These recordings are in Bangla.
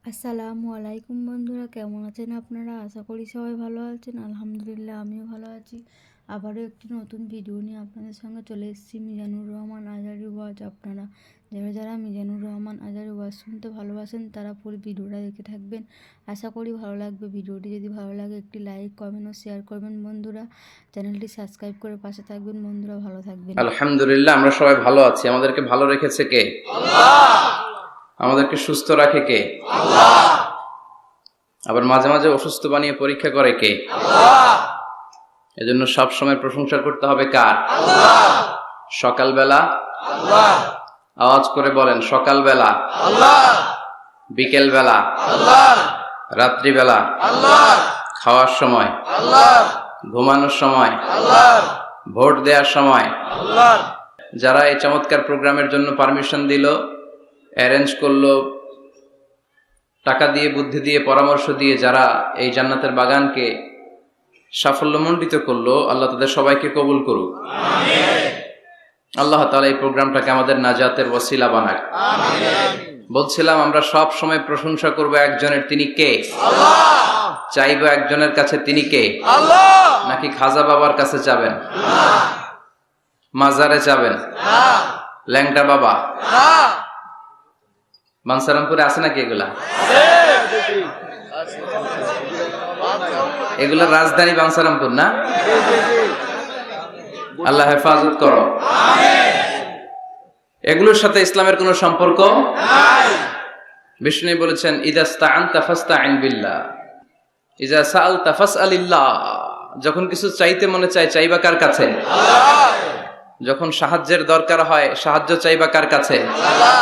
আসসালামু আলাইকুম বন্ধুরা, কেমন আছেন আপনারা? আশা করি সবাই ভালো আছেন। আলহামদুলিল্লাহ, আমিও ভালো আছি। আবারও একটি নতুন ভিডিও নিয়ে আপনাদের সঙ্গে চলে এসেছি। মিজানুর রহমান আজহারী ওয়াজ। আপনারা যারা যারা মিজানুর রহমান আজহারী ওয়াজ শুনতে ভালোবাসেন তারা পুরো ভিডিওটা দেখে থাকবেন। আশা করি ভালো লাগবে। ভিডিওটি যদি ভালো লাগে একটি লাইক, কমেন্ট ও শেয়ার করবেন বন্ধুরা। চ্যানেলটি সাবস্ক্রাইব করে পাশে থাকবেন বন্ধুরা। ভালো থাকবেন। আলহামদুলিল্লাহ, আমরা সবাই ভালো আছি। আমাদেরকে ভালো রেখেছে কে? আমাদেরকে সুস্থ রাখে কে? আবার মাঝে মাঝে অসুস্থ বানিয়ে পরীক্ষা করে কে? এজন্য সব সময় প্রশংসা করতে হবে কার? সকালবেলা আওয়াজ করে বলেন, সকালবেলা, বিকেলবেলা, রাত্রিবেলা, খাওয়ার সময়, ঘুমানোর সময়, ভোট দেওয়ার সময়। যারা এই চমৎকার প্রোগ্রামের জন্য পারমিশন দিল, অ্যারেঞ্জ করলো, টাকা দিয়ে, বুদ্ধি দিয়ে, পরামর্শ দিয়ে যারা এই জান্নাতের বাগানকে সাফল্যমণ্ডিত করলো, আল্লাহ তাদের সবাইকে কবুল করুক। আল্লাহ তাআলা এই প্রোগ্রামটাকে আমাদের নাজাতের ওসিলা বানাক। বলছিলাম আমরা সব সময় প্রশংসা করব একজনের, তিনি কে? চাইবো একজনের কাছে, তিনি কে? নাকি খাজা বাবার কাছে যাবেন, মাজারে যাবেন, ল্যাংটা বাবা? বানসারামপুরে আছে নাকি এগুলা? এগুলা রাজধানী বানসারামপুর না? আল্লাহ হেফাজত করো। এগুলোর সাথে ইসলামের কোনো সম্পর্ক নাই। বিষ্ণু বলেছেন, ইযা ইসতাআনতা ফাসতাইন বিল্লাহ, ইযা সাআলতা ফাসআলিল্লাহ। যখন কিছু চাইতে মনে চায়, চাইবা কার কাছে? আল্লাহ। যখন সাহায্যের দরকার হয়, সাহায্য চাইবা কার কাছে? আল্লাহ।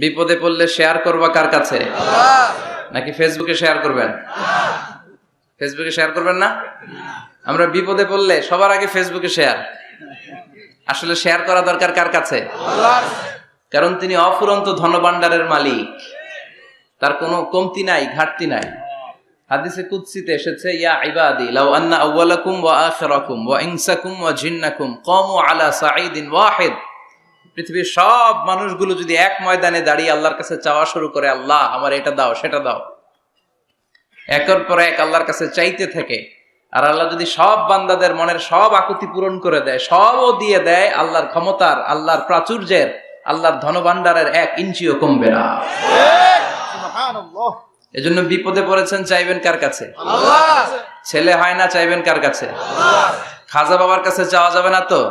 বিপদে পড়লে শেয়ার করবা কার কাছে? আল্লাহ। নাকি ফেসবুকে শেয়ার করবেন? ফেসবুকে শেয়ার করবেন না? আমরা বিপদে পড়লে সবার আগে ফেসবুকে শেয়ার। আসলে শেয়ার করা দরকার কার কাছে? আল্লাহ। কারণ তিনি অফুরন্ত ধনভাণ্ডারের মালিক, তার কোনো কমতি নাই, ঘাটতি নাই। হাদিসে কুদসিতে এসেছে, ইয়া ইবাদি লাউ আন্না আউওয়ালাকুম ওয়া আখিরাকুম ওয়া ইনসাকুম ওয়া জিন্নাকুম কামু আলা সাঈদিন ওয়াহিদ। পৃথিবীর সব মানুষগুলো যদি এক ময়দানে দাঁড়িয়ে আল্লাহর কাছে চাওয়া শুরু করে, আল্লাহ আমার এটা দাও, সেটা দাও, একের পর এক আল্লাহর কাছে চাইতে থাকে, আর আল্লাহ যদি সব বান্দাদের মনের সব আকুতি পূরণ করে দেয়, সবও দিয়ে দেয়, আল্লাহর ক্ষমতার, আল্লাহর প্রাচুর্যের, আল্লাহর ধনভাণ্ডারের 1 ইঞ্চিও কমবে না। এজন্য বিপদে পড়েছেন, চাইবেন কার কাছে? আল্লাহ। ছেলে হয় না, চাইবেন কার কাছে? আল্লাহ। খাজা বাবার কাছে চাওয়া যাবে না তো?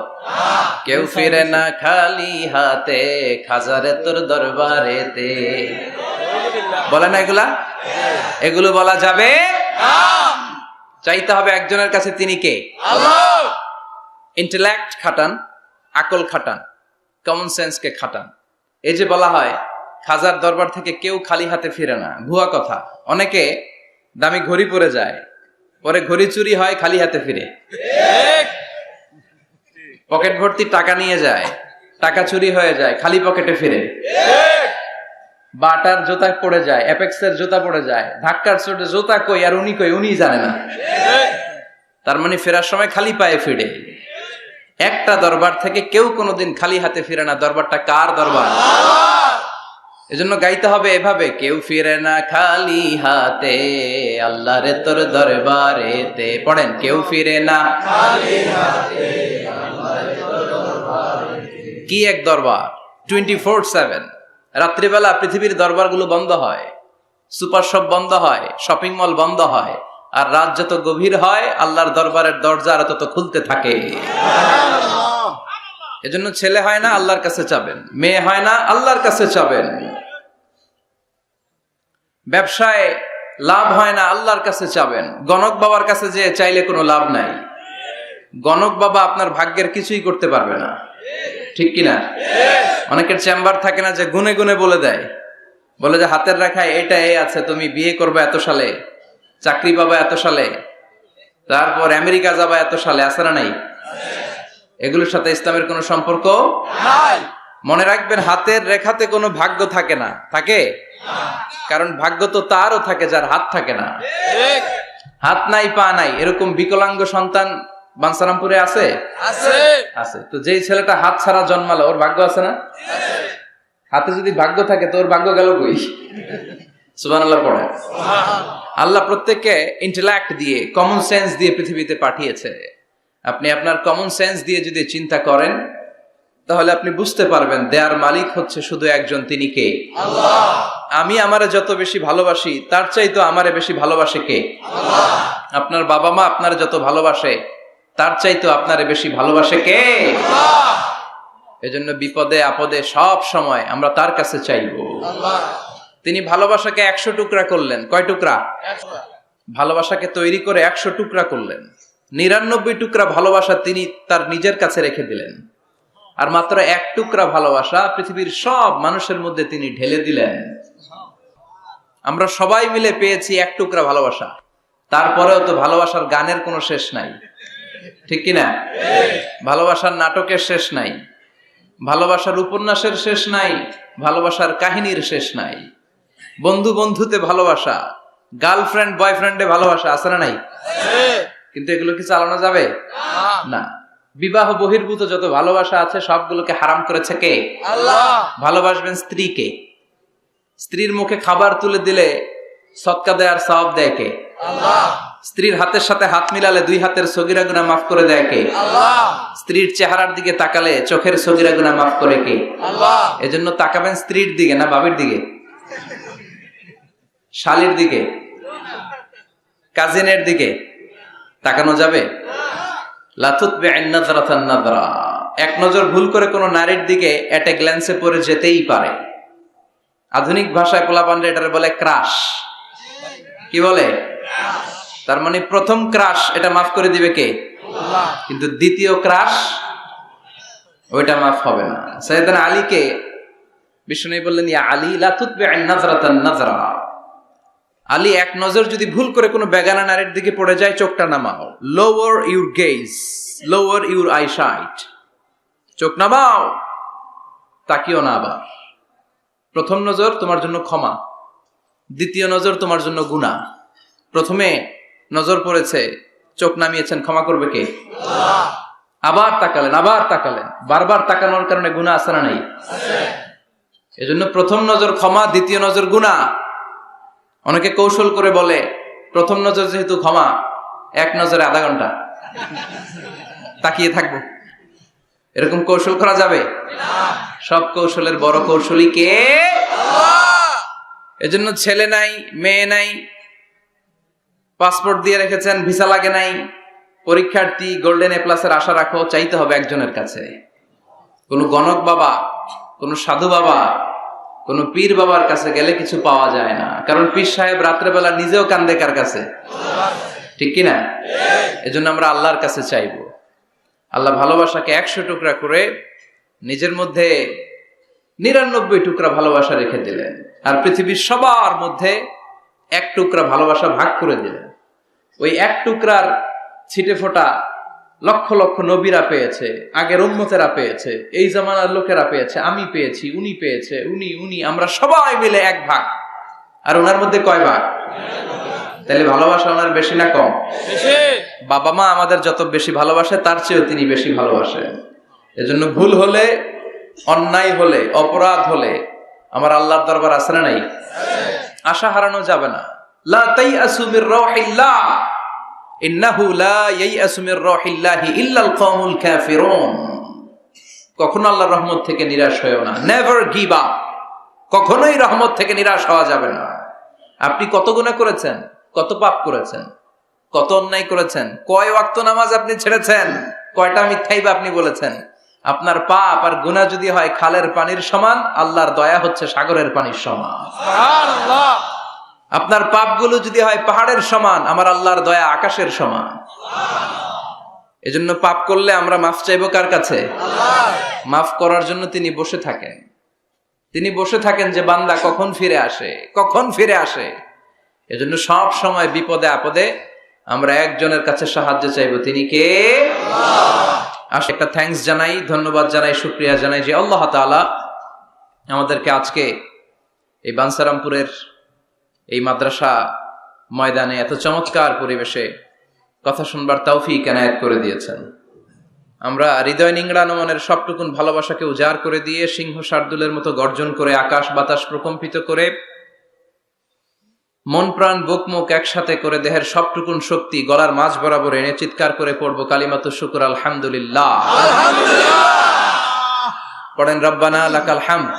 কেউ ফিরে না খালি হাতে, খাজারে তোর দরবারেতে। বলে না এগুলা? এগুলো বলা যাবে না। চাইতে হবে একজনের কাছে, তিনি কে? আল্লাহ। ইন্টেলেক্ট খাটান, আকল খাটান, কমন সেন্সকে খাটান। এই যে বলা হয় খাজার দরবার থেকে কেউ খালি হাতে ফিরে না, ভুয়া কথা। অনেকে দামি ঘড়ি পরে যায়, পরে ঘড়ি চুরি হয়, খালি হাতে ফিরে। পকেট ভর্তি টাকা নিয়ে যায়, টাকা চুরি হয়ে যায়, খালি পকেটে ফিরে। বাটার জুতা পড়ে যায়, অ্যাপেক্সের জুতা পড়ে যায়, ধাক্কার চোটে জুতা কই আর উনি কই, উনি জানে না। তার মানে ফেরার সময় খালি পায়ে ফিরে। একটা দরবার থেকে কেউ কোনোদিন খালি হাতে ফিরে না। দরবারটা কার দরবার? এজন্য গাইতে হবে এভাবে, কেউ ফিরে না খালি হাতে, আল্লাহ রে তোর দরবারেতে। পড়েন, কেউ ফিরে না খালি হাতে, আল্লাহ রে তোর দরবারেতে। কি এক দরবার! 24/7। রাত্রিবেলা পৃথিবীর দরবারগুলো বন্ধ হয়, সুপার শপ বন্ধ হয়, শপিং মল বন্ধ হয়, আর রাত যত গভীর হয় আল্লাহর দরবারের দরজা আর তত খুলতে থাকে। এজন্য ছেলে হয় না, আল্লাহর কাছে চাবেন। মেয়ে হয় না, আল্লাহর কাছে চাবেন। ব্যবসায় লাভ হয় না, আল্লাহর কাছে চাবেন। গণক বাবার কাছে যে চাইলে কোনো লাভ নাই। গণক বাবা আপনার ভাগ্যের কিছুই করতে পারবে না, ঠিক কিনা? অনেকের চেম্বার থাকে না, যে গুনে গুনে বলে দেয়, বলে যে হাতের রেখায় এটা এই আছে, তুমি বিয়ে করবে এত সালে, চাকরি পাবা এত সালে, তারপর আমেরিকা যাবা এত সালে। আছে না নাই? এগুলোর সাথে ইসলামের কোনো সম্পর্ক নাই। মনে রাখবেন, হাতের রেখাতে কোনো ভাগ্য থাকে না। থাকে? কারণ ভাগ্য তো তারও থাকে যার হাত থাকে না। হাত নাই, পা নাই, এরকম বিকলাঙ্গ সন্তান বানসারামপুরে আছে? আছে। তো যেই ছেলেটা হাত ছাড়া জন্মালো, ওর ভাগ্য আছে না? হাতে যদি ভাগ্য থাকে তো ওর ভাগ্য গেল কই? সুবহানাল্লাহ পড়ে। আল্লাহ প্রত্যেককে ইন্টেলেক্ট দিয়ে, কমন সেন্স দিয়ে পৃথিবীতে পাঠিয়েছে। আপনি আপনার কমন সেন্স দিয়ে যদি চিন্তা করেন, তাহলে আপনি বুঝতে পারবেন দেয়ার মালিক হচ্ছে শুধু একজন, তিনি কে? আল্লাহ। আমি আমারে যত বেশি ভালোবাসি, তার চাইতো আমারে বেশি ভালোবাসে কে? আল্লাহ। আপনার বাবা মা আপনার যত ভালোবাসে, তার চাইতো আপনারে বেশি ভালোবাসে কে? আল্লাহ। এজন্য বিপদে আপদে সব সময় আমরা তার কাছে চাইবো। আল্লাহ। তিনি ভালোবাসাকে 100 টুকরা করলেন। কয় টুকরা? 100। ভালোবাসাকে তৈরি করে 100 টুকরা করলেন। 99 টুকরা ভালোবাসা তিনি তার নিজের কাছে রেখে দিলেন, আর মাত্র 1 টুকরা ভালোবাসা পৃথিবীর সব মানুষের মধ্যে তিনি ঢেলে দিলেন। আমরা সবাই মিলে পেয়েছি 1 টুকরা ভালোবাসা। তারপরেও তো ভালোবাসার গানের কোনো শেষ নাই, ঠিক কিনা? ভালোবাসার নাটকের শেষ নাই, ভালোবাসার উপন্যাসের শেষ নাই, ভালোবাসার কাহিনীর শেষ নাই। বন্ধু বন্ধুতে ভালোবাসা, গার্লফ্রেন্ড বয়ফ্রেন্ডে ভালোবাসা আছে না নাই? কিন্তু এগুলো কি চালানো যাবে? না। বিবাহ বহির্ভূত যত ভালোবাসা আছে সবগুলোকে হারাম করেছে কে? আল্লাহ। ভালোবাসবেন স্ত্রীকে। স্ত্রীর মুখে খাবার তুলে দিলে সদকা দেয় আর সওয়াব দেয় কে? আল্লাহ। স্ত্রীর হাতের সাথে হাত মিলালে 2 হাতের সগীরা গুনাহ মাফ করে দেয় কে? আল্লাহ। স্ত্রীর চেহারার দিকে তাকালে চোখের সগীরা গুনাহ মাফ করে কে? আল্লাহ। এজন্য তাকাবেন স্ত্রীর দিকে না বাবির দিকে, শালীর দিকে, কাজিনের দিকে তাকানো যাবে? লা তুতবি'ন নাযরাতান নাযরা। এক নজর ভুল করে কোন নারীর দিকে এট এ গ্ল্যান্সে পড়ে যেতেই পারে। আধুনিক ভাষায় পোলাপানরা এটারে বলে ক্রাশ। কি বলে? তার মানে প্রথম ক্রাশ এটা মাফ করে দিবে কে? আল্লাহ। কিন্তু দ্বিতীয় ক্রাশ ওইটা মাফ হবে না। সাইয়েদনা আলীকে বিষ্ণু বললেন, ইয়া আলী লা তুতবি'ন নাযরাতান নাযরা। আলী, এক নজর যদি ভুল করে কোনো বেগানা নারীর দিকে পড়ে যায়, চোখটা নামাও। Lower your gaze, lower your eye sight. চোখ নামাও, তাকিও না আবার। প্রথম নজর তোমার জন্য ক্ষমা, দ্বিতীয় নজর তোমার জন্য গুনাহ। প্রথমে নজর পড়েছে, চোখ নামিয়েছেন, ক্ষমা করবে কে? আল্লাহ। আবার তাকালেন, আবার তাকালেন, বারবার তাকানোর কারণে গুনাহ আছে না নাই? আছে। এজন্য প্রথম নজর ক্ষমা, দ্বিতীয় নজর গুনাহ। অনেকে কৌশল করে বলে প্রথম নজর যেহেতু ক্ষমা, 1 নজরে আধা ঘন্টা তাকিয়ে থাকবো। এরকম কৌশল করা যাবে? সব কৌশলের বড় কৌশলী কে? আল্লাহ। এজন্য ছেলে নাই, মেয়ে নাই, পাসপোর্ট দিয়ে রেখেছেন, ভিসা লাগে নাই, পরীক্ষার্থী, গোল্ডেন এ প্লাসের আশা রাখো, চাইতে হবে একজনের কাছে। কোন গণক বাবা, কোন সাধু বাবা, কোন পীর বাবার কাছে গেলে কিছু পাওয়া যায় না। কারণ পীর সাহেব রাত্রেবেলা নিজেও কান্দে কার কাছে? ঠিক কিনা? এজন্য আমরা আল্লাহর কাছে চাইবো। আল্লাহ ভালোবাসাকে 100 টুকরা করে নিজের মধ্যে 99 টুকরা ভালোবাসা রেখে দিলেন, আর পৃথিবীর সবার মধ্যে 1 টুকরা ভালোবাসা ভাগ করে দিলেন। ওই 1 টুকরার ছিটে ফোটা লক্ষ লক্ষ নবীরা পেয়েছে, আগের উম্মতেরা পেয়েছে, এই জামানার লোকেরা পেয়েছে, আমি পেয়েছি, উনি পেয়েছে, উনি, আমরা সবাই মিলে 1 ভাগ। আর ওনার মধ্যে কয় ভাগ? তাহলে ভালোবাসা ওনার বেশি না কম? বেশি। বাবা মা আমাদের যত বেশি ভালোবাসে, তার চেয়েও তিনি বেশি ভালোবাসেন। এজন্য ভুল হলে, অন্যায় হলে, অপরাধ হলে আমার আল্লাহর দরবার আছে না নাই? আশা হারানো যাবে না। লা তাইয়াসু মির রাহিল্লাহ, ইন্নাহু লা ইয়াইয়াসু মির রাহিল্লাহি ইল্লাল কওমুল কাফিরুন। কখনো আল্লাহর রহমত থেকে নিরাশ হয়ো না। Never give up. কখনোই রহমত থেকে নিরাশ হওয়া যাবে না। আপনি কত গুনাহ করেছেন, কত পাপ করেছেন, কত অন্যায় করেছেন, কয় ওয়াক্ত নামাজ আপনি ছেড়েছেন, কয়টা মিথ্যাই আপনি বলেছেন। আপনার পাপ আর গুনাহ যদি হয় খালের পানির সমান, আল্লাহর দয়া হচ্ছে সাগরের পানির সমান। সুবহানাল্লাহ। আপনার পাপগুলো যদি হয় পাহাড়ের সমান, আমার আল্লাহর দয়া আকাশের সমান। এজন্য পাপ করলে আমরা মাফ চাইবো কার কাছে? আল্লাহ। মাফ করার জন্য তিনি বসে থাকেন। তিনি বসে থাকেন যে বান্দা কখন ফিরে আসে, কখন ফিরে আসে। এজন্য সব সময় বিপদে আপদে আমরা একজনের কাছে সাহায্য চাইবো, তিনি কে? আল্লাহ। একটা থ্যাঙ্কস জানাই, ধন্যবাদ জানাই, শুকরিয়া জানাই যে আল্লাহ তাআলা আমাদেরকে আজকে এই বানসারামপুরের এই মাদ্রাসা ময়দানে এত চমৎকার পরিবেশে কথা শুনবার তৌফিক এনায়েত করে দিয়েছেন। আমরা হৃদয় নিংড়ানো মনের সবটুকুন ভালোবাসাকে উজাড় করে দিয়ে সিংহ শার্দুলের মতো গর্জন করে আকাশ বাতাস প্রকম্পিত করে মন প্রাণ বুক মুখ একসাথে করে দেহের সবটুকুন শক্তি গলার মাঝ বরাবর এনে চিৎকার করে পড়বো কালিমাতু শুকর আলহামদুলিল্লাহ। পড়েন রব্বানা লাকাল হামদ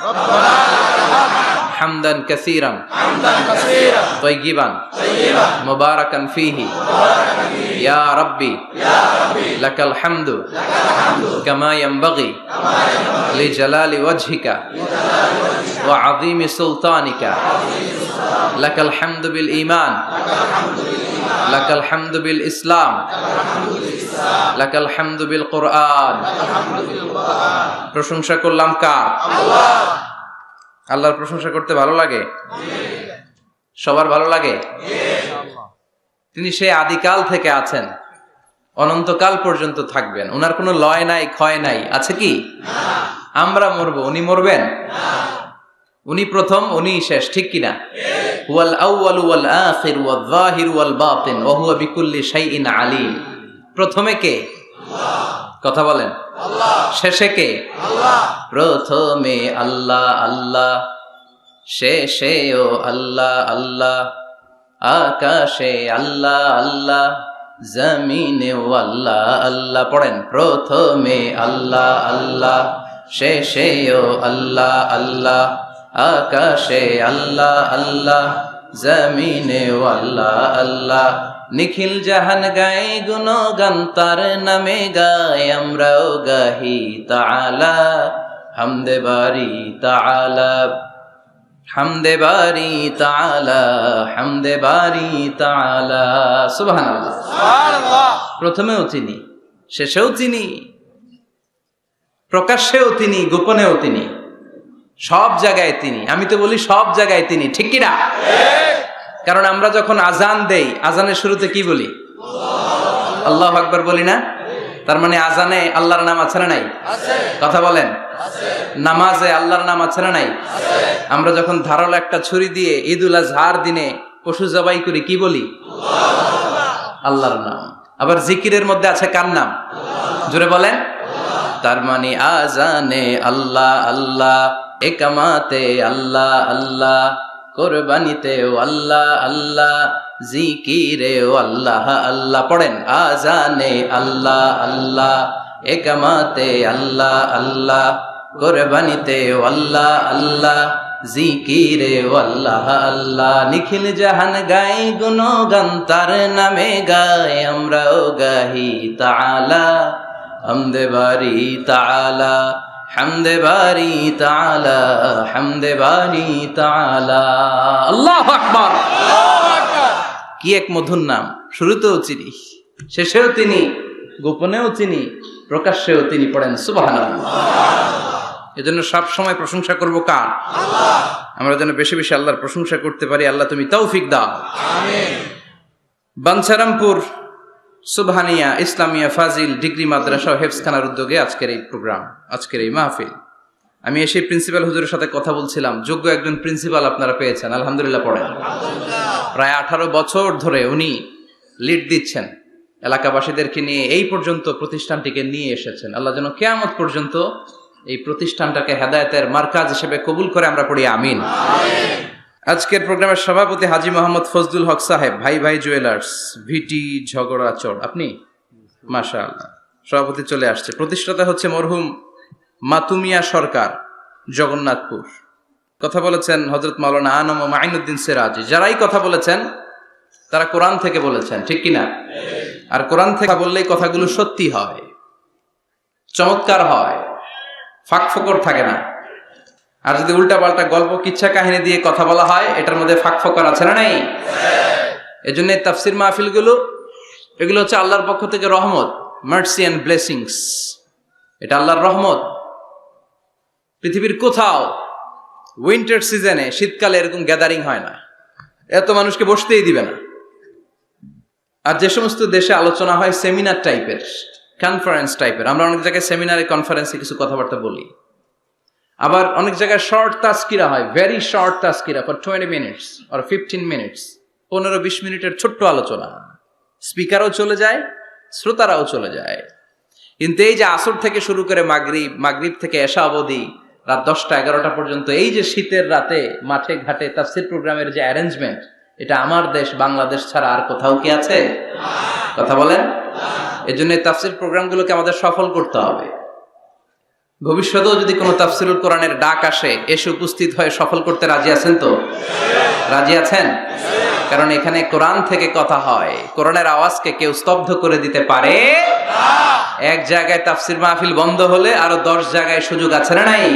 হামদান কাসীরান তাইয়িবান মুবারাকান ফীহি ইয়া রাব্বি লাকাল হামদু কামা ইয়ানবাগি লিজালালি ওয়াজহিকা ওয়া আযীমি সুলতানিকা লাকাল হামদু বিল ঈমান লাকাল হামদু বিল ইসলাম লাকাল হামদু বিল কুরআন। প্রশংসা করলাম কার? আল্লাহর প্রশংসা করতে ভালো লাগে? সবার ভালো লাগে? তিনি সেই আদিকাল থেকে আছেন, অনন্তকাল পর্যন্ত থাকবেন। ওনার কোনো লয় নাই, ক্ষয় নাই, আছে কি? আমরা মরবো, উনি মরবেন? উনি প্রথম, উনি শেষ, ঠিক কিনা? হুয়াল আউয়ালু ওয়াল আখির ওয়াল যাহির ওয়াল বাতিন ওয়া হুয়া বিকুল্লি শাইইন আলীম। প্রথমে কে? কথা বলেন। শেষে কে? প্রথমে আল্লাহ আল্লাহ, শেষেও আল্লাহ আল্লাহ, আকাশে আল্লাহ আল্লাহ, জমিনেও আল্লাহ আল্লাহ। পড়েন, প্রথমে আল্লাহ আল্লাহ, শেষেও আল্লাহ আল্লাহ, আকাশে আল্লাহ আল্লাহ, জমিনেও আল্লাহ আল্লাহ। নিখিল জাহান গায়ে গুণগান তার নামে গায়, আমরাও গাহি তাআলা হামদে বারি তাআলা, হামদে বারি তাআলা, হামদে বারি তাআলা। সুবহানাল্লাহ, সুবহানাল্লাহ। প্রথমেও তিনি, শেষেও তিনি, প্রকাশ্যেও তিনি, গোপনেও তিনি, সব জায়গায় তিনি। আমি তো বলি সব জায়গায় তিনি, ঠিক কি না? কারণ আমরা যখন আজান দেই, আজানের শুরুতে কি বলি? আল্লাহু আকবার বলি না? তার মানে আজানে আল্লাহর নাম আছে না নাই? কথা বলেন। নামাজে আল্লাহর নাম আছে না নাই? আমরা যখন ধারালো একটা ছুরি দিয়ে ঈদুল আজহার দিনে পশু জবাই করি, কি বলি? আল্লাহর নাম। আবার জিকিরের মধ্যে আছে কার নাম? জোরে বলেন। তার মানে আজানে আল্লাহ আল্লাহ, একামাতে আল্লাহ আল্লাহ, কোরবানিতেও আল্লাহ আল্লাহ, জিকিরেও আল্লাহ আল্লাহ। পড়েন, আজানে আল্লাহ আল্লাহ, একামাতে আল্লাহ আল্লাহ, কোরবানিতেও আল্লাহ আল্লাহ, জিকিরেও আল্লাহ আল্লাহ। নিখিল জাহান গাই গুণগান তার নামে গায়, আমরাও গাহি তাআলা হামদে বারি তাআলা, হামদে বারি তাআলা, হামদে বারি তাআলা। আল্লাহু আকবার। কি এক মধুর নাম! শুরুতেও চিনি, শেষেও তিনি, গোপনেও তিনি, প্রকাশ্যেও তিনি। পড়েন সুবহানাল্লাহ। এজন্য সব সময় প্রশংসা করব কার? আল্লাহ। আমরা যেন বেশি বেশি আল্লাহর প্রশংসা করতে পারি। আল্লাহ তুমি তৌফিক দাও, আমিন। বাঞ্ছারামপুর সুবহানিয়া ইসলামিয়া ফাজিল ডিগ্রি মাদ্রাসা ও হেফজখানার উদ্যোগে আজকের এই প্রোগ্রাম, আজকের এই মাহফিল। আমি এসে প্রিন্সিপাল হুজুরের সাথে কথা বলছিলাম। যোগ্য একজন প্রিন্সিপাল আপনারা পেয়েছেন, আলহামদুলিল্লাহ। পড়েন, প্রায় 18 বছর ধরে উনি লিড দিচ্ছেন, এলাকাবাসীদেরকে নিয়ে এই পর্যন্ত প্রতিষ্ঠানটিকে নিয়ে এসেছেন। আল্লাহ যেন কিয়ামত পর্যন্ত এই প্রতিষ্ঠানটাকে হেদায়েতের মার্কাজ হিসেবে কবুল করে, আমরা পড়ি আমিন। আজকের প্রোগ্রামের সভাপতি হাজী মোহাম্মদ ফজলুল হক সাহেব, ভাই ভাই জুয়েলার্স, ভিটি ঝগড়াচড়। আপনি মাশাআল্লাহ, সভাপতি চলে আসছে। প্রতিষ্ঠাতা হচ্ছে মরহুম মাতুমিয়া সরকার, জগন্নাথপুর। কথা বলেছেন হযরত মাওলানা আনম ও মাইনুদ্দিন সিরাজি। যারাই কথা বলেছেন তারা কোরআন থেকে বলেছেন, ঠিক কিনা? আর কোরআন থেকে বললেই কথাগুলো সত্যি হয়, চমৎকার হয়, ফাঁক ফোকর থাকে না। আর যদি উল্টা পাল্টা গল্প কিচ্ছা কাহিনী দিয়ে কথা বলা হয়, এটার মধ্যে ফাঁক ফোকর আছে না নাই? এজন্য তাফসির মাহফিলগুলো, এগুলো হচ্ছে আল্লাহর পক্ষ থেকে রহমত, মার্সি এন্ড ব্লেসিংস। এটা আল্লাহর রহমত। পৃথিবীর কোথাও উইন্টার সিজনে, শীতকালে এরকম গ্যাদারিং হয় না, এত মানুষকে বসতেই দিবে না। আর যে সমস্ত দেশে আলোচনা হয় সেমিনার টাইপের, কনফারেন্স টাইপের, আমরা অনেক জায়গায় সেমিনারে, কনফারেন্সে কিছু কথাবার্তা বলি। আবার অনেক জায়গায় শর্ট তাজকিরা হয়, very short Tazkira for 20 minutes or 15 minutes, 15-20 মিনিটের ছোট্ট আলোচনা। স্পিকারও চলে যায়, শ্রোতারাও চলে যায়। কিন্তু এই যে আসর থেকে শুরু করে মাগরিব, মাগরিব থেকে এশা অবধি, রাত 10টা 11টা পর্যন্ত, এই যে শীতের রাতে মাঠে ঘাটে তাফসীর প্রোগ্রামের যে অ্যারেঞ্জমেন্ট, এটা আমার দেশ বাংলাদেশ ছাড়া আর কোথাও কি আছে? কথা বলেন। এজন্য এই তাফসির প্রোগ্রামগুলোকে আমাদের সফল করতে হবে। ভবিষ্যতেও যদি কোনো তাফসিরুল কোরআনের ডাক আসে, এসে উপস্থিত হয়ে সফল করতে রাজি আছেন তো? রাজি আছেন? কারণ এখানে কোরআন থেকে কথা হয়। কোরআনের আওয়াজকে কেউ স্তব্ধ করে দিতে পারে না। এক জায়গায় তাফসির মাহফিল বন্ধ হলে আরো 10 জায়গায় সুযোগ আছে না নাই?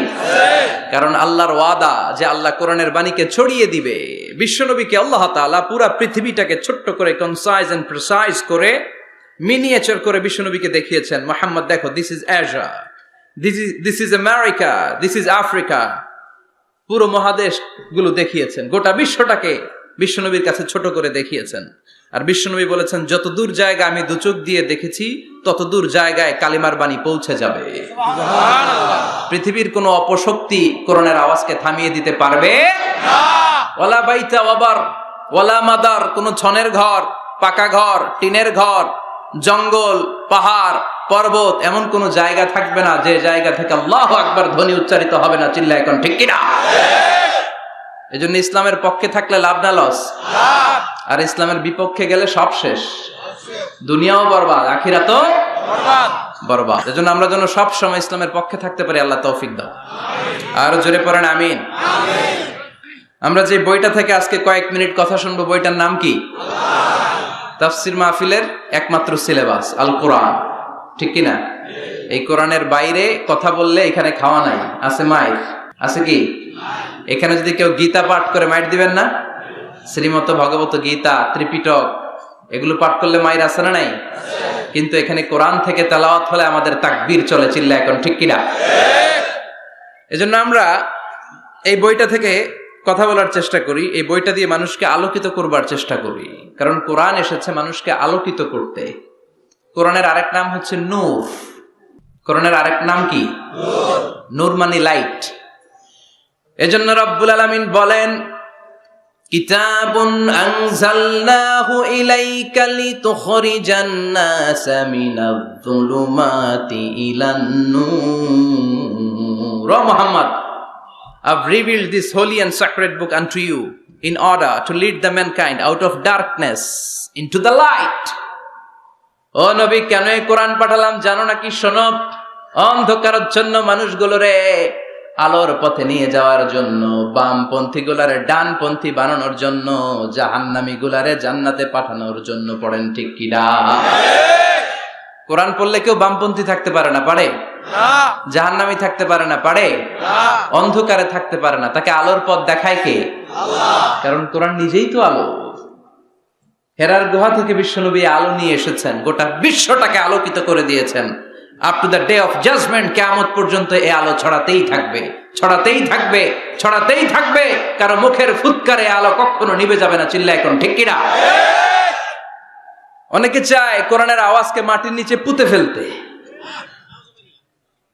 কারণ আল্লাহর ওয়াদা যে আল্লাহ কোরআনের বাণীকে ছড়িয়ে দিবে। বিশ্বনবীকে আল্লাহ তাআলা পুরো পৃথিবীটাকে ছোট্ট করে কনসাইজ এন্ড প্রিসাইজ করে মিনিয়েচার করে বিশ্বনবীকে দেখিয়েছেন। মুহাম্মদ দেখো, this is Asia, this is America, this is Africa. পুরো মহাদেশ গুলো দেখিয়েছেন, গোটা বিশ্বটাকে বিশ্বনবীর কাছে ছোট করে দেখিয়েছেন। আর বিশ্বনবী বলেছেন, যত দূর জায়গা আমি দুচোখ দিয়ে দেখেছি তত দূর জায়গায় কালিমার বাণী পৌঁছে যাবে। পৃথিবীর কোনো অপশক্তি কোরআনের আওয়াজকে থামিয়ে দিতে পারবে না। ওয়ালা বাইতা ওয়াবার ওয়ালা মাদার, কোনো ছনের ঘর, পাকা ঘর, টিনের ঘর, জঙ্গল, পাহাড়, পর্বত, এমন কোন জায়গা থাকবে না যে জায়গা থেকে আল্লাহু আকবার ধ্বনি উচ্চারিত হবে না। চিল্লায় এখন ঠিক কিনা? এজন্য ইসলামের পক্ষে থাকলে লাভ না লস? আর ইসলামের বিপক্ষে গেলে সব শেষ, দুনিয়াও বরবাদ, আখিরাতও বরবাদ। এজন্য আমরা যেন সব সময় ইসলামের পক্ষে থাকতে পারি। আল্লাহ তৌফিক দাও। আর জোরে পড়েন আমিন। আমরা যে বইটা থেকে আজকে কয়েক মিনিট কথা শুনবো, বইটার নাম কি? তাফসির মাহফিলের একমাত্র সিলেবাস আল কোরআন, ঠিক কিনা? এই কোরআনের বাইরে কথা বললে এখানে খাওয়া নাই, আছে মাইর, আছে কি? এখানে যদি কেউ গীতা পাঠ করে মাইর দিবেন না? শ্রীমত ভগবত গীতা, ত্রিপিটক এগুলো পাঠ করলে মাইর আছে না নাই? কিন্তু এখানে কোরআন থেকে তেলাওয়াত হলে আমাদের তাকবীর চলে। চিল্লা এখন ঠিক কিনা? এজন্য আমরা এই বইটা থেকে কথা বলার চেষ্টা করি, এই বইটা দিয়ে মানুষকে আলোকিত করবার চেষ্টা করি। কারণ কোরআন এসেছে মানুষকে আলোকিত করতে। কোরআনের আরেক নাম হচ্ছে নূর। কোরআনের আরেক নাম কি? নূর মানে লাইট। এজন্য রব্বুল আলামিন বলেন, কিতাবুন আনজালনাহু ইলাইকা লিতুখরিজান NASA Minaj যুলুমাতি ইলান Noor. O Muhammad, I've revealed this holy and sacred book unto you in order to lead the mankind out of darkness into the light. ও নবী, কেন এই কোরআন পাঠালাম জানো নাকি? শোনো, অন্ধকারাচ্ছন্ন মানুষগুলোরে আলোর পথে নিয়ে যাওয়ার জন্য, বামপন্থী গুলারে ডানপন্থী বানানোর জন্য, জাহান্নামী গুলারে জান্নাতে পাঠানোর জন্য। পড়েন ঠিক কিনা? কোরআন পড়লে কেউ বামপন্থী থাকতে পারে না, পারে? জাহান্নামী থাকতে পারে না, পারে? অন্ধকারে থাকতে পারে না। তাকে আলোর পথ দেখায় কে? আল্লাহ। কারণ কোরআন নিজেই তো আলো। হেরার গুহা থেকে বিশ্বনবী আলো নিয়ে এসেছেন, গোটা বিশ্বটাকে আলোকিত করে দিয়েছেন। Up to the day of judgement, কিয়ামত পর্যন্ত এই আলো ছড়াতেই থাকবে, ছড়াতেই থাকবে, ছড়াতেই থাকবে। কারো মুখের ফুৎকারে আলো কখনো নিভে যাবে না। চিল্লা এখন ঠিক কিনা? অনেকে চায় কোরআনের আওয়াজকে মাটির নিচে পুঁতে ফেলতে,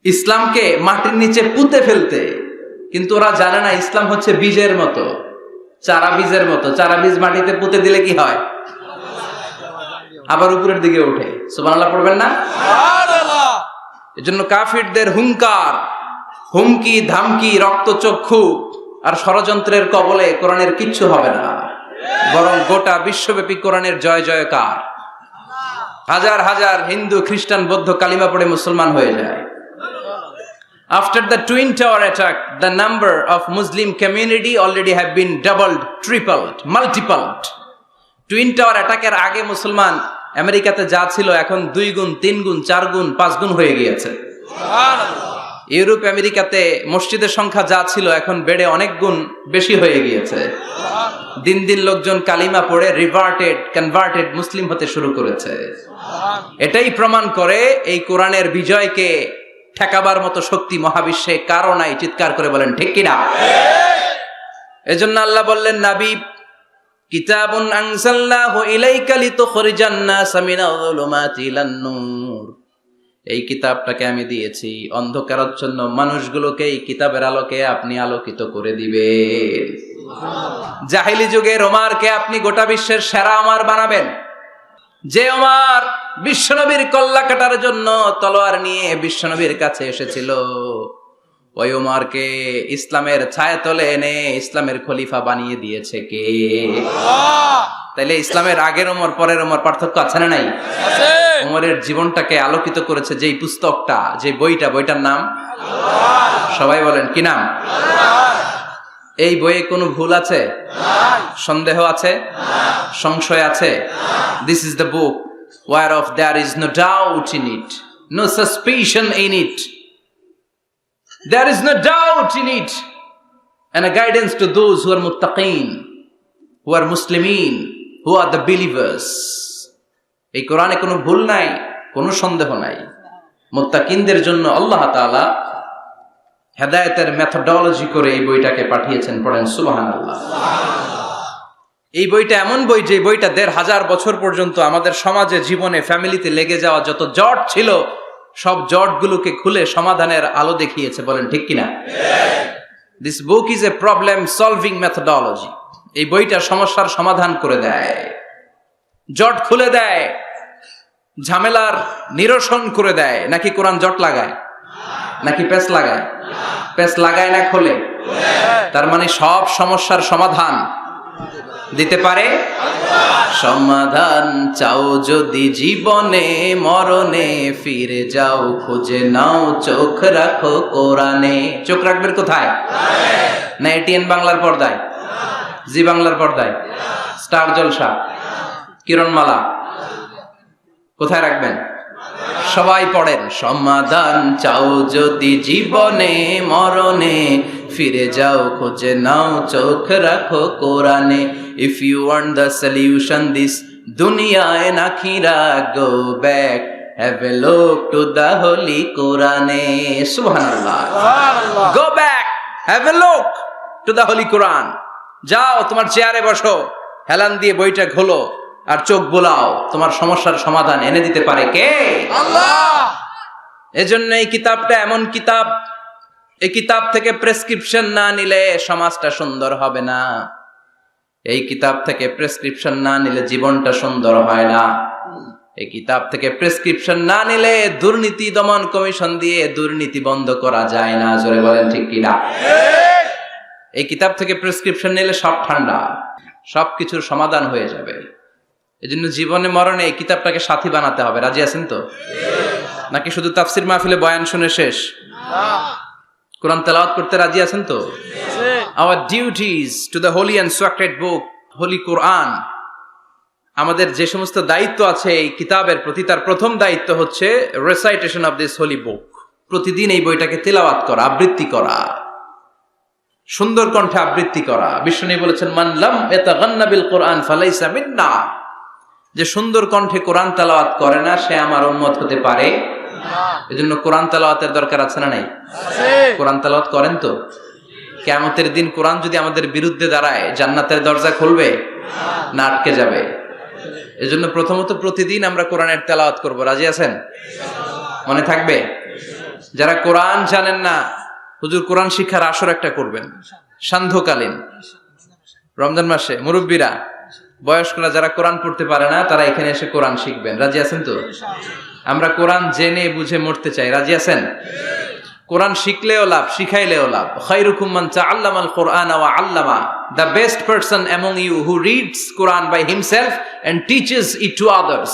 ইসলামকে মাটির নিচে পুঁতে ফেলতে। কিন্তু ওরা জানে না ইসলাম হচ্ছে বীজের মতো, চারা বীজের মতো। চারা বীজ মাটিতে পুঁতে দিলে কি হয়? আবার উপরের দিকে ওঠে। সুবহানাল্লাহ পড়বেন না? এজন্য কাফিরদের হুঙ্কার, হুমকি, ধামকি, রক্তচক্ষু আর ষড়যন্ত্রের কবলে কোরআনের কিচ্ছু হবে না, বরং গোটা বিশ্বব্যাপী কোরআনের জয় জয়কার। হাজার হাজার হিন্দু, খ্রিস্টান, বৌদ্ধ কালিমা পড়ে মুসলমান হয়ে যায়। After the Twin Tower attack, the number of Muslim community already have been doubled, tripled, multiplied. Twin Tower attack এর আগে মুসলমান আমেরিকাতে যা ছিল এখন 2 গুণ, 3 গুণ, 4 গুণ, 5 গুণ হয়ে গিয়েছে। ইউরোপ আমেরিকাতে মসজিদের সংখ্যা যা ছিল এখন বেড়ে অনেক গুণ বেশি হয়ে গিয়েছে। দিন দিন লোকজন কালিমা পড়ে কনভার্টেড মুসলিম হতে শুরু করেছে। এটাই প্রমাণ করে এই কোরআনের বিজয়কে ঠেকাবার মতো শক্তি মহাবিশ্বে কারো নাই। চিৎকার করে বলেন ঠিক কিনা? এজন্য আল্লাহ বললেন, নবী, কিতাবুন আনজালনাহু ইলাইকা লিতুখরিজান নাসা মিনাজ যুলুমাতি ইলান নূর। এই কিতাবটাকে আমি দিয়েছি অন্ধকারাচ্ছন্ন মানুষগুলোকে এই কিতাবের আলোকে আপনি আলোকিত করে দিবেন। জাহিলি যুগের ওমরকে আপনি গোটা বিশ্বের সেরা ওমর বানাবেন। যে ওমর বিশ্বনবীর কল্লা কাটার জন্য তলোয়ার নিয়ে বিশ্বনবীর কাছে এসেছিল, ওই ওমরকে ইসলামের ছায়াতলে এনে ইসলামের খলিফা বানিয়ে দিয়েছে কে? তাইলে ইসলামের আগের ওমর পরের ওমর পার্থক্য আছে না নাই? ওমরের জীবনটাকে আলোকিত করেছে যেই পুস্তকটা, যে বইটার নাম সবাই বলেন কি নাম? এই বইয়ে কোনো ভুল আছে? সন্দেহ আছে? সংশয় আছে? This is the book whereof there is no doubt in it, no suspicion in it, there is no doubt in it, and a guidance to those who are muttaqin, who are muslimin, who are the believers. এই কোরআনে কোনো ভুল নাই, কোনো সন্দেহ নাই। মুত্তাকিনদের জন্য আল্লাহ তাআলা হেদায়েতের মেথোডোলজি করে এই বইটাকে পাঠিয়েছেন। পড়েন সুবহানাল্লাহ। এই বইটা এমন বই যে বইটা ১৫০০ বছর পর্যন্ত আমাদের সমাজে, জীবনে, ফ্যামিলিতে লেগে যাওয়া যত জট ছিল সব জটগুলোকে খুলে সমাধানের আলো দেখিয়েছে। বলেন ঠিক কিনা? This book is a problem solving methodology. এই বইটা সমস্যার সমাধান করে দেয়, জট খুলে দেয়, ঝামেলার নিরসন করে দেয়। নাকি কোরআন জট লাগায়? নাকি পেঁচ লাগায়? পেঁচ লাগায় না খোলে? তার মানে সব সমস্যার সমাধান দিতে পারে। সমাধান চাও যদি জীবনে, মরণে ফিরে যাও, খুঁজে নাও, চোখ রাখো কোরআনে। চোখ রাখবেন কোথায়? না এটিএন বাংলার পর্দায়, জি বাংলার পর্দায়, স্টার জলসা, কিরণমালা, কোথায় রাখবেন? সবাই পড়েন। সমাধান চাও যদি জীবনে, মরণে ফিরে যাও, খুঁজে নাও, চোখ রাখো কোরআনে। If you want the solution this dunya and akhirah, go back, have a look to the holy Quran. Subhanallah. Go back, have a look to the holy Quran. যাও তোমার চেয়ারে বসো, হেলান দিয়ে বইটা খোলো আর চোখ বোলাও, তোমার সমস্যার সমাধান এনে দিতে পারে কে? আল্লাহ। এজন্য এই কিতাবটা এমন কিতাব, এই কিতাব থেকে প্রেসক্রিপশন না নিলে সমাজটা সুন্দর হবে না। এই কিতাব থেকে প্রেসক্রিপশন না নিলে জীবনটা সুন্দর হয় না। এই কিতাব থেকে প্রেসক্রিপশন না নিলে দুর্নীতি দমন কমিশন দিয়ে দুর্নীতি বন্ধ করা যায় না। জোরে বলেন ঠিক কিনা? এই কিতাব থেকে প্রেসক্রিপশন নিলে সব ঠান্ডা, সবকিছুর সমাধান হয়ে যাবে। এজন্য জীবনে মরণে এই কিতাবটাকে সাথী বানাতে হবে। রাজি আছেন তো? নাকি শুধু তাফসির মাহফিলে বয়ান শুনে শেষ? কোরআন তেলাওয়াত করতে রাজি আছেন তো? Our duties to the holy and sacred book, holy Quran. আমাদের যে সমস্ত দায়িত্ব আছে এই কিতাবের প্রতি, তার প্রথম দায়িত্ব হচ্ছে recitation of this holy book. প্রতিদিন এই বইটাকে তেলাওয়াত করা, আবৃত্তি করা, সুন্দর কণ্ঠে আবৃত্তি করা। বিষ্ণু বলেছেন, মান লাম ইয়াতাগান্না বিল কোরআন ফালাইসা মিন্না। যে সুন্দর কণ্ঠে কোরআন তেলাওয়াত করে না, সে আমার উম্মত হতে পারে না। এজন্য কোরআন তেলাওয়াতের দরকার আছে না নাই? কোরআন তেলাওয়াত করেন তো? কিয়ামতের দিন কোরআন যদি আমাদের বিরুদ্ধে দাঁড়ায়, জান্নাতের দরজা খুলবে না আটকে যাবে? এজন্য প্রথমত প্রতিদিন আমরা কোরআনের তেলাওয়াত করব। রাজি আছেন? মনে থাকবে? যারা কোরআন জানেন না, হুজুর কোরআন শিক্ষার আসর একটা করবেন সান্ধ্যকালীন রমজান মাসে। মুরব্বীরা, বয়স্করা যারা কোরআন পড়তে পারে না, তারা এখানে এসে কোরআন শিখবেন। রাজি আছেন তো? আমরা কোরআন জেনে বুঝে মরতে চাই। রাজি আছেন? কোরআন শিখলেও লাভ, শিখাইলেও লাভ। খায়রুকুম মান তাআল্লামাল কুরআনা ওয়া আল্লামা। The best person among you who reads Quran by himself and teaches it to others.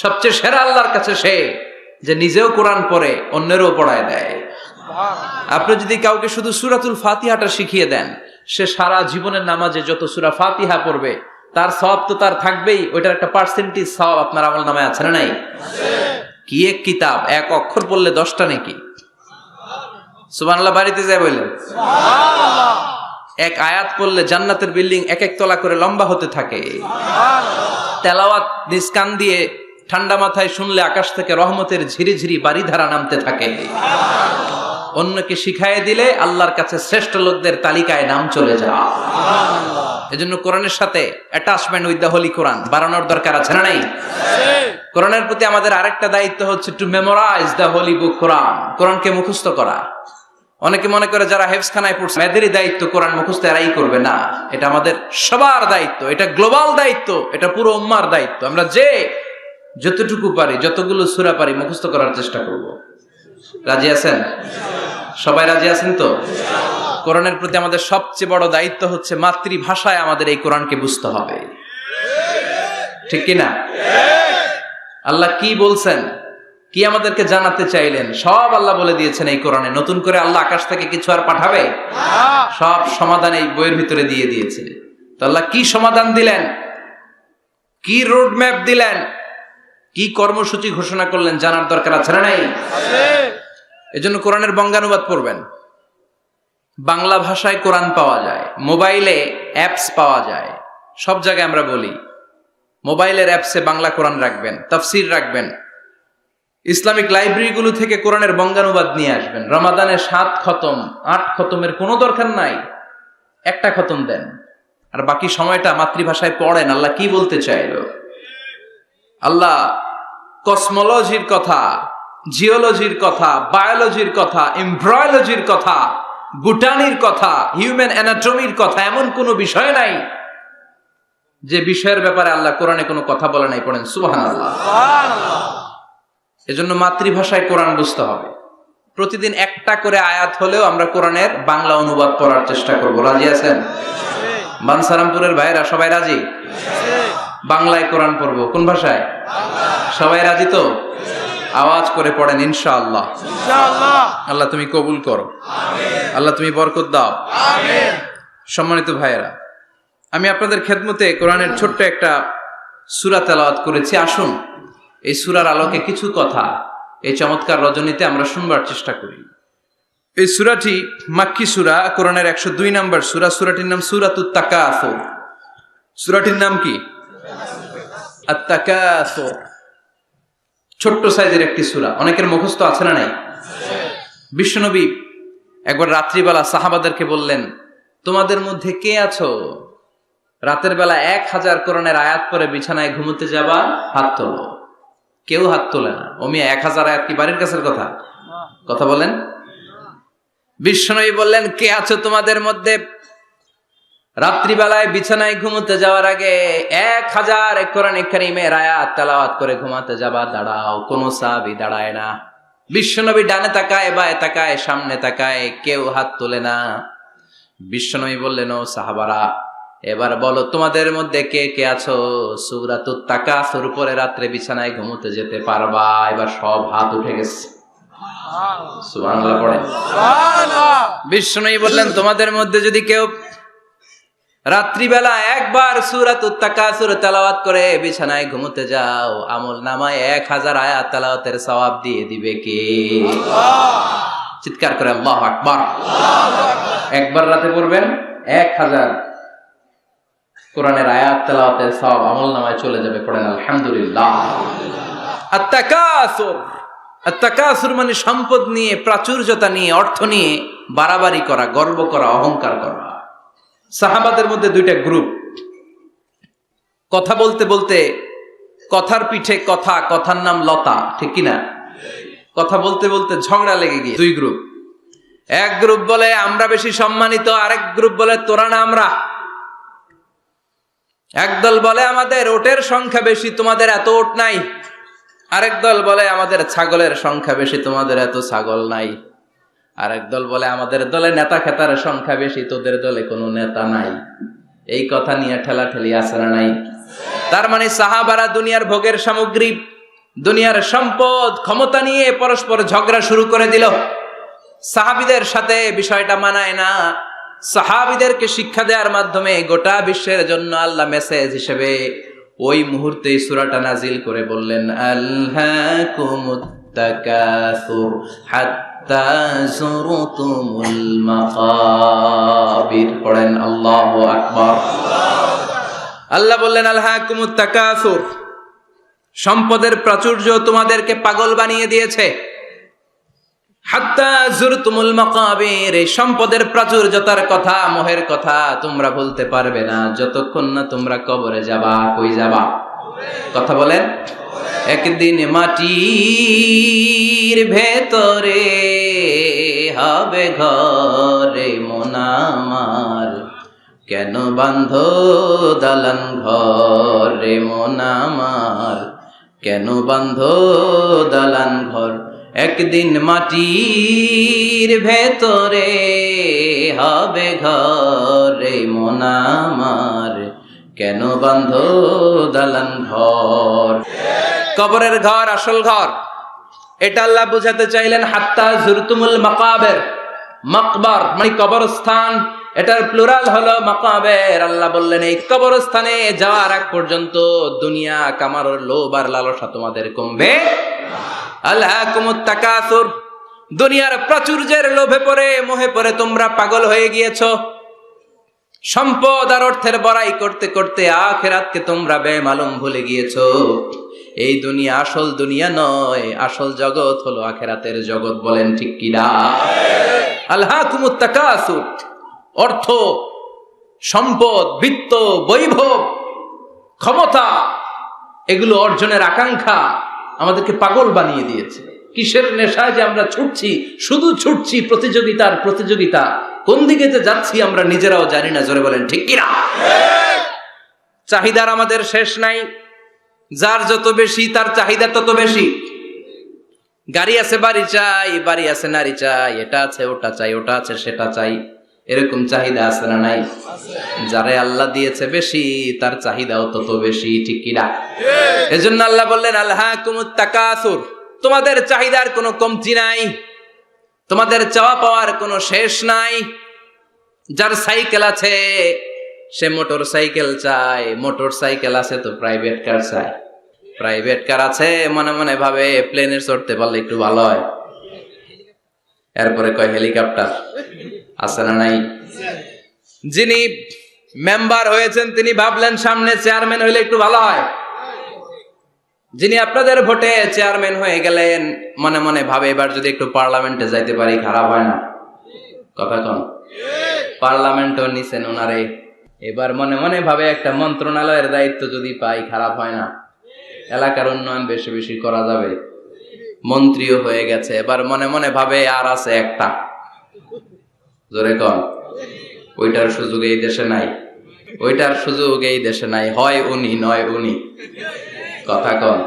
সবচেয়ে সেরা আল্লাহর কাছে সে যে নিজেও কোরআন পড়ে, অন্যেরও পড়ায় দেয়। আপনি যদি কাউকে শুধু সূরাতুল ফাতিহাটা শিখিয়ে দেন, সে সারা জীবনের নামাজে যত সূরা ফাতিহা পড়বে তার সওয়াব তো তার থাকবেই, ওইটার একটা পার্সেন্টেজ সওয়াব আপনার আমলনামায় আছে না নাই? কি এক কিতাব, এক অক্ষর পড়লে 10টা নাকি। সুবহানাল্লাহ বাড়িতে যায় বললেন সুবহানাল্লাহ। এক আয়াত পড়লে জান্নাতের বিল্ডিং এক এক তলা করে লম্বা হতে থাকে। তেলাওয়াত নিজ কান দিয়ে ঠান্ডা মাথায় শুনলে আকাশ থেকে রহমতের ঝিরিঝিরি বারিধারা নামতে থাকে। অন্যকে শিখাইয়ে দিলে আল্লাহর কাছে শ্রেষ্ঠ লোকদের তালিকায় নাম চলে যায়। এজন্য কোরআনের সাথে অ্যাটাচমেন্ট উইথ দ্য হোলি কোরআন বাড়ানোর দরকার আছে না নাই? কোরআনের প্রতি আমাদের আরেকটা দায়িত্ব হচ্ছে টু মেমোরাইজ দ্য হোলি বুক কোরআন। কোরআনকে মুখস্থ করা। অনেকে মনে করে যারা হেফজখানায় পড়ছে এদেরই দায়িত্ব কোরআন মুখস্থ, এরাই করবে না। এটা আমাদের সবার দায়িত্ব, এটা গ্লোবাল দায়িত্ব, এটা পুরো উম্মার দায়িত্ব। আমরা যে যতটুকু পারি, যতগুলো সূরা পারি মুখস্থ করার চেষ্টা করব। রাজি আছেন? সবাই রাজি আছেন তো? কোরআনের প্রতি আমাদের সবচেয়ে বড় দায়িত্ব হচ্ছে মাতৃভাষায় আমাদের এই কোরআনকে বুঝতে হবে। ঠিক কিনা? আল্লাহ কি বলছেন, কি আমাদেরকে জানাতে চাইলেন, সব আল্লাহ বলে দিয়েছেন এই কোরআনে। নতুন করে আল্লাহ আকাশ থেকে কিছু আর পাঠাবে? সব সমাধান এই বইয়ের ভিতরে দিয়ে দিয়েছে। তো আল্লাহ কি সমাধান দিলেন, কি রোড ম্যাপ দিলেন, কি কর্মসূচি ঘোষণা করলেন, জানার দরকার আছে না নাই? এজন্য কোরআনের বঙ্গানুবাদ পড়বেন। বাংলা ভাষায় কোরআন পাওয়া যায়, মোবাইলে অ্যাপস পাওয়া যায়। সব জায়গায় আমরা বলি মোবাইলের অ্যাপসে বাংলা কোরআন রাখবেন, তাফসির রাখবেন। ইসলামিক লাইব্রেরিগুলো থেকে কোরআনের বঙ্গানুবাদ নিয়ে আসবেন। রমাদানে 7 খতম 8 খতমের কোনো দরকার নাই, একটা খতম দেন, আর বাকি সময়টা মাতৃভাষায় পড়েন। আল্লাহ কি বলতে চাইল? আল্লাহ কসমোলজির কথা, জিওলজির কথা, বায়োলজির কথা, এমব্রয়োলজির কথা, বুটানির কথা, হিউম্যান অ্যানাটমির কথা, এমন কোনো বিষয় নাই যে বিষয়ের ব্যাপারে আল্লাহ কোরআনে কোনো কথা বলে নাই। পড়েন সুবহানাল্লাহ। এজন্য মাতৃভাষায় কোরআন বুঝতে হবে। প্রতিদিন একটা করে আয়াত হলেও আমরা কোরআনের বাংলা অনুবাদ পড়ার চেষ্টা করব। রাজি আছেন? বানসারামপুরের ভাইরা সবাই রাজি? বাংলায় কোরআন পড়বো। কোন ভাষায়? সবাই রাজি তো? আওয়াজ করে পড়েন ইনশাআল্লাহ। আল্লাহ তুমি কবুল করো, আল্লাহ তুমি বরকত দাও। সম্মানিত ভাইয়েরা, আমি আপনাদের খেদমতে কোরআনের ছোট্ট একটা সূরা তেলাওয়াত করেছি। আসুন এই সূরার আলোকে কিছু কথা এই চমৎকার রজনীতে আমরা শুনবার চেষ্টা করি। এই সূরাটি মাক্কি সূরা, কোরআনের 102 নম্বর সূরা। সূরাটির নাম সূরাতুত তাকাসুর। সূরাটির নাম কি? আত-তাকাসুর। ছোট্ট সাইজের একটি সূরা, অনেকের মুখস্থ আছে না নাই? বিশ্বনবী একবার রাত্রিবেলা সাহাবাদেরকে বললেন, তোমাদের মধ্যে কে আছো রাতের বেলা 1000 কোরআনের আয়াত পরে বিছানায় ঘুমোতে যাবা? হাত তোলো। কেউ হাত তোলে না। ও মিয়া 1000 আয়াত কি বাড়ির কাছের কথা? কথা বলেন। বিশ্বনবী বললেন, কে আছো তোমাদের মধ্যে রাত্রিবেলায় বিছানায় ঘুমোতে যাওয়ার আগে 1000 কোরআনে কারীমের আয়াত তেলাওয়াত করে ঘুমাতে যাবা? দাঁড়াও। কোন সাহাবী দাঁড়ায় না। বিশ্বনবী ডানে তাকায়, বায়ে তাকায়, সামনে তাকায়, কেউ হাত তোলে না। বিশ্বনবী বললেন, ও সাহাবারা, এবার বলো তোমাদের মধ্যে কে কে আছো সূরাতুত তাকাসুর পরে রাত্রে বিছানায় ঘুমোতে যেতে পারবা? এবার সব হাত উঠে গেছে। সুবহানাল্লাহ পড়েন। বিশ্বনবী বললেন, তোমাদের মধ্যে যদি কেউ রাত্রিবেলা একবার সূরাতুত তাকাসুর তেলাওয়াত করে বিছানায় ঘুমোতে যাও, আমল নামায় 1000 আয়াত তেলাওয়াতের সওয়াব দিয়ে দিবে কে? চিৎকার করে আল্লাহু আকবার। একবার রাতে পড়বেন 1000 কোরআনের আয়াত তেলাওয়াতের সওয়াব আমল নামায় চলে যাবে। পড়েন আলহামদুলিল্লাহ। আত-তাকাসুর, আত-তাকাসুর মানে সম্পদ নিয়ে, প্রাচুর্যতা নিয়ে, অর্থ নিয়ে বাড়াবাড়ি করা, গর্ব করা, অহংকার করা। সাহাবাদের মধ্যে 2টা গ্রুপ, কথা বলতে বলতে কথার পিঠে কথা, কথার নাম লতা, ঠিক কিনা? কথা বলতে বলতে ঝগড়া লেগে গিয়ে 2 গ্রুপ। এক গ্রুপ বলে আমরা বেশি সম্মানিত, আরেক গ্রুপ বলে তোরা না আমরা। একদল বলে আমাদের ওটের সংখ্যা বেশি, তোমাদের এত ওট নাই। আরেক দল বলে আমাদের ছাগলের সংখ্যা বেশি, তোমাদের এত ছাগল নাই। আরেক দল বলে আমাদের দলে নেতা খেতার সংখ্যা বেশি, তোদের দলে কোনো নেতা নাই। এই কথা নিয়ে ঠেলাঠেলি আছে না নাই? তার মানে সাহাবারা দুনিয়ার ভোগের সামগ্রী, দুনিয়ার সম্পদ, ক্ষমতা নিয়ে পরস্পর ঝগড়া শুরু করে দিল। সাহাবীদের সাথে বিষয়টা মানায় না। সাহাবীদেরকে শিক্ষা দেওয়ার মাধ্যমে গোটা বিশ্বের জন্য আল্লাহ মেসেজ হিসেবে ওই মুহূর্তে সূরাটা নাজিল করে বললেন, আলহাকুমুত তাকাসুর হাত্তা যুরতুমুল মাকাবির। পড়েন আল্লাহু আকবার। আল্লাহ বললেন, আলহাকুমুত তাকাসুর, সম্পদের প্রাচুর্য তোমাদেরকে পাগল বানিয়ে দিয়েছে। হাত্তা যুরতুমুল মাকাবির, এই সম্পদের প্রাচুর্যতার কথা, মোহের কথা তোমরা বলতে পারবে না যতক্ষণ না তোমরা কবরে যাবা। কই যাবা? কথা বলেন। একদিন মাটির ভেতরে হবে ঘরে মন আমার, কেন বাঁধো দালান ঘরে মন আমার, কেন বাঁধো দালান ঘর। একদিন মাটির ভেতরে হবে ঘরে মন আমার, কেন বাঁধো দালান ঘর? কবরের ঘর আসল ঘর, এটা আল্লাহ বুঝাতে চাইলেন। হাত্তা জুরতুমুল মাকাবের, মাকবার মানে কবরস্থান, এটার প্লুরাল হলো মাকাবের। আল্লাহ বললেন এই কবরস্থানে যাওয়ার আগ পর্যন্ত দুনিয়া কামানোর লোভ আর লালসা তোমাদের কমবে। আলহাকুমুত তাকাসুর, দুনিয়ার প্রাচুর্যের লোভে পড়ে মোহে পড়ে তোমরা পাগল হয়ে গিয়েছো। সম্পদ আর অর্থের বড়াই করতে করতে আখিরাতকে তোমরা বেমালুম ভুলে গিয়েছো। এই দুনিয়া আসল দুনিয়া নয়, আসল জগৎ হলো আখিরাতের জগৎ। বলেন ঠিক কি না? আলহাকুমুত তাকাসুর, অর্থ, সম্পদ, বিত্ত, বৈভব, ক্ষমতা, এগুলো অর্জনের আকাঙ্ক্ষা আমাদেরকে পাগল বানিয়ে দিয়েছে। কিসের নেশায় যে আমরা ছুটছি, শুধু ছুটছি প্রতিযোগিতার প্রতিযোগিতা, কোন দিকে যে যাচ্ছি আমরা নিজেরাও জানি না। জোরে বলেন ঠিক কিনা? চাহিদার আমাদের শেষ নাই, যার যত বেশি তার চাহিদা তত বেশি। গাড়ি আছে বাড়ি চাই, বাড়ি আছে নারী চাই, এটা আছে ওটা চাই, ওটা আছে সেটা চাই, এরকম চাহিদা আছে না নাই? যারে আল্লাহ দিয়েছে বেশি তার চাহিদাও তত বেশি, ঠিক কিনা? এজন্য আল্লাহ বললেন আলহাকুমুত তাকাসুর, তোমাদের চাহিদার কোনো কমতি নাই, তোমাদের চাওয়া পাওয়ার কোনো শেষ নাই। যার সাইকেল আছে সে মোটর সাইকেল চায়, মোটর সাইকেল আছে তো প্রাইভেট কার চায়, প্রাইভেট কার আছে মনে মনে ভাবে প্লেনে চড়তে পারলে একটু ভালো হয়, এরপরে কয় হেলিকপ্টার আছে না নাই? যিনি মেম্বার হয়েছেন তিনি ভাবলেন সামনে চেয়ারম্যান হইলে একটু ভালো হয়। যিনি আপনাদের ভোটে চেয়ারম্যান হয়ে গেলেন মনে মনে ভাবে এবার যদি একটু পার্লামেন্টে যাইতে পারি খারাপ হয় না। কথা কন, পার্লামেন্টও নিছেন ওনারে, এবার মনে মনে ভাবে একটা মন্ত্রণালয়ের দায়িত্ব যদি পাই খারাপ হয় না, এলাকার উন্নয়ন বেশি বেশি করা যাবে। মন্ত্রীও হয়ে গেছে, এবার মনে মনে ভাবে আর আছে একটা, জোরে কন, ওইটার সুযোগ এই দেশে নাই, ওইটার সুযোগ এই দেশে নাই, হয় উনি নয় উনি। কথা কন,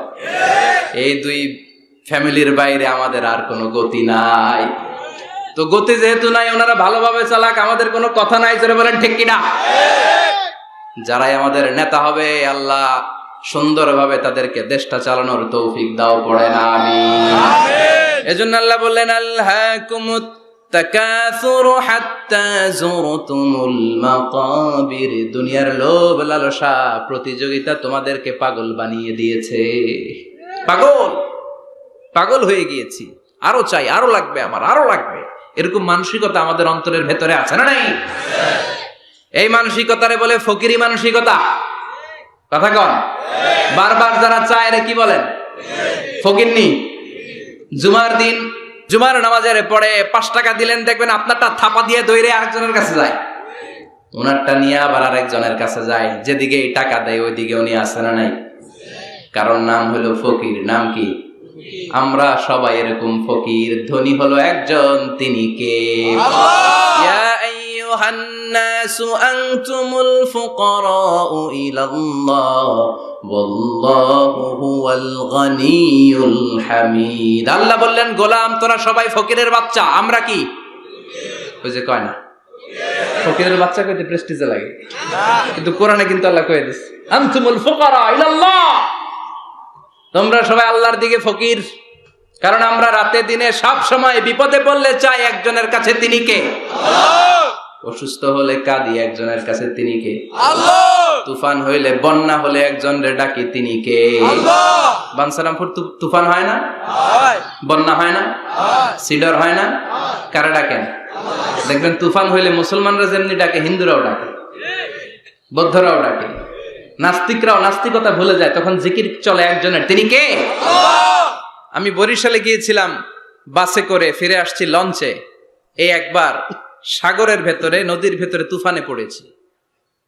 এই দুই ফ্যামিলির বাইরে আমাদের আর কোনো গতি নাই। তো গতি যেহেতু নাই, ওনারা ভালোভাবে চালাক, আমাদের কোনো কথা নাই। জোরে বলেন ঠিক কিনা? যারাই আমাদের নেতা হবে আল্লাহ সুন্দরভাবে তাদেরকে দেশটা চালানোর তৌফিক দাও, পড়ে না আমিন। এজন্য আল্লাহ বললেন আলহাকুমুত তাকাসুর হাত্তা যুরতুমুল মাকাবির, দুনিয়ার লোভ লালসা প্রতিযোগিতা তোমাদেরকে পাগল বানিয়ে দিয়েছে। পাগল পাগল হয়ে গিয়েছি, আরো চাই, আরো লাগবে আমার, আরো লাগবে, এরকম মানসিকতা আমাদের অন্তরের ভেতরে আছে না নাই? এই মানসিকতারে বলে ফকিরি মানসিকতা। কথা কন, বারবার যারা চায় রে কি বলেন? ফকিরনি। জুমার দিন জুমার নামাজের পরে 5 টাকা দিলেন, দেখবেন আপনারটা থাপা দিয়ে দৌড়ে আরেকজনের কাছে যায়, ওনারটা নিয়ে আবার আরেকজনের কাছে যায়, যেদিকে এই টাকা দেয় ওইদিকে উনি আসে না নাই? কারণ নাম হলো ফকির। নাম কি? আমরা সবাই এরকম ফকির। ধনী হলো একজন, তিনি কে? ইয়া আইয়ুহান নাসু আনতুমুল ফুকারাউ ইলাল্লাহ ওয়াল্লাহু হুয়াল গনিয়ুল হামিদ। আল্লাহ বললেন গোলাম তোরা সবাই ফকিরের বাচ্চা। আমরা কি? ওই যে কয় না ফকিরের বাচ্চা কইতে প্রেস্টিজে লাগে, কিন্তু কোরআনে কিন্তু আল্লাহ কয়ে দিয়েছে আনতুমুল ফুকারা ইলাল্লাহ, তোমরা সবাই আল্লাহর দিকে ফকির। কারণ আমরা রাতে দিনে সব সময় বিপদে পড়লে চাই একজনের কাছে, তিনি কে? আল্লাহ। অসুস্থ হলে কাঁদি একজনের কাছে, তিনি কে? আল্লাহ। তুফান হইলে, বন্যা হলে একজনের ডাকি, তিনি কে? আল্লাহ। বানসারামপুর তুফান হয় না? হয়। বন্যা হয় না? হয়। সিডর হয় না? কারা ডাকেন? দেখবেন তুফান হইলে মুসলমানরা যেমনি ডাকে, হিন্দুরাও ডাকে, বৌদ্ধরাও ডাকে, নাস্তিকরাও নাস্তিকতা ভুলে যায়, তখন জিকির চলে একজনের, তিনি কে? আমি বরিশালে গিয়েছিলাম বাসে করে, ফিরে আসছি লঞ্চে। এই একবার সাগরের ভেতরে, নদীর ভেতরে তুফানে পড়েছি।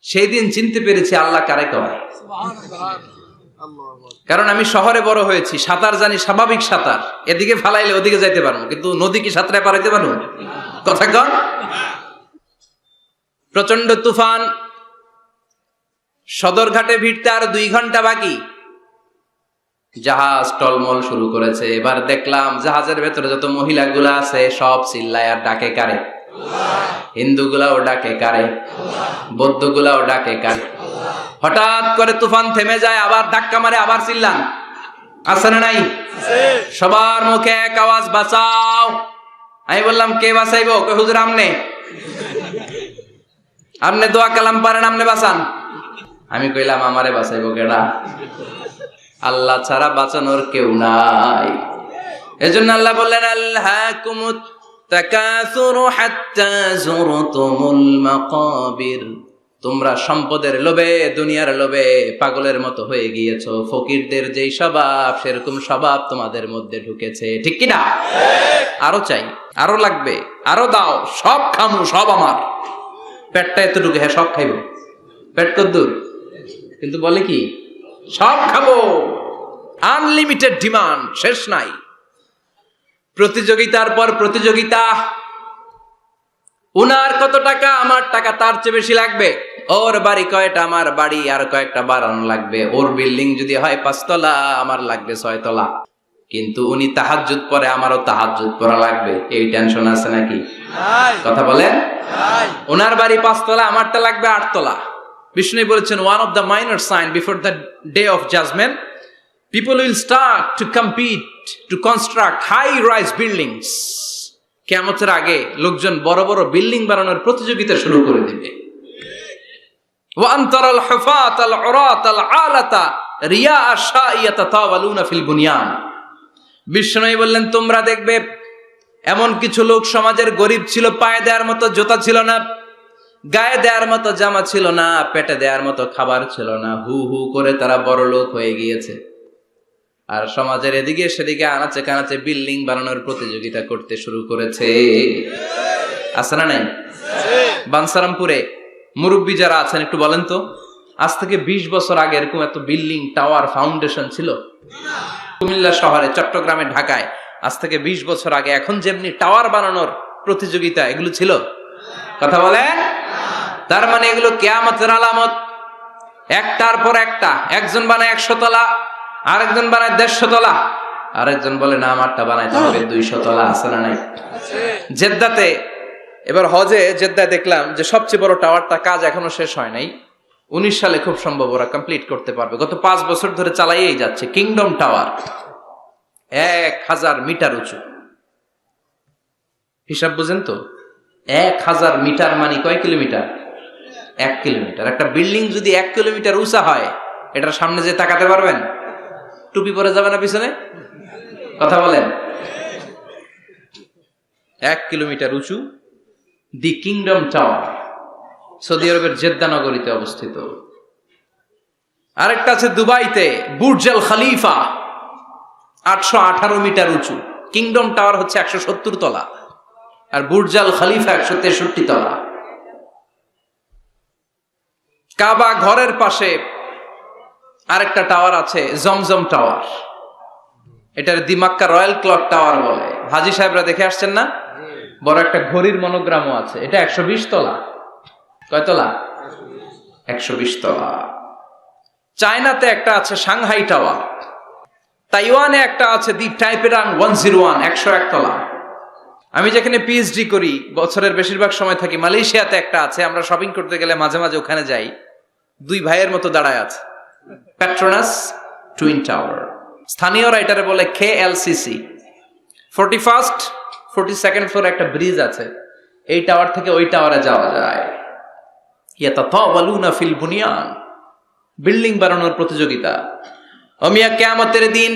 সেই দিন চিনতে পেরেছি আল্লাহ কারে কয়। কারণ আমি শহরে বড় হয়েছি, সাঁতার জানি, স্বাভাবিক সাঁতার, এদিকে ফালাইলে ওদিকে যাইতে পারবো, কিন্তু নদী কি সাঁতরে পারাইতে পারবো? কথা কন। প্রচন্ড তুফান, সদরঘাটে ভিড়তে আর 2 ঘন্টা বাকি। জাহাজ টলমল শুরু করেছে। এবার দেখলাম জাহাজের ভেতরে যত মহিলাগুলা আছে সব চিল্লায় আর ডাকে কারে? হিন্দুগুলাও ডাকে কারে? বৌদ্ধগুলাও ডাকে কারে? হঠাৎ করে তুফান থেমে যায়, আবার ধাক্কা মারে, আবার চিল্লান, আছে না নাই? সবার মুখে এক আওয়াজ, বাঁচাও। আমি বললাম, কে বাঁচাইবো? কই হুজুর আমনে, আমনে দোয়া কালাম পারেন, আমনে বাঁচান। আমি কইলাম, আমারে বাঁচাইবো কেডা? আল্লাহ ছাড়া বাঁচানোর কেউ নাই। এজন্য আল্লাহ বললেন, আল্লাহকুমুত তাকাসুরু হাত্তা যুরতুমুল মাকাবির। তোমরা সম্পদের লোভে, দুনিয়ার লোভে পাগলের মতো হয়ে গিয়েছো। ফকিরদের যেই স্বভাব, সেরকম স্বভাব তোমাদের মধ্যে ঢুকেছে, ঠিক কি না? আরো চাই, আরো লাগবে, আরো দাও, সব খামু, সব আমার। পেটটা এতটুকু, হ্যাঁ সব খাইব। পেট কদ্দুর, কিন্তু বলে কি সব খাবো। আনলিমিটেড ডিমান্ড, শেষ নাই। প্রতিযোগিতার পর প্রতিযোগিতা। উনার কত টাকা, আমার টাকা তার চেয়ে বেশি লাগবে। ওর বাড়ি কয়টা, আমার বাড়ি আর কয়েকটা বাড়ানো লাগবে। ওর বিল্ডিং যদি হয় 5 তলা, আমার লাগবে 6 তলা। কিন্তু উনি তাহাজ্জুদ পড়ে, আমারও তাহাজ্জুদ পড়া লাগবে। এই টেনশন আছে নাকি? কথা বলেন। ওনার বাড়ি 5 তলা, আমারটা লাগবে 8 তলা। বিষ্ণু বলেছেন, one of the minor sign before the day of judgement, people will start to compete to construct high rise buildings. কিয়ামতের আগে লোকজন বড় বড় বিল্ডিং বানানোর প্রতিযোগিতা শুরু করে দিবে। ওয়া আনতারাল হুফাতাল উরাতাল আলাতা রিয়া আশাইয়াতাতাওয়ালুনা ফিল বুনিয়ান। বিষ্ণু বললেন, তোমরা দেখবে এমন কিছু লোক সমাজের গরিব ছিল, পায়ে দেওয়ার মতো জুতা ছিল না, গায়ে দেওয়ার মতো জামা ছিল না, পেটে দেওয়ার মতো খাবার ছিল না, হু হু করে তারা বড় লোক হয়ে গিয়েছে। আর সমাজের এদিকে সেদিকে আনাচে কানাচে বিল্ডিং বানানোর প্রতিযোগিতা করতে শুরু করেছে। আছে না নাই? বানসারামপুরে মুরব্বী যারা আছেন একটু বলেন তো, আজ থেকে 20 বছর আগে এরকম এত বিল্ডিং, টাওয়ার, ফাউন্ডেশন ছিল? কুমিল্লা শহরে, চট্টগ্রামে, ঢাকায় আজ থেকে 20 বছর আগে এখন যেমনি টাওয়ার বানানোর প্রতিযোগিতা, এগুলো ছিল? কথা বলেন। তার মানে এগুলো কিয়ামতের আলামত। একটার পর একটা। একজন বানায় 100 তলা, আরেকজন বানায় 150 তলা, আরেকজন বলে না আমারটা বানাইতে হবে 200 তলা। আছে না নাই? জেদ্দাতে এবার হজে জেদ্দায় দেখলাম যে সবচেয়ে বড় টাওয়ারটা কাজ এখনো শেষ হয় নাই। 19 সালে খুব সম্ভব ওরা কমপ্লিট করতে পারবে। গত 5 বছর ধরে চালাইয়েই যাচ্ছে। কিংডম টাওয়ার 1000 মিটার উঁচু। হিসাব বুঝেন তো? 1000 মিটার মানে কয় কিলোমিটার? 1 কিলোমিটার। একটা বিল্ডিং যদি 1 কিলোমিটার উঁচা হয়, এটার সামনে যে তাকাতে পারবেন? টুপি পরে যাবে না পিছনে? কথা বলেন। 1 কিলোমিটার উঁচু, দি কিংডম টাওয়ার, সৌদি আরবের জেদ্দা নগরীতে অবস্থিত। আরেকটা আছে দুবাইতে, বুর্জ আল খলিফা, 818 মিটার উঁচু। কিংডম টাওয়ার হচ্ছে 170 তলা, আর বুর্জ আল খলিফা 163 তলা। কাবা ঘরের পাশে আরেকটা টাওয়ার আছে, জমজম টাওয়ার। এটার দিমাক্কা রয়্যাল ক্লক টাওয়ার বলে। হাজী সাহেবরা দেখে আসছেন না? বড় একটা ঘড়ির মনোগ্রামও আছে। এটা 120 তলা। কয় তলা? 120 তলা। চায়নাতে একটা আছে সাংহাই টাওয়ার। তাইওয়ানে একটা আছে দি টাইপেরাং 101, 101 তলা। আমি যেখানে পিএইচডি করি, বছরের বেশিরভাগ সময় থাকি, মালয়েশিয়াতে একটা আছে। আমরা শপিং করতে গেলে মাঝে মাঝে ওখানে যাই। 2 ভাইয়ের মতো দাঁড়ায় আছে, পেট্রোনাস টুইন টাওয়ার। স্থানীয়রা এটারে বলে KLCC। 41st 42nd ফ্লোরে একটা ব্রিজ আছে। এই টাওয়ার থেকে ওই টাওয়ারে যাওয়া যায়। ইয়াতাতাওয়ালুনা ফিল বুনিয়ান, বিল্ডিং বানানোর প্রতিযোগিতা। অমিয়া কিয়ামতের দিন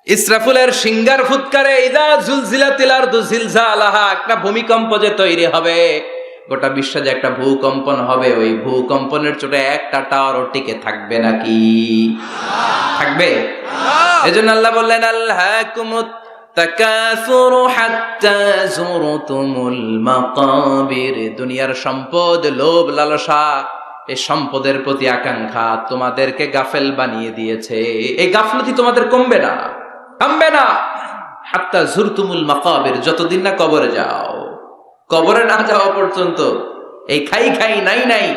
ইসরাফিলের সিঙ্গার ফুৎকারে, ইদা জুলজিলাতিল আরদু জিলজালাহা, একটা ভূমিকম্প যে তৈরি হবে, গোটা বিশ্বে যে একটা ভূকম্পন হবে, ওই ভূকম্পনের চোটে একটা টাওয়ারও টিকে থাকবে নাকি? থাকবে। এজন্য আল্লাহ বললেন, আল্লাহকুমুত তাকাসুরু হাত্তা যুরতুমুল মাকাবির। দুনিয়ার সম্পদ, লোভ, লালসা, এই সম্পদের প্রতি আকাঙ্ক্ষা তোমাদেরকে গাফেল বানিয়ে দিয়েছে। এই গাফলতি তোমাদের কমবে না, থামবে না। হাত্তা যুরতুমুল মাকাবির, যতদিন না কবরে যাও। কবরে না যাওয়া পর্যন্ত এই খাই খাই নাই নাই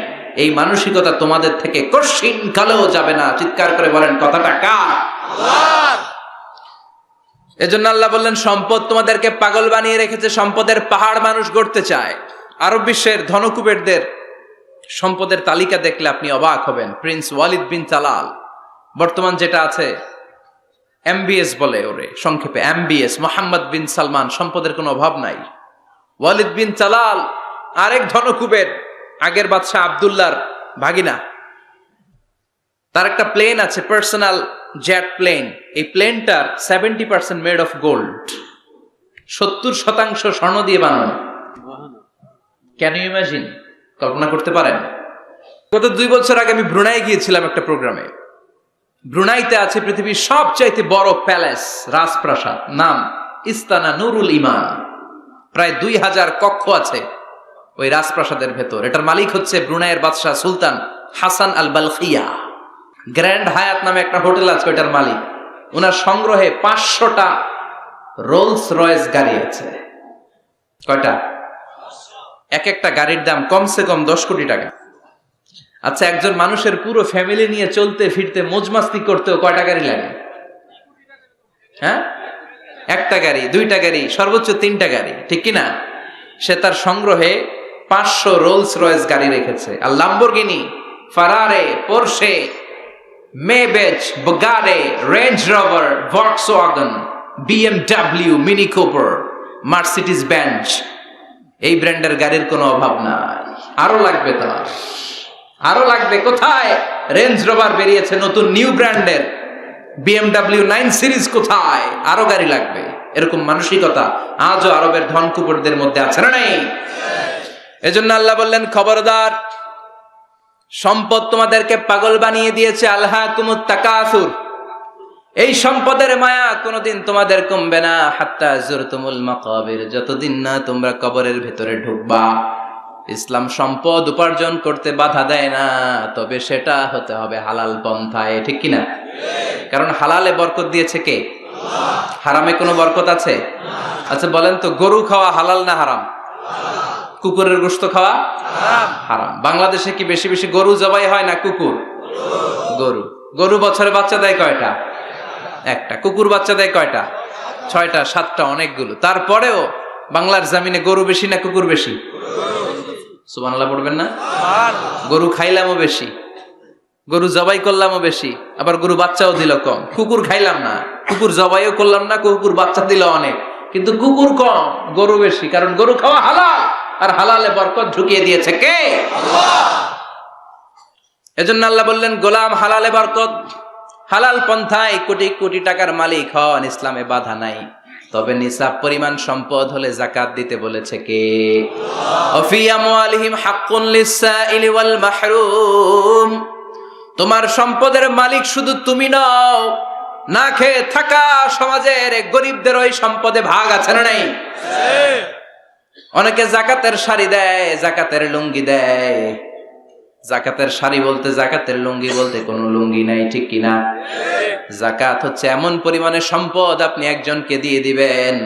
এই মানসিকতা তোমাদের থেকে কশিন কালেও যাবে না। চিৎকার করে বলেন, কথাটা কার? আল্লাহর। এজন্য আল্লাহ বললেন, সম্পদ তোমাদেরকে পাগল বানিয়ে রেখেছে। সম্পদের পাহাড় মানুষ গড়তে চায়। আরব বিশ্বের ধনকুবেরদের সম্পদের তালিকা দেখলে আপনি অবাক হবেন। প্রিন্স ওয়ালিদ বিন তালাল, বর্তমান যেটা আছে এমবিএস বলে ওরে সংক্ষেপে, এমবিএস, মোহাম্মদ বিন সালমান, সম্পদের কোনো অভাব নাই। ওয়ালিদ বিন তালাল আরেক ধনকুবের, আগের বাদশাহ আব্দুল্লাহর ভাগিনা। তার একটা প্লেন আছে, পার্সোনাল জেট প্লেন। এই প্লেনটার 70% মেড অফ গোল্ড, 70% স্বর্ণ দিয়ে বানানো। Can you imagine? কল্পনা করতে পারেন? গত 2 বছর আগে আমি ব্রুনাই গিয়েছিলাম একটা প্রোগ্রামে। ব্রুনাইতে আছে পৃথিবীর সবচাইতে বড় প্যালেস, রাজপ্রাসাদ, নাম ইস্তানা নুরুল ইমান। প্রায় 2000 কক্ষ আছে ওই রাজপ্রাসাদের ভেতর। এটার মালিক হচ্ছে ব্রুনাইয়ের বাদশাহ সুলতান হাসান আল বালখিয়া। গ্র্যান্ড হায়াত নামে একটা হোটেল আছে, ওইটার মালিক। ওনার সংগ্রহে 500টা রোলস রয়েস গাড়ি আছে। কয়টা? এক একটা গাড়ির দাম কমসে কম 10 কোটি টাকা। আচ্ছা, একজন মানুষের পুরো ফ্যামিলি নিয়ে চলতে ফিরতে মজমাস্তি করতেও কয়টা গাড়ি লাগে? হ্যাঁ, একটা গাড়ি, 2টা গাড়ি, সর্বোচ্চ 3টা গাড়ি, ঠিক কিনা? সে তার সংগ্রহে 500 রোলস রয়েস গাড়ি রেখেছে। আর Lamborghini, Ferrari, Porsche, Maybach, Bugatti, Range Rover, Volkswagen, BMW, Mini Cooper, Mercedes Benz, এই ব্র্যান্ডের গাড়ির কোনো অভাব নাই। আরো লাগবে তার, আরো লাগবে। কোথায়? রেঞ্জ রোভার বেরিয়েছে নতুন নিউ ব্র্যান্ডের, বিএমডব্লিউ 9 সিরিজ কোথায়? আরো গাড়ি লাগবে। এরকম মানসিকতা আজও আরবের ধনকুবেরদের মধ্যে আছে না নাই? এজন্য আল্লাহ বললেন, খবরদার, সম্পদ তোমাদেরকে পাগল বানিয়ে দিয়েছে। আলহাকুমুত তাকাসুর, এই সম্পদের মায়া কোনোদিন তোমাদের কমবে না। হাত্তা যুরতুমুল মাকাবির, যতদিন না তোমরা কবরের ভেতরে ঢুকবা। ইসলাম সম্পদ উপার্জন করতে বাধা দেয় না, তবে সেটা হতে হবে হালাল পন্থায়, ঠিক কিনা? কারণ হালালে বরকত দিয়েছে কে? হারামে কোনো বরকত আছে? আচ্ছা বলেন তো, গরু খাওয়া হালাল না হারাম? কুকুরের গোশত খাওয়া হারাম। বাংলাদেশে কি বেশি বেশি গরু জবাই হয় না কুকুর? গরু। গরু বছরে বাচ্চা দেয় কয়টা? একটা। কুকুর বাচ্চা দেয় কয়টা? 6টা, 7টা, অনেকগুলো। তারপরেও বাংলার জমিনে গরু বেশি না কুকুর বেশি? সুবহানাল্লাহ পড়বেন না? গরু খাইলামও বেশি, গরু জবাই করলামও বেশি, আবার গরু বাচ্চাও দিল কম। কুকুর খাইলাম না, কুকুর জবাইও করলাম না, কুকুর বাচ্চা দিল অনেক, কিন্তু কুকুর কম, গরু বেশি। কারণ গরু খাওয়া হালাল, আর হালালে বরকত ঢুকিয়ে দিয়েছে কে? আল্লাহ। এজন্য আল্লাহ বললেন, গোলাম, হালালে বরকত, হালাল পন্থায় কোটি কোটি টাকার মালিক হন, ইসলামে বাধা নাই। তবে নিসাব পরিমাণ সম্পদ হলে যাকাত দিতে বলেছে কে? ওয়াফি আমওয়ালিহিম হাক্কুন লিসসাইলি ওয়াল মাহরুম। তোমার সম্পদের মালিক শুধু তুমি নও, না খেয়ে থাকা সমাজের গরিবদের ওই সম্পদে ভাগ আছে না নাই? অনেকে যাকাতের শাড়ি দেয়, যাকাতের লুঙ্গি দেয়। যাকাতের শাড়ি বলতে, যাকাতের লুঙ্গি বলতে কোনো লুঙ্গি নাই, ঠিক কিনা? যাকাত হচ্ছে এমন পরিমাণে সম্পদ আপনি একজনকে দিয়ে দিবেন,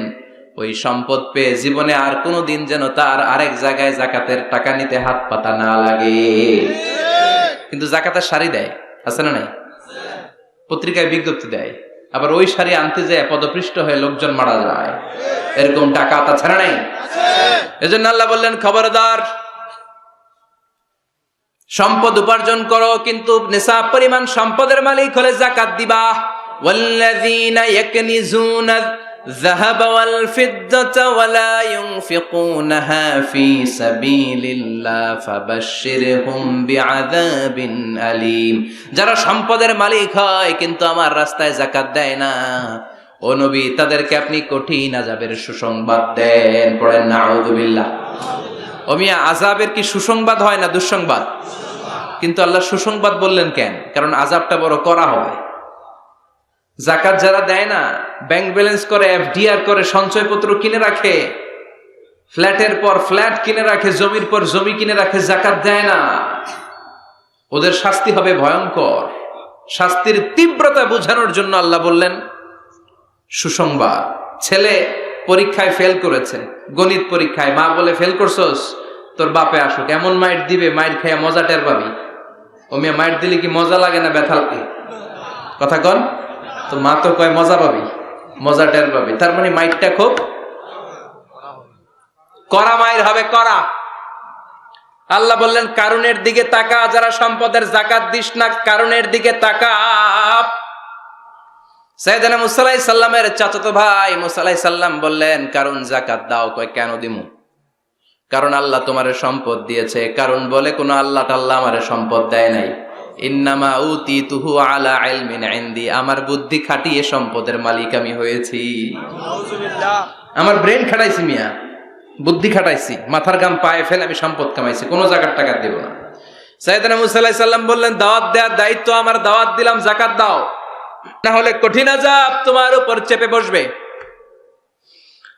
ওই সম্পদ পেয়ে জীবনে আর কোনো দিন যেন তার আরেক জায়গায় যাকাতের টাকা নিতে হাত পাতা না লাগে। কিন্তু যাকাতের শাড়ি দেয়, আছে না নাই? পত্রিকায় বিজ্ঞপ্তি দেয়, আবার ওই শাড়ি আনতে যায় পদপৃষ্ট হয়ে লোকজন মারা যায়। এরকম টাকা আছে না নাই? এজন্য আল্লাহ বললেন, খবরদার, সম্পদ উপার্জন করো, কিন্তু নিসাব পরিমাণ সম্পদের মালিক হলে যাকাত দিবা। ওয়াল্লাযীনা ইয়াকনিজুনা الذهب والفضة ولا ينفقونها في سبيل الله فبشرهم بعذاب أليم। যারা সম্পদের মালিক হয় কিন্তু আমার রাস্তায় যাকাত দেয় না, ও নবী, তাদেরকে আপনি কঠিন আযাবের সুসংবাদ দেন। পড়েন নাউযুবিল্লাহ। ও মিয়া, আযাবের কি সুসংবাদ হয় না দুঃসংবাদ? কিন্তু আল্লাহ সুসংবাদ বললেন কেন? কারণ আযাবটা বড় করা হবে। যাকাত যারা দেয় না, ব্যাংক ব্যালেন্স করে, এফডিআর করে, সঞ্চয়পত্র কিনে রাখে, ফ্ল্যাটের পর ফ্ল্যাট কিনে রাখে, জমির পর জমি কিনে রাখে, যাকাত দেয় না, ওদের শাস্তি হবে ভয়ঙ্কর। শাস্তির তীব্রতা বোঝানোর জন্য আল্লাহ বললেন সুসংবাদ। ছেলে পরীক্ষায় ফেল করেছে, গণিত পরীক্ষায়, মা বলে, ফেল করছস, তোর বাপে আসুক, এমন মাইট দিবে, মাইট খাইয়া মজা টের পাবি। ও মিয়া, মাইট দিলে কি মজা লাগে না ব্যথা লাগে? কথা কন তো। মা তো কয় মজা পাবি, মজা টের পাবি। তার মানে মাইটটা খুব কড়া মাইর হবে, কড়া। আল্লাহ বললেন কারুনের দিকে তাকা, যারা সম্পদের যাকাত দিস না কারুনের দিকে তাকা। সাইয়েদনা মুসা আলাইহিস সালামের চাচাতো ভাই মুসা আলাইহিস সালাম বললেন কারুন যাকাত দাও। কয় কেন দিমু? কারণ আল্লাহ তোমারে সম্পদ দিয়েছে। কারণ বলে কোন আল্লাহ টাল্লাহ আমারে সম্পদ দেয় নাই। ইন্নামা উতিতুহু আলা ইলমিন ইনদি, আমার বুদ্ধি খাটিয়ে সম্পদের মালিক আমি হয়েছি। নাউযুবিল্লাহ। আমার ব্রেন খাটাইছি মিয়া, বুদ্ধি খাটাইছি, মাথার গাম পায়ে ফেলে আমি সম্পদ কামাইছি, কোন যাকাত টাকাত দেব না। সাইয়েদনা মুসা আলাইহিস সালাম বললেন দাওয়াত দেওয়ার দায়িত্ব আমার, দাওয়াত দিলাম, যাকাত দাও, না হলে কঠিন আযাব তোমার উপর চেপে বসবে।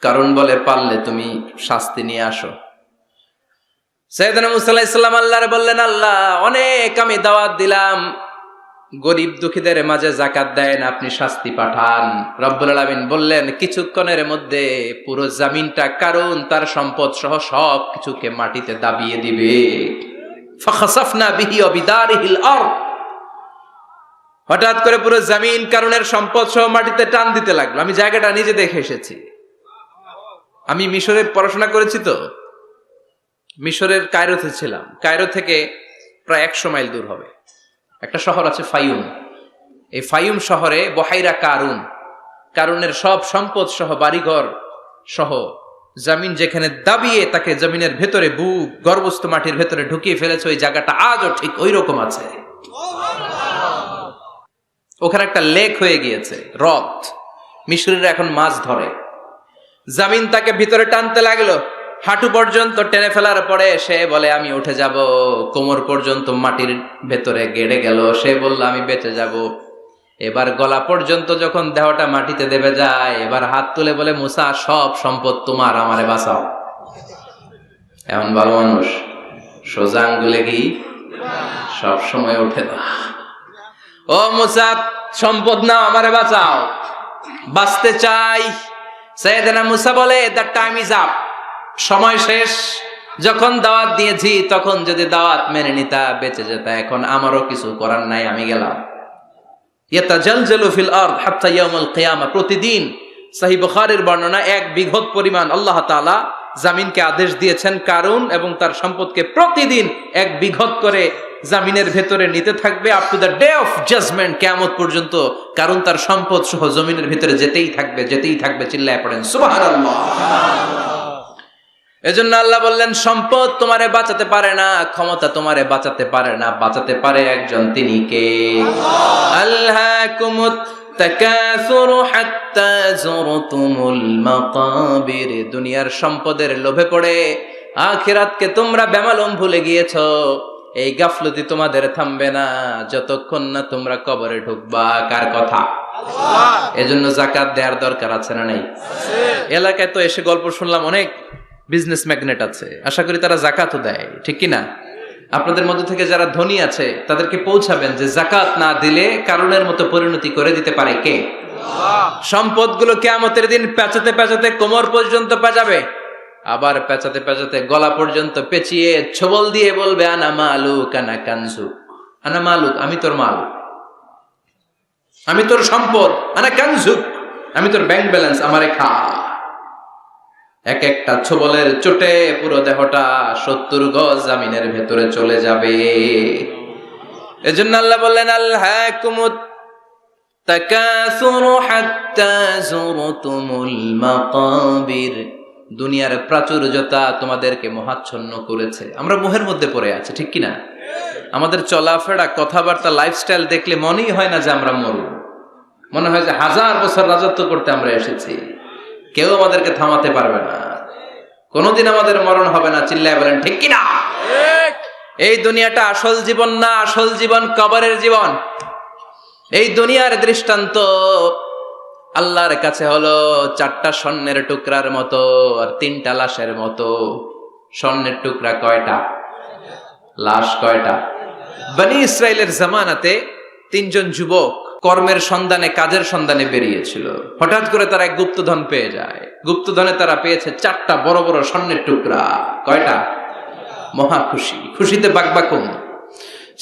কারণ বলে পারলে তুমি শাস্তি নিয়ে আসো। সাইয়েদনা মুসা আলাইহিস সালাম আল্লাহরে বললেন আল্লাহ অনেক আমি দাওয়াত দিলাম, গরিব দুঃখীদের মাঝে যাকাত দেন, আপনি শাস্তি পাঠান। রব্বুল আলামিন বললেন কিছুক্ষণের মধ্যে পুরো জমিনটা কারণ তার সম্পদ সহ সব কিছুকে মাটিতে দাবিয়ে দিবে। ফাখাসাফনা বিহি ওয়া বিদারিহিল আরদ, হঠাৎ করে পুরো জমিন কারণের সম্পদ সহ মাটিতে টান দিতে লাগলো। আমি জায়গাটা নিজে দেখে এসেছি। আমি মিশরে পড়াশোনা করেছি, তো মিশরের কায়রোতে ছিলাম। কায়রো থেকে প্রায় 100 মাইল দূর হবে একটা শহর আছে ফাইউম। এই ফাইউম শহরে বহাইরা কারুন, কারুনের সব সম্পদ সহ বাড়িঘর সহ জমিন যেখানে দাবিয়ে তাকে জমিনের ভেতরে গর্ভস্থ মাটির ভেতরে ঢুকিয়ে ফেলেছে, ওই জায়গাটা আজও ঠিক ওই রকম আছে। ওখানে একটা লেক হয়ে গিয়েছে, হ্রদ। মিশরীরা এখন মাছ ধরে। জমিন তাকে ভিতরে টানতে লাগলো, হাঁটু পর্যন্ত টেনে ফেলার পরে সে বলে আমি উঠে যাব। কোমর পর্যন্ত মাটির ভেতরে গেড়ে গেল, সে বলল আমি বেঁচে যাব। এবার গলা পর্যন্ত যখন দেহটা মাটিতে দেবে যায়, এবার হাত তুলে বলে মুসা সব সম্পদ তোমার, আমারে বাঁচাও। এমন ভালো মানুষ, সোজা আঙ্গুলে কি সব সময় ওঠে না। ও মুসা সম্পদ নাও, আমারে বাঁচাও, বাঁচতে চাই। সাইয়েদনা মুসা বলে দ্য টাইম ইজ আপ, সময় শেষ। যখন দাওয়াত দিয়েছি তখন যদি দাওয়াত মেনে নিতা বেঁচে যেতা, এখন আমারও কিছু করার নাই, আমি গেলাম। ইয়াতাজালজালু ফিল আরদ হাত্তা ইয়াউমুল কিয়ামা, প্রতিদিন সহিহ বুখারীর বর্ণনা 1 বিঘত পরিমাণ আল্লাহ তাআলা জমিনকে আদেশ দিয়েছেন কারুন এবং তার সম্পদকে প্রতিদিন 1 বিঘত করে জমিনের ভেতরে নিতে থাকবে, up to the day of judgement, কিয়ামত পর্যন্ত। কারণ তার সম্পদ সহ জমিনের ভিতরে যেতেই থাকবে, যেতেই থাকবে। চিল্লায় পড়েন সুবহানাল্লাহ। এজন্য আল্লাহ বললেন সম্পদ তোমারে বাঁচাতে পারে না, ক্ষমতা তোমারে বাঁচাতে পারে না, বাঁচাতে পারে একজন, তিনি কে? আল্লাহকুমুত তাকাসুরু হাত্তা যুরতুমুল মাকাবির, দুনিয়ার সম্পদের লোভে পড়ে আখিরাতকে তোমরা বেমালুম ভুলে গিয়েছো। এই গাফলতি তোমাদের থামবে না যতক্ষণ না তোমরা কবরে ঢুকবা। কার কথা? আল্লাহ। এজন্য যাকাত দেওয়ার দরকার আছে না নাই? এলাকায় তো এসে গল্প শুনলাম, অনেক বিজনেস ম্যাগনেট আছে, আশা করি তারা যাকাতও দেয়, ঠিক কি না? আপনাদের মধ্যে থেকে যারা ধনী আছে তাদেরকে পৌঁছাবেন যে যাকাত না দিলে কারণের মতো পরিণতি করে দিতে পারে কে? আল্লাহ। সম্পদগুলো কিয়ামতের দিন পেঁচাতে পেঁচাতে কোমর পর্যন্ত পেঁচাবে, আবার পেঁচাতে পেঁচাতে গলা পর্যন্ত পেঁচিয়ে ছবল দিয়ে বলবে আনা মালুক আনা কানজুক, আনা মালুক, আমি তোর মাল, আমি তোর সম্পদ, আনা কানজুক, আমি তোর ব্যাংক ব্যালেন্স, আমারে খা। এক একটা ছবলের চোটে পুরো দেহটা 70 গজ জামিনের ভেতরে চলে যাবে। এজন্য আল্লাহ বললেন আল্লাহকুমুত তাকাসুরু হাত্তা যুরতুমুল মাকাবির, দুনিয়ার প্রাচুর্যতা তোমাদেরকে মোহাচ্ছন্ন করেছে। আমরা মোহের মধ্যে পড়ে আছি, ঠিক কি না? আমাদের চলাফেরা, কথাবার্তা, লাইফস্টাইল দেখলে মনেই হয় না যে আমরা মরব, মনে হয় যে 1000 বছর রাজত্ব করতে আমরা এসেছি, কেউ আমাদেরকে থামাতে পারবে না, কোনোদিন আমাদের মরণ হবে না। চিল্লায় বলেন ঠিক কিনা? এই দুনিয়াটা আসল জীবন না, আসল জীবন কবরের জীবন। এই দুনিয়ার দৃষ্টান্ত আল্লাহর কাছে হলো 4টা স্বর্ণের টুকরার মতো আর 3টা লাশের মতো। স্বর্ণের টুকরা কয়টা? লাশ কয়টা? বনি ইসরাইলের জামানাতে 3 জন যুবক কর্মের সন্ধানে, কাজের সন্ধানে বেরিয়েছিল। হঠাৎ করে তারা এক গুপ্তধন পেয়ে যায়। গুপ্তধনে তারা পেয়েছে 4টা বড় বড় স্বর্ণের টুকরা। কয়টা? মহা খুশি, খুশিতে বাকবাকুম।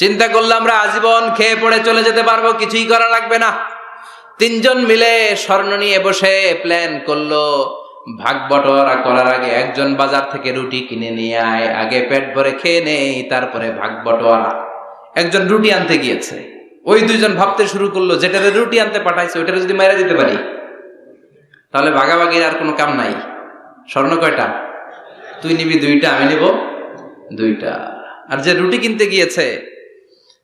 চিন্তা করলো আমরা আজীবন খেয়ে পড়ে চলে যেতে পারবো, কিছুই করা লাগবে না। 3 জন মিলে স্বর্ণ নিয়ে বসে প্ল্যান করলো, ভাগ বটোয়ারা করার আগে একজন বাজার থেকে রুটি কিনে নিয়ে আয়, আগে পেট ভরে খেয়ে নেই, তারপরে ভাগ বটোয়ারা। একজন রুটি আনতে গিয়েছে, ওই দুইজন ভাবতে শুরু করলো যেটারে রুটি আনতে পাঠাইছে ওইটারে যদি মেরে দিতে পারি তাহলে ভাগাভাগির আর কোনো কাম নাই। স্বর্ণ কয়টা? তুই নিবি দুইটা, আমি নিব দুইটা। আর যে রুটি কিনতে গিয়েছে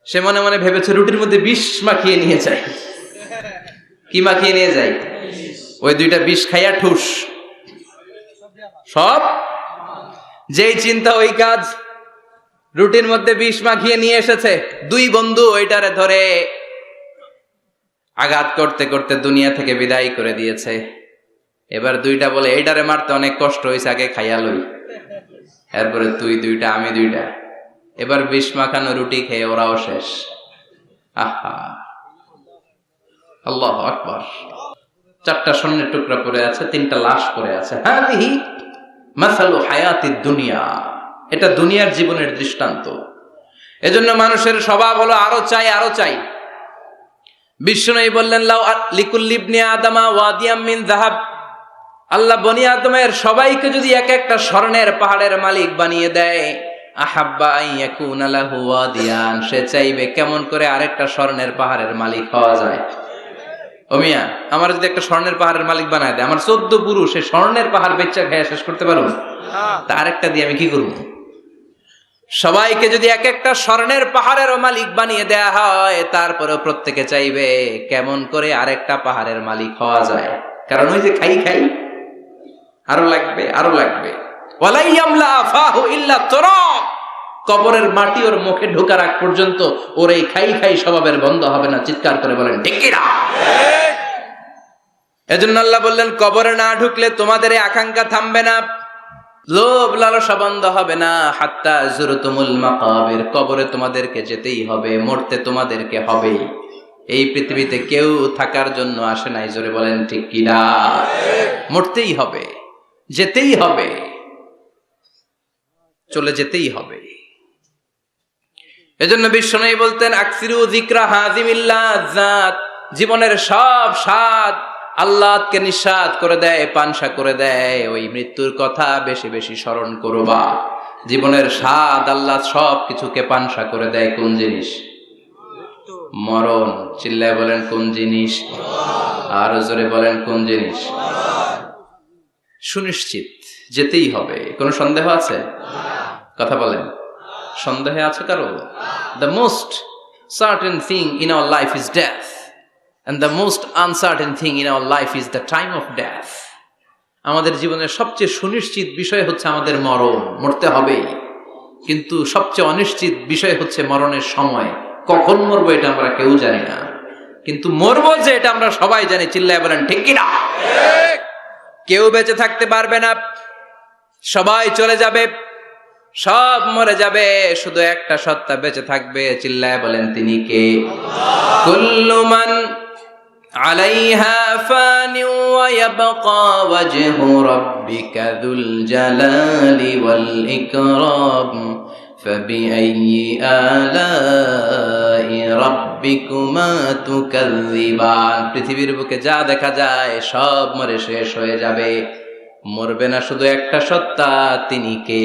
সে মনে মনে ভেবেছে রুটির মধ্যে বিষ মাখিয়ে নিয়ে যায়। কি মাখিয়ে নিয়ে যায়? ওই দুইটা বিষ খাইয়া ঠুস সব। যেই চিন্তা ওই কাজ, রুটির মধ্যে বিষ মাখিয়ে নিয়ে এসেছে। দুই বন্ধু ওইটারে ধরে আঘাত করতে করতে দুনিয়া থেকে বিদায় করে দিয়েছে। এবার দুইটা বলে এইটারে মারতে অনেক কষ্ট হয়েছে, আগে খাইয়া লই, এরপরে তুই দুইটা আমি দুইটা। এবার বিষ মাখানো রুটি খেয়ে ওরাও শেষ। আহা, আল্লাহু আকবার। 4টা স্বর্ণের টুকরা পড়ে আছে, 3টা লাশ পড়ে আছে। হাদিহি মাসালু হায়াতিদ দুনিয়া, এটা দুনিয়ার জীবনের দৃষ্টান্ত। এজন্য মানুষের স্বভাব হলো আরো চাই আরো চাই। বিষ্ণু বললেন লাউ লিকুল্লি ইবনি আদামা ওয়াদিয়াম মিন যাহাব, আল্লাহ বনি আদমের সবাইকে যদি এক একটা স্বর্ণের পাহাড়ের মালিক বানিয়ে দেয়, আহাব্বা আন ইয়াকুনা লাহু ওয়াদিয়ান, সে চাইবে কেমন করে আরেকটা স্বর্ণের পাহাড়ের মালিক হওয়া যায়। ও মিয়া, আমার যদি একটা স্বর্ণের পাহাড়ের মালিক বানায় দেয়, আমার 14 পুরুষ এই স্বর্ণের পাহাড় বেচা খেয়ে শেষ করতে পারবো? তা আরেকটা দিয়ে আমি কি করব? সবাইকে যদি এক একটা স্বর্ণের পাহাড়ের মালিক বানিয়ে দেয়া হয়, তারপরেও প্রত্যেকে চাইবে কেমন করে আরেকটা পাহাড়ের মালিক হওয়া যায়। কারণ ওই যে খাই খাই, আরো লাগবে আরো লাগবে। ওয়ালাই ইয়ামলা আফাহু ইল্লা তুরাব, কবরের মাটি ওর মুখে ঢোকার আগ পর্যন্ত ওর এই খাই খাই স্বভাবের বন্ধ হবে না। চিৎকার করে বলেন ঠিক কি না? এজন্য আল্লাহ বললেন কবরে না ঢুকলে তোমাদের এই আকাঙ্ক্ষা থামবে না, লোভ লালসা বন্ধ হবে না। হাত্তা যুরতুমুল মাকাবির, কবরে তোমাদেরকে যেতেই হবে, মরতে তোমাদেরকে হবে। এই পৃথিবীতে কেউ থাকার জন্য আসে নাই, জোরে বলেন ঠিক কি না? মরতেই হবে, যেতেই হবে, চলে যেতেই হবে। এজন্য বিশ্বনবী বলতেন আকসিরু যিকরা হাযিমিল লাযাত, জীবনের সব স্বাদ আল্লাহকে নিঃস্বাদ করে দেয়, পানসা করে দেয়। ওই মৃত্যুর কথা বেশি বেশি স্মরণ করবা। জীবনের স্বাদ আল্লাহ সব কিছুকে পানসা করে দেয়। কোন জিনিস? মরণ। চিল্লায় বলেন কোন জিনিস? আরো জোরে বলেন কোন জিনিস? সুনিশ্চিত যেতেই হবে, কোনো সন্দেহ আছে? কথা বলেন, সন্দেহে আছে কারো? The most certain thing in our life is death, and the most uncertain thing in our life is the time of death. আমাদের জীবনের সবচেয়ে সুনিশ্চিত বিষয় হচ্ছে আমাদের মরণ, মরতে হবে। কিন্তু সবচেয়ে অনিশ্চিত বিষয় হচ্ছে মরণের সময়। কখন মরবো এটা আমরা কেউ জানি না, কিন্তু মরবো যে এটা আমরা সবাই জানি। চিল্লায় বলেন ঠিক কি না? কেউ বেঁচে থাকতে পারবে না, সবাই চলে যাবে, সব মরে যাবে, শুধু একটা সত্তা বেঁচে থাকবে। চিল্লায় বলেন তিনি কে? কুল্লু মান আলাইহা ফানি ওয়া ইয়াবকা ওয়াজহু রাব্বিকা যুল জালালি ওয়াল ইকরাম ফাবিআইয়ি আলাই রাব্বিকুমা তুকাযযিবান। পৃথিবীর বুকে যা দেখা যায় সব মরে শেষ হয়ে যাবে, মরবে না শুধু একটা সত্তা, তিনি কে?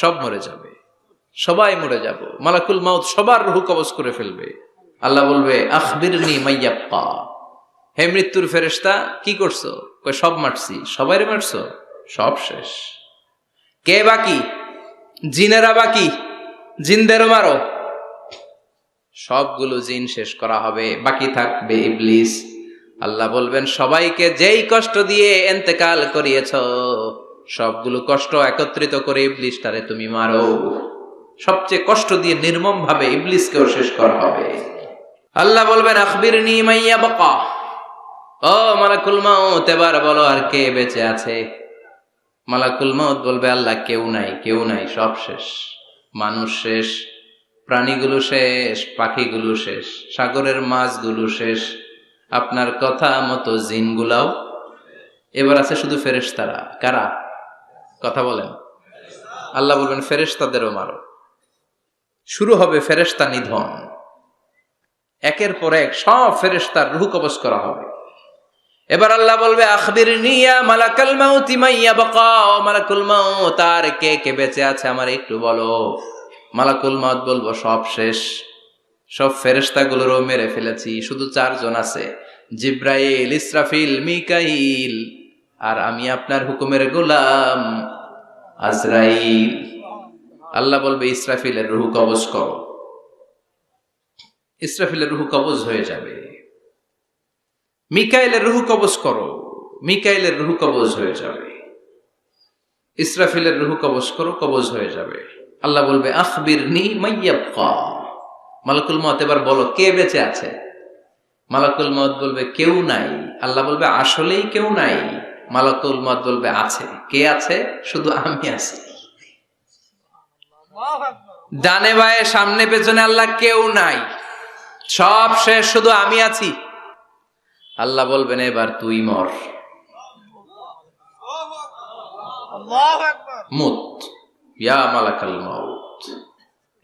সব মরে যাবে, সবাই মরে যাব। মালাকুল মাউত সবার রূহ কবজ করে ফেলবে। আল্লাহ বলবে আখবিরনি মাইয়াবকা, হে মৃত্যুর ফেরেশতা কি করছো? কই সব মারছি। সবাইরে মারছো? সব শেষ। কে বাকি? জিনেরা বাকি, জিনদেরও মারো। সবগুলো জিন শেষ করা হবে, বাকি থাকবে ইবলিস। আল্লাহ বলবেন সবাইকে যেই কষ্ট দিয়ে ইন্তেকাল করিয়েছ, সবগুলো কষ্ট একত্রিত করে ইবলিসটারে তুমি মারো। সবচেয়ে কষ্ট দিয়ে নির্মম ভাবে ইবলিসকেও শেষ করা হবে। আল্লাহ বলবেন আখবিরনি মাইয়াবকা, ও মালাকুল মাউত এবার বলো আর কে বেঁচে আছে? মালাকুল মাউত বলবে আল্লাহ কেউ নাই, কেউ নাই, সব শেষ। মানুষ শেষ, প্রাণীগুলো শেষ, পাখিগুলো শেষ, সাগরের মাছগুলো শেষ, আপনার কথা মতো জিনগুলাও। এবার আছে শুধু ফেরেশতারা। কারা? কথা বলেন। আল্লাহ বলবেন ফেরেশতাদেরও মারো। শুরু হবে ফেরেশতা নিধন। একের পর এক সব ফেরেশতার রূহ কবজ করা হবে। এবার আল্লাহ বলবে আখবিরনি ইয়া মালাকাল মাউতি মাইয়া বাকা, ও মালাকুল মাউত আর কে কে বেঁচে আছে আমার একটু বলো। মালাকুল মাউত বলবো সব শেষ, সব ফেরেশতাগুলোরও মেরে ফেলেছি, শুধু 4 জন আছে, জিব্রাইল, ইসরাফিল, মিকাইল, আর আমি আপনার হুকুমের গোলাম আজরাইল। আল্লাহ বলবে ইসরাফিলের রূহ কবজ করো। ইসরাফিলের রূহ কবজ হয়ে যাবে। মিকাইলের রূহ কবজ করো, মিকাইলের রূহ কবজ হয়ে যাবে। ইসরাফিলের রূহ কবজ করো, কবজ হয়ে যাবে। আল্লাহ বলবে আখবিরনি মাইয়াবকা, মালাকুল মউত এবার বলো কে বেঁচে আছে। মালাকুল মউত বলবে কেউ নাই। আল্লাহ বলবে আসলেই কেউ নাই। মালাকুল মউত বলবে আছে। কে আছে? শুধু আমি আছি। ডানে বায়ে সামনে পেছনে আল্লাহ কেউ নাই, সব শেষ, শুধু আমি আছি। আল্লাহ বলবেন এবার তুই মর, মুত ইয়া মালাকাল মাউত,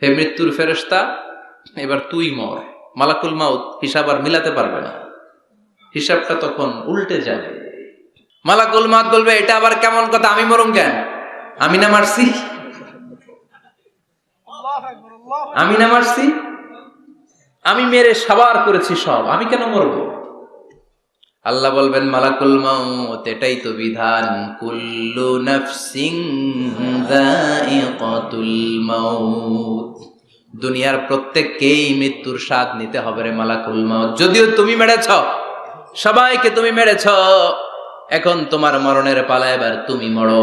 হে মৃত্যুর ফেরেশতা এবার তুই মর। মালাকুল মাউত হিসাব আর মিলাতে পারবে না, হিসাবটা তখন উল্টে যাবে। মালাকুল মাউত বলবে এটা আবার কেমন কথা, আমি মরুম কেন? আমি না মারছি, আমি না মারছি, আমি মেরে সাবার করেছি সব, আমি কেন মরব? আল্লাহ বলবেন মালাকুল মাউত এটাই তো বিধান, কুল্লু নাফসিন যায়িকাতুল মাউত, দুনিয়ার প্রত্যেককেই মৃত্যুর স্বাদ নিতে হবে রে মালাকুল মাউত। যদিও তুমি মেরেছ, সবাইকে তুমি মেরেছ, এখন তোমার মরণের পালা, এবার তুমি মরো,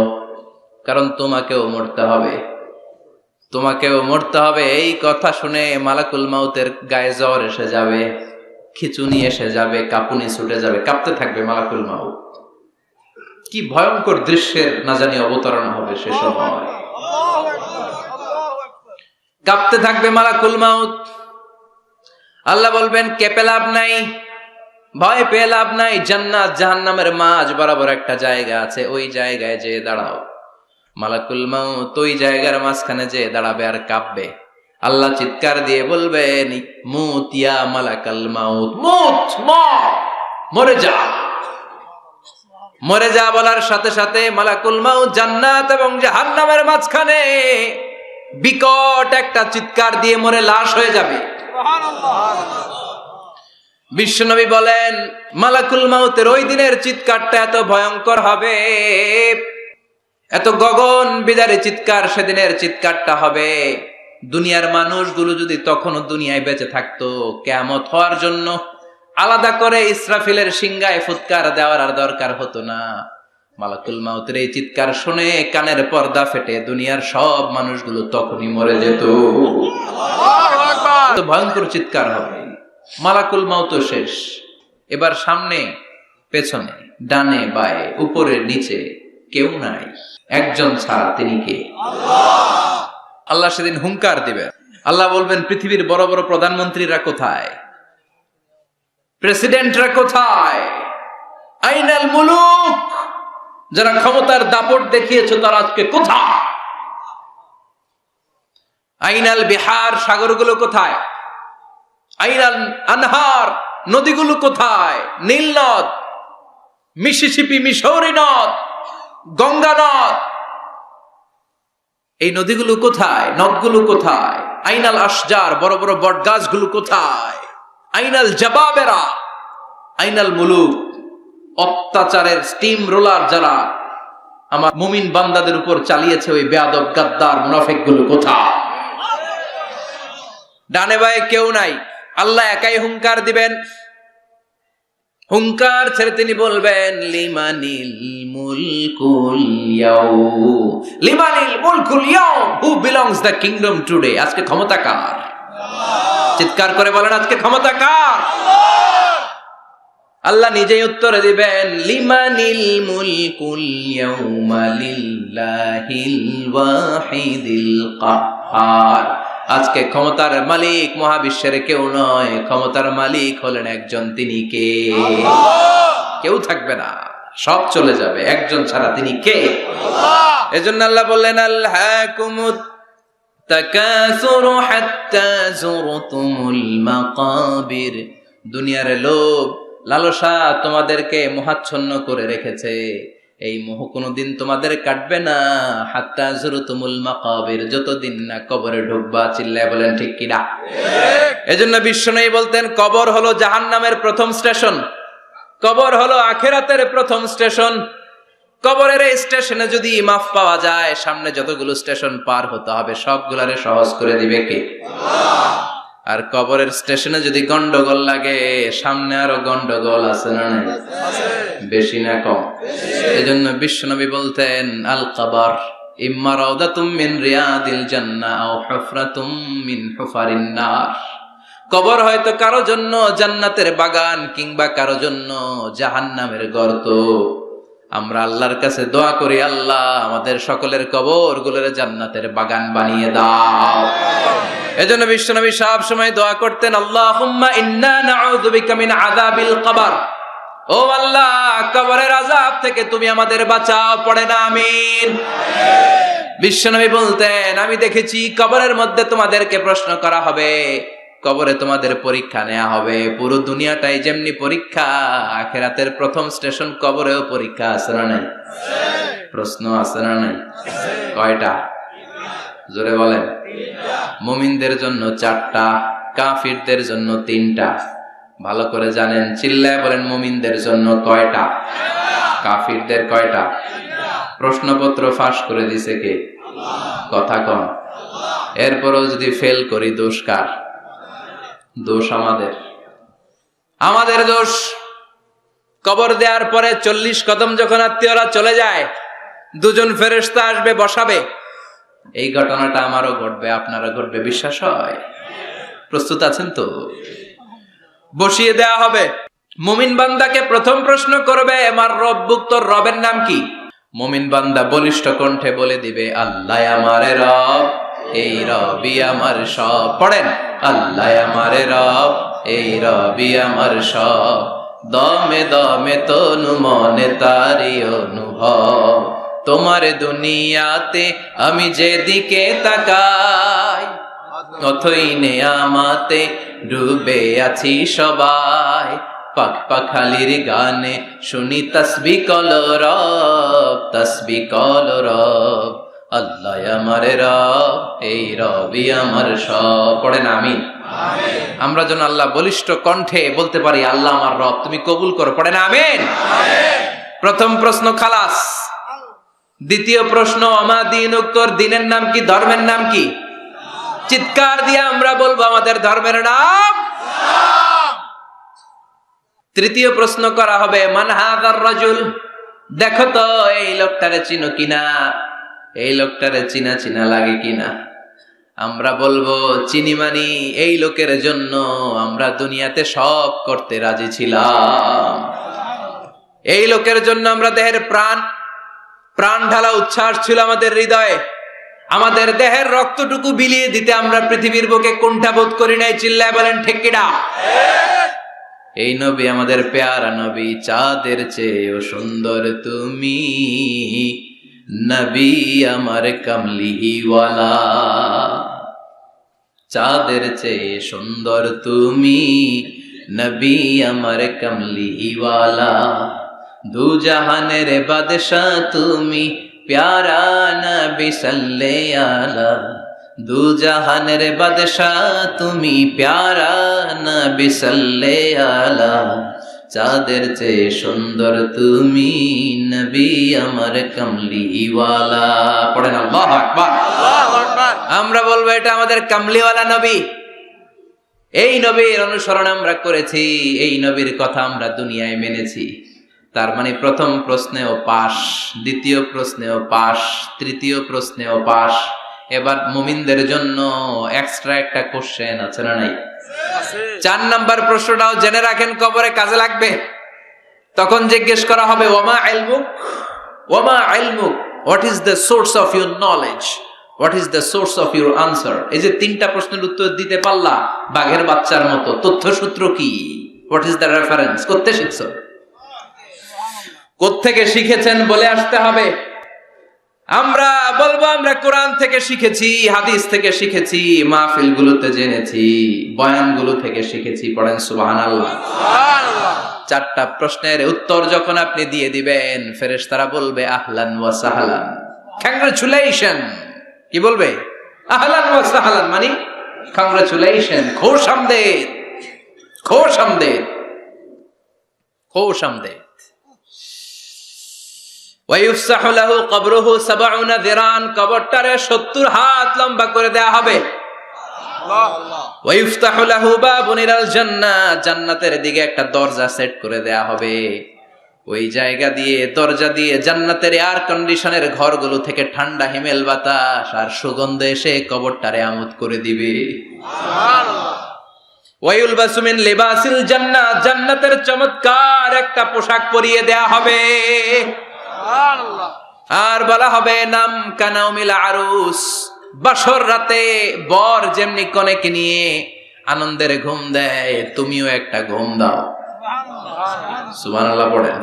কারণ তোমাকেও মরতে হবে, তোমাকেও মরতে হবে। এই কথা শুনে মালাকুল মাউতের গায়ে জ্বর এসে যাবে, খিচুনি এসে যাবে, কাঁপুনি ছুটে যাবে, কাঁপতে থাকবে মালাকুল মাউত। কি ভয়ঙ্কর দৃশ্যের না জানি অবতারণা হবে সে সময়। কাঁপতে থাকবে মালাকুল মাউত। আল্লাহ বলবেন কেঁপে লাভ নাই, ভয় পেয়ে লাভ নাই, জান্নাত জাহান্নামের মাঝ বরাবর একটা জায়গা আছে, ওই জায়গায় যেয়ে দাঁড়াও। মালাকুল মাউত ওই জায়গার মাঝখানে যেয়ে দাঁড়াবে আর কাঁপবে। আল্লাহ চিৎকার দিয়ে বলবেন মুত ইয়া মালাকাল মাউত, মুত, মরে যা, মরে যা। বলার সাথে সাথে মালাকুল মাউত জান্নাত এবং জাহান্নামের মাঝখানে বিকট একটা চিৎকার দিয়ে মরে লাশ হয়ে যাবে। বিশ্বনবী বলেন মালাকুল মাউতের ওই দিনের চিৎকারটা এত ভয়ঙ্কর হবে, এত গগন বিদারে চিৎকার সেদিনের চিৎকারটা হবে। দুনিয়ার মানুষগুলো যদি তখনও দুনিয়ায় বেঁচে থাকতো, কিয়ামত হওয়ার জন্য আলাদা করে ইসরাফিলের সিংহায় ফুৎকার দেওয়ার আর দরকার হতো না। মালাকুল মাউতের এই চিৎকার শুনে কানের পর্দা ফেটে দুনিয়ার সব মানুষগুলো তখনই মরে যেত। ভয়ঙ্কর চিৎকার হবে। মালাকুল মাউত শেষ, এবার সামনে পেছনে ডানে বায়ে উপরে নিচে কেউ নাই, একজন ছাড়া, তিনি কে? আল্লাহ সেদিন হুঙ্কার দিবেন। আল্লাহ বলবেন পৃথিবীর বড় বড় প্রধানমন্ত্রীরা কোথায়, প্রেসিডেন্টরা কোথায়, আইনাল মুলুক, যারা ক্ষমতার দাপট দেখিয়েছে তারা আজকে কোথায়? আইনাল বিহার, সাগরগুলো কোথায়? আইনাল আনহার, নদীগুলো কোথায়? নীল নদ, মিসিসিপি, মিসৌরি নদ, গঙ্গা নদ, এই নদীগুলো কোথায়? নদগুলো কোথায়? আইনাল আশজার, বড় বড় বট গাছগুলো কোথায়? আইনাল জাবাবেরা, আইনাল মুলুক, অত্যাচারের স্টিম রোলার যারা আমার মুমিন বান্দাদের উপর চালিয়েছে, ওই বেয়াদব গাদ্দার মুনাফিক গুলো কোথায়? ডানে বায়ে কেউ নাই, আল্লাহ একাই হুঙ্কার দিবেন। হুঙ্কার ছেড়ে তিনি বলবেন লিমানিল মুলকুল ইয়াউম, লিমানিল মুলকুল ইয়াউম, who belongs the kingdom today, আজকে ক্ষমতা কার? চিৎকার করে বলেন আজকে ক্ষমতা কার? আল্লাহ নিজেই উত্তরে দিবেন লিমানিল মুলকুল ইয়াউমা লিল্লাহিল ওয়াহিদিল কাহ্হার, আজকে ক্ষমতার মালিক মহাবিশ্বের কেউ নয়, ক্ষমতার মালিক হলেন একজন, তিনি কে? কেউ থাকবে না, সব চলে যাবে, একজন ছাড়া, তিনি কে? এজন্য আল্লাহ বললেন আলহাকুমুত তাকাসুরু হাত্তা যুরতুমুল মাকাবির, দুনিয়ার লোভ লালসা তোমাদেরকে মোহাচ্ছন্ন করে রেখেছে, এই মোহ কোনোদিন তোমাদের কাটবে না। হাত্তা যুরতুমুল মাকাবির, যতদিন না কবরে ঢুকবা। চিল্লায় বলেন ঠিক কিনা? এজন্য বিশ্বনবী বলতেন কবর হলো জাহান্নামের প্রথম স্টেশন, কবর হলো আখিরাতের প্রথম স্টেশন। কবরের এই স্টেশনে যদি মাফ পাওয়া যায়, সামনে যতগুলো স্টেশন পার হতে হবে সবগুলারে সহজ করে দিবে কে? আর কবরের স্টেশনে যদি গন্ডগোল লাগে, সামনে আরো গন্ডগোল আছে না নাই? বেশি না কম? এজন্য বিশ্বনবী বলতেন আল কবর ইম্মা রাউদাতুম মিন রিয়াদিল জান্নাহ আও হুফরাতুম মিন হুফারিন নার। কবর হয়তো কারো জন্য জান্নাতের বাগান, কিংবা কারো জন্য জাহান্নামের গর্ত। আমরা আল্লাহর কাছে দোয়া করি, আল্লাহ আমাদের সকলের কবর গুলোরে জান্নাতের বাগান বানিয়ে দাও। এজন্য বিশ্বনবী সব সময় দোয়া করতেন, আল্লাহুম্মা ইন্না নাউযু বিকা মিন আযাবিল কবর। ও আল্লাহ, কবরের আযাব থেকে তুমি আমাদের বাঁচাও। পড়ে না আমিন। বিশ্বনবী বলতেন, আমি দেখেছি কবরের মধ্যে তোমাদেরকে প্রশ্ন করা হবে, কবরে তোমাদের পরীক্ষা নেওয়া হবে। পুরো দুনিয়াটাই যেমনি পরীক্ষা, আখিরাতের প্রথম স্টেশন কবরেও পরীক্ষা আছে না নাই? প্রশ্ন আছে না নাই? কয়টা? জোরে বলেন। মুমিনদের জন্য 4টা, কাফিরদের জন্য 3টা। ভালো করে জানেন, চিল্লায় বলেন মুমিনদের জন্য কয়টা, কাফিরদের কয়টা? প্রশ্নপত্র ফাঁস করে দিছে কে? কথা কন। এরপরও যদি ফেল করি, দোষ কার? দোষ আমাদের, আমাদের দোষ। কবর দেওয়ার পরে 40 কদম যখন আত্মীয়রা চলে যায়, 2জন ফেরেশতা আসবে, বসাবে। এই ঘটনাটা আমারও ঘটবে, আপনারও ঘটবে, বিশ্বাস হয়? প্রস্তুত আছেন তো? বসিয়ে দেয়া হবে। মুমিন বান্দাকে প্রথম প্রশ্ন করবে, আমার রব্বুক, তোর রবের নাম কি? মুমিন বান্দা বলিষ্ঠ কণ্ঠে বলে দিবে, আল্লাহ আমারে রব, এই রবি আমার সব। পড়েন, আল্লাহ আমারে রব, এই রবি আমার সব। দমে দমে তনু মনে তারি অনুভব। তোমার দুনিয়াতে আমি যেদিকে তাকাই, অথই নেয়ামাতে ডুবে আছি সবাই। পাখ পাখালির গানে শুনি তাসবিহ কলরব, তাসবিহ কলরব। আল্লাহ আমার রব, এই রবি আমার সব। পড়েন আমিন। আমরা যেন আল্লাহ বলিষ্ঠ কণ্ঠে বলতে পারি, আল্লাহ আমার রব, তুমি কবুল করো। পড়েন আমিন। প্রথম প্রশ্ন খালাস। দ্বিতীয় প্রশ্ন, আমা দীনুক, তোর দিনের নাম কি, ধর্মের নাম কি? চিৎকার দিয়ে আমরা বলবো আমাদের ধর্মের নাম। তৃতীয় প্রশ্ন করা হবে, মান হাযার রাজুল, দেখো তো এই লোকটারে চিনো কিনা, এই লোকটারে চিনা চিনা লাগে কিনা। আমরা বলবো চিনি, মানি এই লোকের জন্য আমরা দুনিয়াতে সব করতে রাজি ছিলাম। এই লোকের জন্য আমরা দেহের প্রাণ ঢালা উচ্ছ্বাস ছিল আমাদের হৃদয়ে। আমাদের দেহের রক্তটুকু বিলিয়ে দিতে আমরা পৃথিবীর বুকে কোনটা বোধ করি নাই। চিল্লায় বলেন ঠিক কিনা? এই নবী আমাদের পেয়ারা নবী, চাঁদের চেয়েও সুন্দর তুমি নবী আমার কামলিওয়ালা। চাঁদের চেয়ে সুন্দর তুমি নবী আমার কামলিওয়ালা। দু জাহানের বাদশাহ তুমি প্যারা নবী সাল্লাল্লাহু আলা। দু জাহানের বাদশাহ তুমি প্যারা নবী সাল্লাল্লাহু আলা। চাঁদের চেয়ে সুন্দর তুমি নবী আমার কামলিওয়ালা। পড়েন আল্লাহু আকবার, আল্লাহু আকবার। আমরা বলবো এটা আমাদের কামলিওয়ালা নবী। এই নবীর অনুসরণ আমরা করেছি, এই নবীর কথা আমরা দুনিয়ায় মেনেছি। তার মানে প্রথম প্রশ্নেও পাস, দ্বিতীয় প্রশ্নেও পাস, তৃতীয় প্রশ্নেও পাস। এবার মুমিনদের জন্য এক্সট্রা একটা কোশ্চেন আছে না নাই? 4 নাম্বার প্রশ্নটাও জেনে রাখেন, কবরে কাজে লাগবে। তখন জিজ্ঞেস করা হবে, ওয়ামা ইলমুক, ওয়ামা ইলমুক, what is the source of your knowledge, what is the source of your answer. এই যে 3টা প্রশ্নের উত্তর দিতে পারলা বাঘের বাচ্চার মতো, তথ্যসূত্র কি, হোয়াট ইজ দ্য রেফারেন্স, করতে শিখছো, কোত্থেকে শিখেছেন বলে আসতে হবে। আমরা বলবো আমরা কোরআন থেকে শিখেছি, হাদিস থেকে শিখেছি, মাহফিল গুলোতে জেনেছি, বয়ানগুলো থেকে শিখেছি। পড়েন সুবহানাল্লাহ। চারটা প্রশ্নের উত্তর যখন আপনি দিয়ে দিবেন, ফেরেশতারা বলবে আহলান ওয়া সাহলান, কংগ্রাচুলেশন। কি বলবে? আহলান ওয়া সাহলান মানে কংগ্রাচুলেশন, খুশ আমদেদ, খুশ আমদেদ, খুশ আমদেদ। ওয়ায়ুফসাহু লাহু কবরুহু ৭০ যিরান, কবরটারে ৭০ হাত লম্বা করে দেয়া হবে। ওয়ায়ুফতাহু লাহু বাবুন ইলাল জান্নাহ, জান্নাতের দিকে একটা দরজা সেট করে দেয়া হবে। ওই জায়গা দিয়ে, দরজা দিয়ে জান্নাতের এয়ার কন্ডিশনের ঘরগুলো থেকে ঠান্ডা হিমেল বাতাস আর সুগন্ধ এসে কবরটারে আমোদ করে দিবে। সুবহানাল্লাহ। ওয়ায়ুলবাসু মিন লিবাসিল জান্নাহ, জান্নাতের চমৎকার একটা পোশাক পরিয়ে দেয়া হবে। সুবহানাল্লাহ। আর বলা হবে নাম কানাউমিল আরুস, বাসর রাতে বর যেমনি কনেকে নিয়ে আনন্দের ঘুম দেয়, তুমিও একটা ঘুম দাও। সুবহানাল্লাহ পড়েন।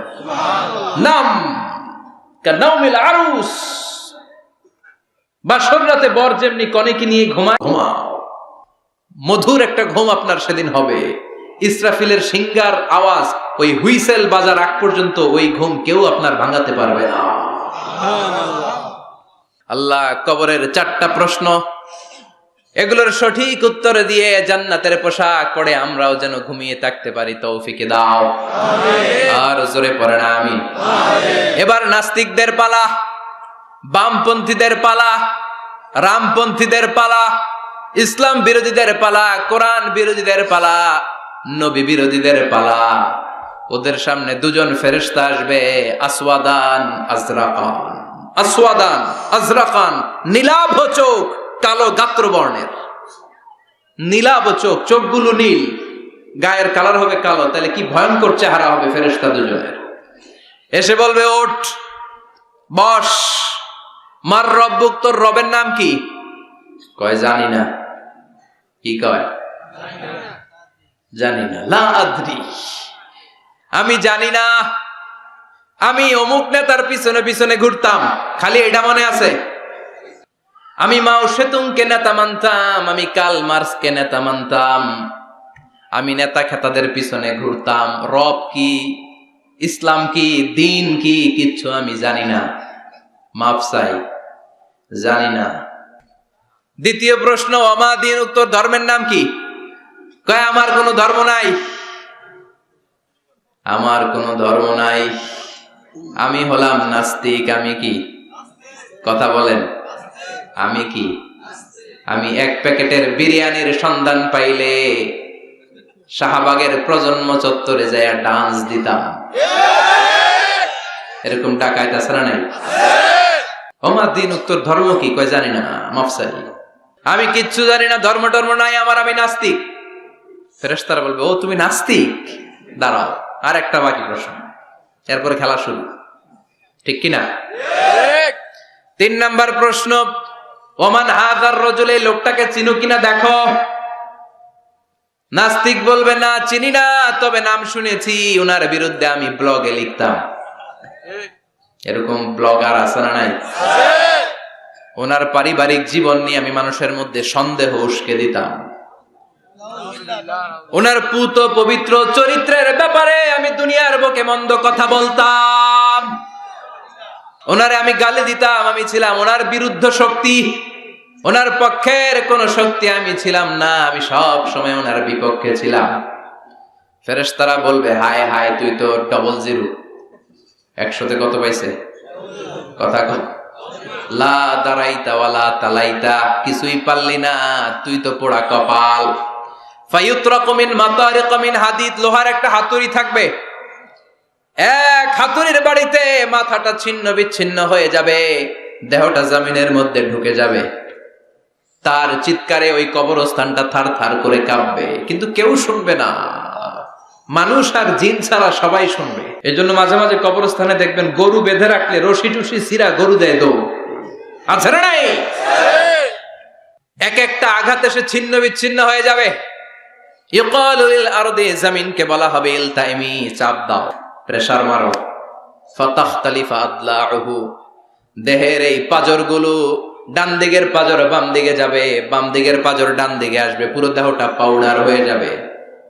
নাম কানাউমিল আরুস, বাসর রাতে বর যেমনি কনেকে নিয়ে ঘুমায়, ঘুমাও। মধুর একটা ঘুম আপনার সেদিন হবে। ইসরাফিলের সিঙ্গার আওয়াজ ওই হুইসেল বাজার আগ পর্যন্ত ওই ঘুম কেউ আপনার ভাঙাতে পারবে না। আল্লাহ কবরের চারটা প্রশ্ন, এগুলোর সঠিক উত্তর দিয়ে জান্নাতের পোশাক পরে আমরাও যেন ঘুমিয়ে থাকতে পারি, তৌফিক দাও। আর জোরে পড়ে না আমিন। এবার নাস্তিকদের পালা, বামপন্থীদের পালা, রামপন্থীদের পালা, ইসলাম বিরোধীদের পালা, কোরআন বিরোধীদের পালা, নবী বিরোধীদের পালা। ওদের সামনে দুজন ফেরেশতা আসবে, আসওয়াদান আজরাকান, আসওয়াদান আজরাকান, নীলাভ চোখ, কালো গাত্র বর্ণের। নীলাভ চোখ, চোখগুলো নীল, গায়ের কালার হবে কালো। তাহলে কি ভয়ঙ্কর চেহারা হবে ফেরেশতা দুজনের। এসে বলবে ওঠ, বস। মার রব্বুক, তোর রবের নাম কি? কয় জানি না। কি কয়? জানি না। লা আদ্রি, আমি জানি না। আমি অমুক নেতার পিছনে পিছনে ঘুরতাম, খালি এটা মনে আছে। আমি মাও সেতুংকে নেতা মানতাম, আমি কার্ল মার্কসকে নেতা মানতাম, আমি নেতা খেতাদের পিছনে ঘুরতাম। রব কি, ইসলাম কি, দিন কি, কিচ্ছু আমি জানি না। মাফ চাই, জানি না। দ্বিতীয় প্রশ্ন, ওমা দিন, উত্তর ধর্মের নাম কি? কয় আমার কোনো ধর্ম নাই, আমার কোনো ধর্ম নাই, আমি হলাম নাস্তিক। আমি কি? কথা বলেন, আমি কি? আমি এক প্যাকেটের বিরিয়ানির সন্ধান পাইলে শাহবাগের প্রজন্ম চত্বরে যায় ডান্স দিতাম। এরকম টাকায় তাছাড়া নাই। ওমা দিন, উত্তর ধর্ম কি? কয় জানি না, মাফসাই, আমি কিচ্ছু জানি না, ধর্ম টর্ম নাই আমার, আমি নাস্তিক। ফেরেশতারা বলবে ও তুমি নাস্তিক, দাঁড়াও, আর একটা বাকি প্রশ্ন, এরপরে খেলা শুরু। ঠিক কিনা? তিন নাম্বার প্রশ্ন, ওমান হাযার রাজুল, এই লোকটাকে চিনো কিনা দেখো। নাস্তিক বলবে না চিনি না, তবে নাম শুনেছি, ওনার বিরুদ্ধে আমি ব্লগে লিখতাম। এরকম ব্লগার আছে না নাই? ওনার পারিবারিক জীবন নিয়ে আমি মানুষের মধ্যে সন্দেহ উস্কে দিতাম। ওনার পুত পবিত্র চরিত্রের ব্যাপারে আমি দুনিয়ার বুকে মন্দ কথা বলতাম। ওনারে আমি গালি দিতাম, আমি ছিলাম ওনার বিরুদ্ধ শক্তি, ওনার পক্ষের কোন শক্তি আমি ছিলাম না, আমি সব সময় ওনার বিপক্ষে ছিলাম। ফেরেশতারা বলবে হায় হায়, তুই তো 00, 100তে কত পাইছে? কথা কর। লা দারাইতা ওয়ালা তালাইতা, কিছুই পারলি না, তুই তো পোড়া কপাল। ফায়ুতরাকু মিন মাতারিক মিন হাদিদ, লোহার একটা হাতুড়ি থাকবে, এক হাতুড়ির বাড়িতে মাথাটা ছিন্ন বিচ্ছিন্ন হয়ে যাবে, দেহটা জমিনের মধ্যে ঢুকে যাবে। তার চিৎকারে ওই কবরস্থানটা থার থার করে কাঁপবে, কিন্তু কেউ শুনবে না। মানুষ আর জিন ছাড়া সবাই শুনবে। এজন্য মাঝে মাঝে কবরস্থানে দেখবেন গরু বেঁধে রাখলে রশি টুসি ছিঁড়া গরু দেয় দৌড়, আছে না নাই? এক একটা আঘাত এসে ছিন্ন বিচ্ছিন্ন হয়ে যাবে। ইউকালু লিল আরদি, জমিনকে বলা হবে ইলতাইমি, চাপ দাও, প্রেসার মারো। ফাতাখতালিফা আদলাউহু, দেহের এই পাজরগুলো, ডান দিকের পাজর বাম দিকে যাবে, বাম দিকের পাজর ডান দিকে আসবে, পুরো দেহটা পাউডার হয়ে যাবে।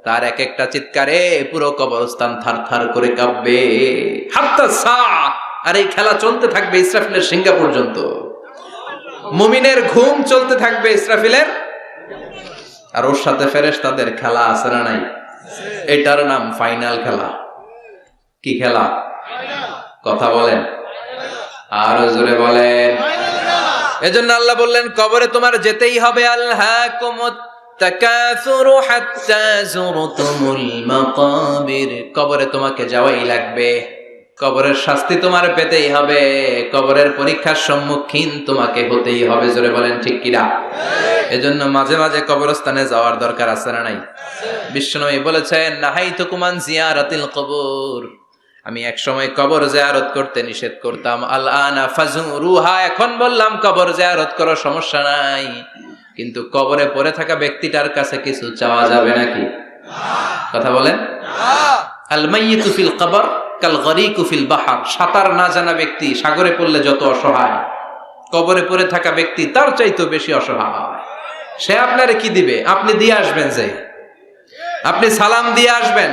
তার এক একটা চিৎকারে পুরো কবরস্থান থারথার করে কাঁপবে। হাত্তা সা, আর এই খেলা চলতে থাকবে ইসরাফিলের সিংহা পর্যন্ত। মুমিনের ঘুম চলতে থাকবে ইসরাফিলের, আর ওর সাথে ফেরেশতাদের খেলা আছে না নাই? এটার নাম ফাইনাল খেলা। কি খেলা? কথা বলেন, আরো জোরে বলেন। এজন্য আল্লাহ বললেন কবরে তোমার যেতেই হবে। আলহাকুমুত তাকাসুরু হাত্তা যুরতুমুল মাকাবির, কবরে তোমাকে যাওয়াই লাগবে। কবরের শাস্তি তোমার পেতেই হবে, কবরের পরীক্ষার সম্মুখীন তোমাকে হতেই হবে। জোরে বলেন ঠিক কিনা? এজন্য মাঝে মাঝে কবরস্থানে যাওয়ার দরকার আছে না নাই? বিশ্বনবী বলেছেন নাহাইতুকুম আন জিয়ারাতিল কবর, আমি এক সময় কবর জিয়ারত করতে নিষেধ করতাম। আল আনা ফাজুরুহা, এখন বললাম কবর জিয়ারত করো, সমস্যা নাই, কিন্তু কবরে পড়ে থাকা ব্যক্তিটার কাছে কিছু চাওয়া যাবে নাকি? কথা বলেন। আল মাইয়িতু ফিল কবর কাল গরিকু ফিল বাহর, সাঁতার না জানা ব্যক্তি সাগরে পড়লে যত অসহায়, কবরে পড়ে থাকা ব্যক্তি তার চাইতেও বেশি অসহায়। সে আপনারে কি দিবে? আপনি দিয়ে আসবেন, যে আপনি সালাম দিয়ে আসবেন,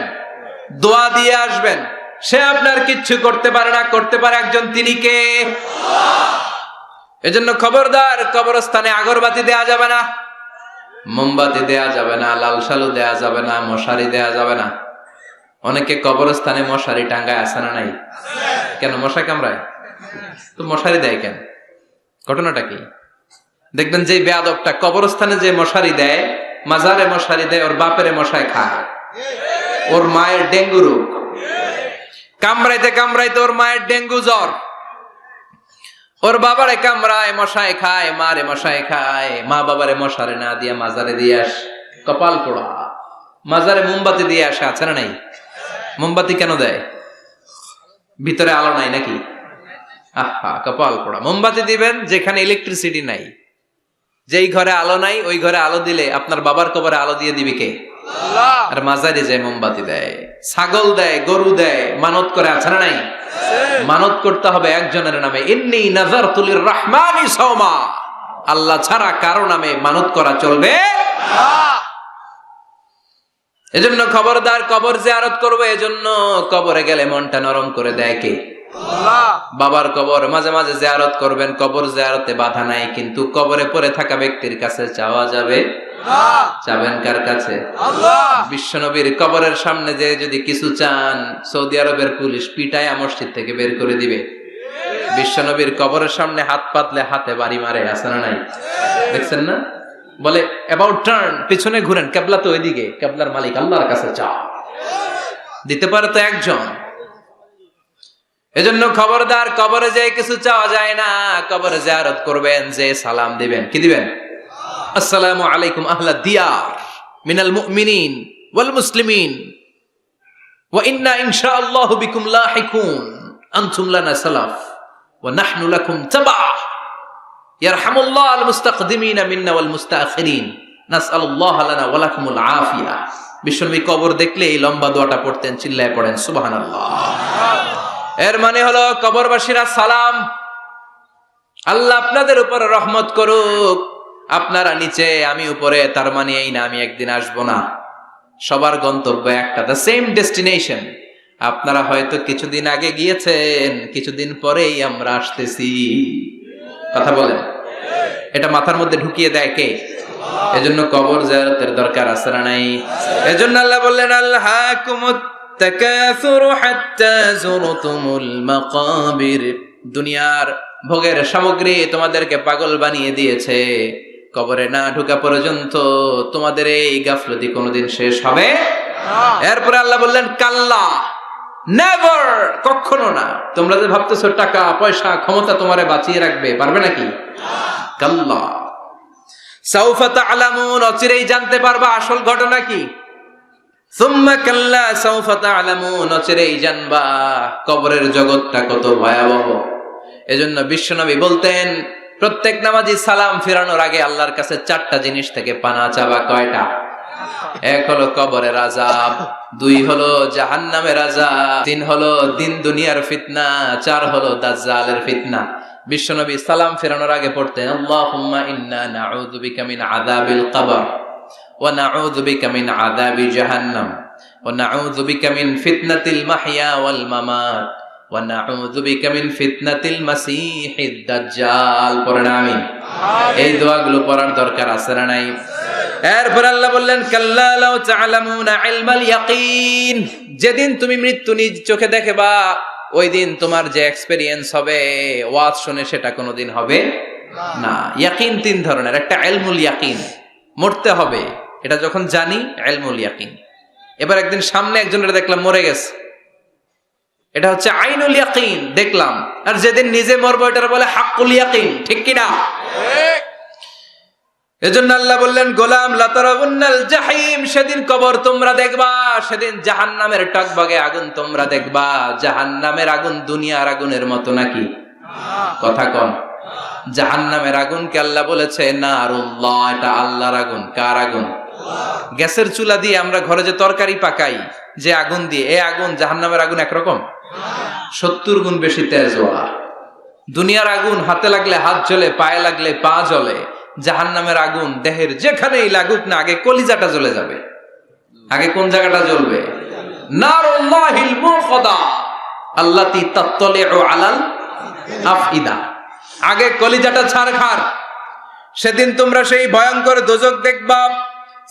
দোয়া দিয়ে আসবেন, সে আপনার কিচ্ছু করতে পারে না। করতে পারে একজন, তিনি কে? এজন্য খবরদার, কবরস্থানে আগরবাতি দেয়া যাবে না, মোমবাতি দেয়া যাবে না, লাল শালু দেয়া যাবে না, মশারি দেয়া যাবে না। অনেকে কবরস্থানে মশারি টাঙ্গায় আছে না নাই? কেন? মশা কামড়ায় তো মশারি দেয় কেন? ঘটনাটা কি? দেখবেন যে বেয়াদবটা কবরস্থানে যে মশারি দেয়, মাজারে মশারি দেয়, ওর বাপেরে মশায় খায়, ওর মায়ের ডেঙ্গু রোগ, কামড়াইতে কামড়াইতে ওর মায়ের ডেঙ্গু জ্বর, ওর বাবারে কামড়ায়, মশায় খায়, মারে মশায় খায়, মা বাবারে মশারে না দিয়ে মাজারে দিয়ে আস, কপাল পোড়া। মাজারে মোমবাতি দিয়ে আসে, আছে না নাই? মোমবাতি কেন দেয়? ভিতরে আলো নাই নাকি? আহা, কপাল পোড়া। মোমবাতি দিবেন যেখানে ইলেকট্রিসিটি নাই, যেই ঘরে আলো নাই ওই ঘরে আলো দিলে আপনার বাবার কবরে আলো দিয়ে দিবে কে? আল্লাহ। আর মাজারে যায় মোমবাতি দেয়, ছাগল দেয়, গরু দেয়, মানত করে, আছে না নাই? মানত করতে হবে একজনের নামে, ইন্নী নাযারতু লিররহমানি সাওমা, আল্লাহ ছাড়া কারো নামে মানত করা চলবে না। এজন্য খবরদার, কবর জিয়ারত করবে। এজন্য কবরে গেলে মনটা নরম করে দেয় কে? আল্লাহ। বাবার কবর মাঝে মাঝে জিয়ারত করবেন, কবর জিয়ারতে বাধা নাই, কিন্তু কবরে পড়ে থাকা ব্যক্তির কাছে চাওয়া যাবে না। চাবেন কার কাছে? আল্লাহ। বিশ্বনবীর কবরের সামনে যে যদি কিছু চান, সৌদি আরবের পুলিশ পিটায়া মসজিদ থেকে বের করে দিবে। বিশ্বনবীর কবরের সামনে হাত পাতলে হাতে বাড়ি মারে, আছে না নাই? দেখছেন না? বলে অ্যাবাউট টার্ন, পিছনে ঘুরেন, কেবলা তো ওইদিকে, কেবলার মালিক আল্লাহর কাছে চাও। দিতে পারে তো একজন। এজন্য খবরদার, কবরে যে কিছু চাওয়া যায় না। কবরে জিয়ারত করবেন, যে সালাম দিবেন, কি দিবেন? আসসালামু আলাইকুম আহলা দিয়ার মিনাল মুমিনিন ওয়াল মুসলিমিন ওয়া ইন্না ইনশাআল্লাহু বিকুম লাহিকুন আনতুম লানা সালাফ ওয়া নাহনু লাকুম তাবা ইয়ারহামুল্লাহ আল মুস্তাকদিমিনা মিন্না ওয়াল মুস্তাখিরিন নাসআলুল্লাহ লানা ওয়া লাকুমুল আফিয়া। বিশ্বনবী কবর দেখলে এই লম্বা দোয়াটা পড়তেন, চিল্লায় পড়েন সুবহানাল্লাহ। এর মানে হলো কবরবাসীরা সালাম, আল্লাহ আপনাদের উপর রহমত করুক, আপনারা নিচে আমি উপরে, তার মানে এই না আমি একদিন আসবো না। সবার গন্তব্য একটা, দ্য সেম ডেস্টিনেশন। আপনারা হয়তো কিছুদিন আগে গিয়েছেন, কিছুদিন পরেই আমরা আসতেছি। কথা বলেন, এটা মাথার মধ্যে ঢুকিয়ে দেয় কে? এজন্য কবর জিয়ারতের দরকার আছে না নাই? এজন্য আল্লাহ বললেন আলহাকুমুত তাকাসুরু হাত্তা যুরতুমুল মাকাবির, দুনিয়ার ভোগের সামগ্রী তোমাদেরকে পাগল বানিয়ে দিয়েছে, কবরে না ঢোকা পর্যন্ত তোমাদের এই গাফলতি কোনোদিন শেষ হবে না। এরপরে আল্লাহ বললেন কাল্লা, নেভার, কখনো না। তোমরা যে ভাবতেছো টাকা পয়সা ক্ষমতা তোমারে বাঁচিয়ে রাখবে, পারবে নাকি? কাল্লা সাউফা তা'লামুন, অচিরেই জানতে পারবা আসল ঘটনা কি। সুম্মা কাল্লা সাউফা তা'লামুন, অচিরেই জানবা কবরের জগৎটা কত ভয়াবহ। এজন্য বিশ্বনবী বলতেন প্রত্যেক নামাজি সালাম ফেরানোর আগে আল্লাহর কাছে 4টা জিনিস থেকে পানা চাবা। কয়টা? 1 হলো কবরের আযাব, 2 হলো জাহান্নামের আযাব, 3 হলো দিন দুনিয়ার ফিতনা, 4 হলো দাজ্জালের ফিতনা। বিশ্বনবী সালাম ফেরানোর আগে পড়তেন আল্লাহুম্মা ইন্না নাউযু বিকা মিন আযাবিল কবর ওয়া নাউযু বিকা মিন আযাবি জাহান্নাম ওয়া নাউযু বিকা মিন ফিতনাতিল মাহইয়া ওয়াল মামাত ওয়া নাউযু বিকা মিন ফিতনাতিল মাসীহিদ দাজ্জাল। পড়েন আমিন। এই দোয়াগুলো পড়ার দরকার আছে না নাই? এরপর আল্লাহ বললেন কাল্লা লাউ তা'লামুনা ইলমাল ইয়াকিন, যেদিন তুমি মৃত্যু নিজ চোখে দেখবা ওই দিন তোমার যে এক্সপেরিয়েন্স হবে ওয়াজ শুনে সেটা কোনোদিন হবে না। ইয়াকিন তিন ধরনের, একটা ইলমুল ইয়াকিন, মরতে হবে, এটা যখন জানি ইলমুল ইয়াকিন। এবার একদিন সামনে একজনের দেখলাম মরে গেছে, এটা হচ্ছে আইনুল ইয়াকিন, দেখলাম। আর যেদিন নিজে মরবো এটার বলে হাক্কুল ইয়াকিন, ঠিক কি না? এজন্য আল্লাহ বললেন গোলাম লাতারাউন্নাল জাহিম, সেদিন কবর তোমরা দেখবা, সেদিন জাহান্নামের টকবগে আগুন তোমরা দেখবা। জাহান্নামের আগুন দুনিয়ার আগুনের মতো নাকি? কথা কন। জাহান্নামের আগুনকে আল্লাহ বলেছে নারুল্লাহ, এটা আল্লাহর আগুন। কার আগুন? গ্যাসের চুলা দিয়ে আমরা ঘরে যে তরকারি পাকাই যে আগুন দিয়ে, এই আগুন জাহান্নামের আগুন একরকম? 70 গুণ বেশি তেজওয়ালা। দুনিয়ার আগুন হাতে লাগলে হাত জ্বলে, পায়ে লাগলে পা জ্বলে। জাহান্নামের আগুন দেহের যেখানেই লাগুক না আগে কলিজাটা জ্বলে যাবে। আগে কোন জায়গাটা জ্বলবে? নারুল্লাহিল মুখদা আল্লাতী তাত্তালিউ আলাল আফইদা, আগে কলিজাটা ছারখার। সেদিন তোমরা সেই ভয়ঙ্কর দোজখ দেখবা।